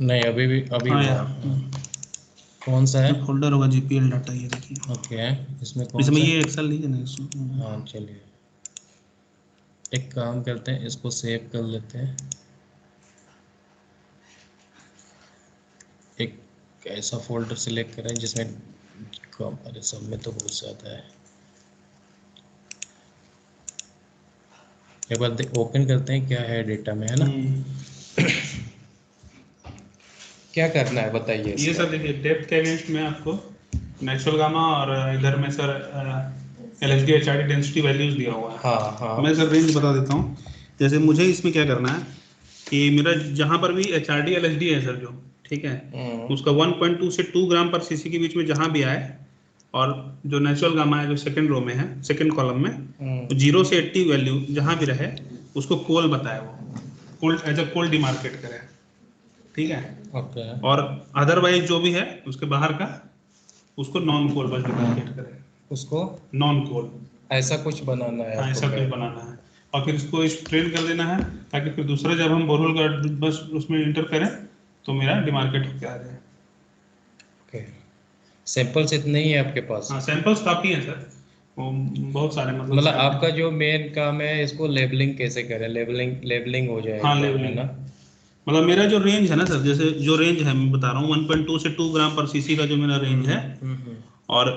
Speaker 1: नहीं, अभी
Speaker 6: हाँ
Speaker 1: हुआ.
Speaker 6: यार,
Speaker 1: कौन सा है?
Speaker 6: फोल्डर होगा जीपीएल डाटा. ये देखिए,
Speaker 1: ओके, इसमें कौन
Speaker 6: इसमें
Speaker 1: सा?
Speaker 6: ये एक्सेल लीजिए ना इसमें.
Speaker 1: हाँ चलिए, एक काम करते हैं, इसको सेव कर लेते हैं. एक ऐसा फोल्डर सिलेक्ट करें जिसमें कम, अरे सब में तो बहुत ज़्यादा है. एक बार ओपन करते हैं क्या है डेटा में, है ना. क्या करना है बताइए.
Speaker 6: ये सर देखिए, डेप्थ के अगेंस्ट में आपको नेचुरल गामा और इधर में sir LHD HRD density values दिया हुआ है.
Speaker 1: हाँ हाँ,
Speaker 6: मैं सर रेंज बता देता हूँ. जैसे मुझे इसमें क्या करना है कि मेरा जहाँ पर भी HRD LHD है सर, जो ठीक है, उसका 1.2 से 2 ग्राम पर सीसी के बीच में जहाँ भी आए, और जो नेचुरल गामा है जो सेकंड रो में है, सेकंड कॉलम में, तो 0 से 80 वैल्यू जहाँ भी रहे उसको कोल बताए, वो कोल एज अ कोल डिमार्केट करे. ठीक है.
Speaker 1: ओके.
Speaker 6: और अदरवाइज जो भी है उसके बाहर का उसको नॉन कोल बस डिमार्केट करे.
Speaker 1: उसको
Speaker 6: नॉन कोल
Speaker 1: ऐसा कुछ बनाना है
Speaker 6: ऐसा
Speaker 1: आपको
Speaker 6: कुछ
Speaker 1: क्या?
Speaker 6: बनाना है. और फिर इसको स्ट्रेन कर देना है, ताकि फिर दूसरा जब हम बोरहोल का बस उसमें इंटर करें तो मेरा डिमार्केट होकर आ जाए।
Speaker 1: ओके, सैंपल्स इतने ही है आपके पास?
Speaker 6: हाँ, सैंपल्स काफ़ी हैं सर, वो बहुत सारे,
Speaker 1: मतलब आपका जो मेन काम है, इसको लेबलिंग कैसे करें? लेबलिंग हो जाएगा,
Speaker 6: हाँ,
Speaker 1: है
Speaker 6: लेबलिंग।
Speaker 1: ना?
Speaker 6: मतलब मेरा जो रेंज है ना सर, जैसे जो रेंज है मैं बता रहा हूँ 1.2 से 2 ग्राम पर सीसी का जो मेरा रेंज है, और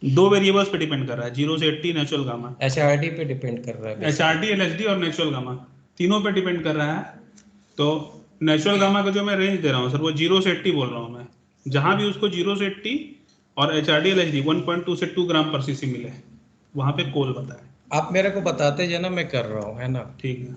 Speaker 6: 2 वेरिएबल्स पे डिपेंड कर रहा है, 0 से 80 नेचुरल गामा,
Speaker 1: HRD पे डिपेंड कर रहा है
Speaker 6: HRD, LSD और नेचुरल गामा तीनों पे डिपेंड कर रहा है। तो नेचुरल गामा का जो मैं रेंज दे रहा हूँ सर, वो 0 से 80 बोल रहा हूँ मैं। जहाँ भी उसको 0 से 80 और HRD LSD 1.2 से 2 ग्राम पर सीसी मिले, वहाँ पे कोल बताए।
Speaker 1: आप मेरे को बताते जाना, मैं कर रहा हूँ, है ना?
Speaker 6: ठीक है।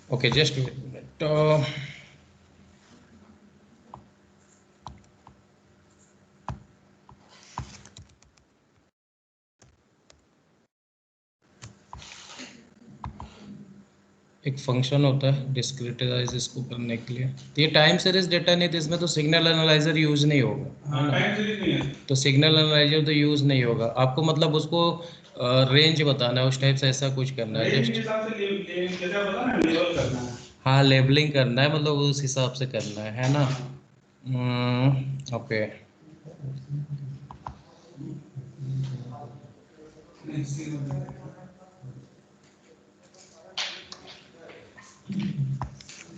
Speaker 1: Okay, just minute. एक फंक्शन होता है डिस्क्रिटाइज, इसको करने के लिए। तो ये टाइम सीरीज डेटा नहीं, तो इसमें तो सिग्नल एनालाइजर यूज नहीं होगा, है ना?
Speaker 6: टाइम सीरीज नहीं है।
Speaker 1: तो सिग्नल एनालाइजर तो यूज नहीं होगा। आपको मतलब उसको रेंज बताना है, उस टाइप से ऐसा कुछ करना है
Speaker 6: रेंज के
Speaker 1: जस्ट।
Speaker 6: हिसाब से जैसे आप बता ना, लेवल करना है।
Speaker 1: हाँ, लेबलिंग करना है, मतलब उस हिसाब से करना है ना? ओके।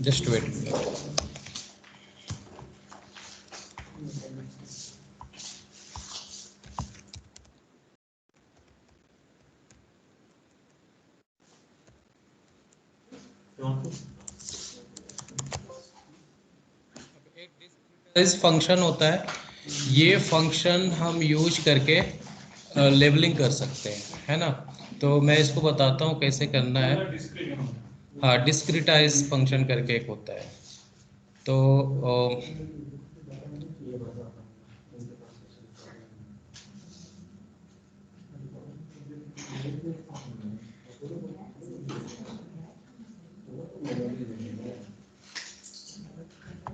Speaker 1: Just wait. इस फंक्शन होता है, ये फंक्शन हम यूज करके लेबलिंग कर सकते हैं, है ना? तो मैं इसको बताता हूँ कैसे करना है। हाँ, डिस्क्रिटाइज फंक्शन करके एक होता है। तो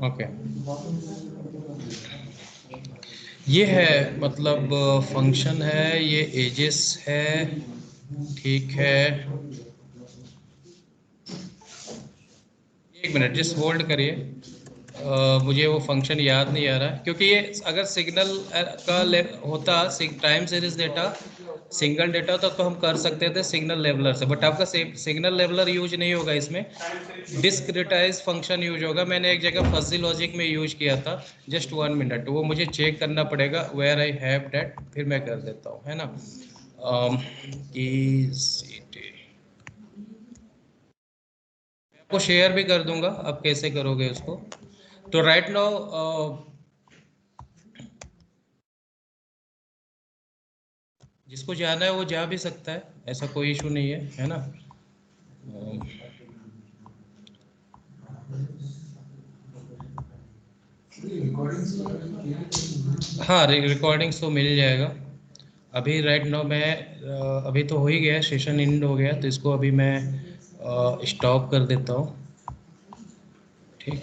Speaker 1: ओके, ये है, मतलब फंक्शन है, ये एजेस है, ठीक है। एक मिनट, जस्ट होल्ड करिए। मुझे वो फंक्शन याद नहीं आ रहा है, क्योंकि ये अगर सिग्नल का होता time series data, single data होता तो हम कर सकते थे सिग्नल लेवलर से, बट आपका सिग्नल लेवलर यूज नहीं होगा इसमें, डिस्क्रिटाइज फंक्शन यूज होगा। मैंने एक जगह फजी लॉजिक में यूज किया था। जस्ट 1 मिनट, वो मुझे चेक करना पड़ेगा, वेयर आई हैव दैट, फिर मैं कर देता हूँ, है ना? आपको शेयर भी कर दूंगा, आप कैसे करोगे उसको। तो राइट नाउ जिसको जाना है वो जा भी सकता है, ऐसा कोई इशू नहीं है ना? हाँ, रिकॉर्डिंग्स तो मिल जाएगा। अभी राइट नाउ मैं अभी तो हो ही गया, सेशन एंड हो गया, तो इसको अभी मैं स्टॉप कर देता हूँ। ठीक।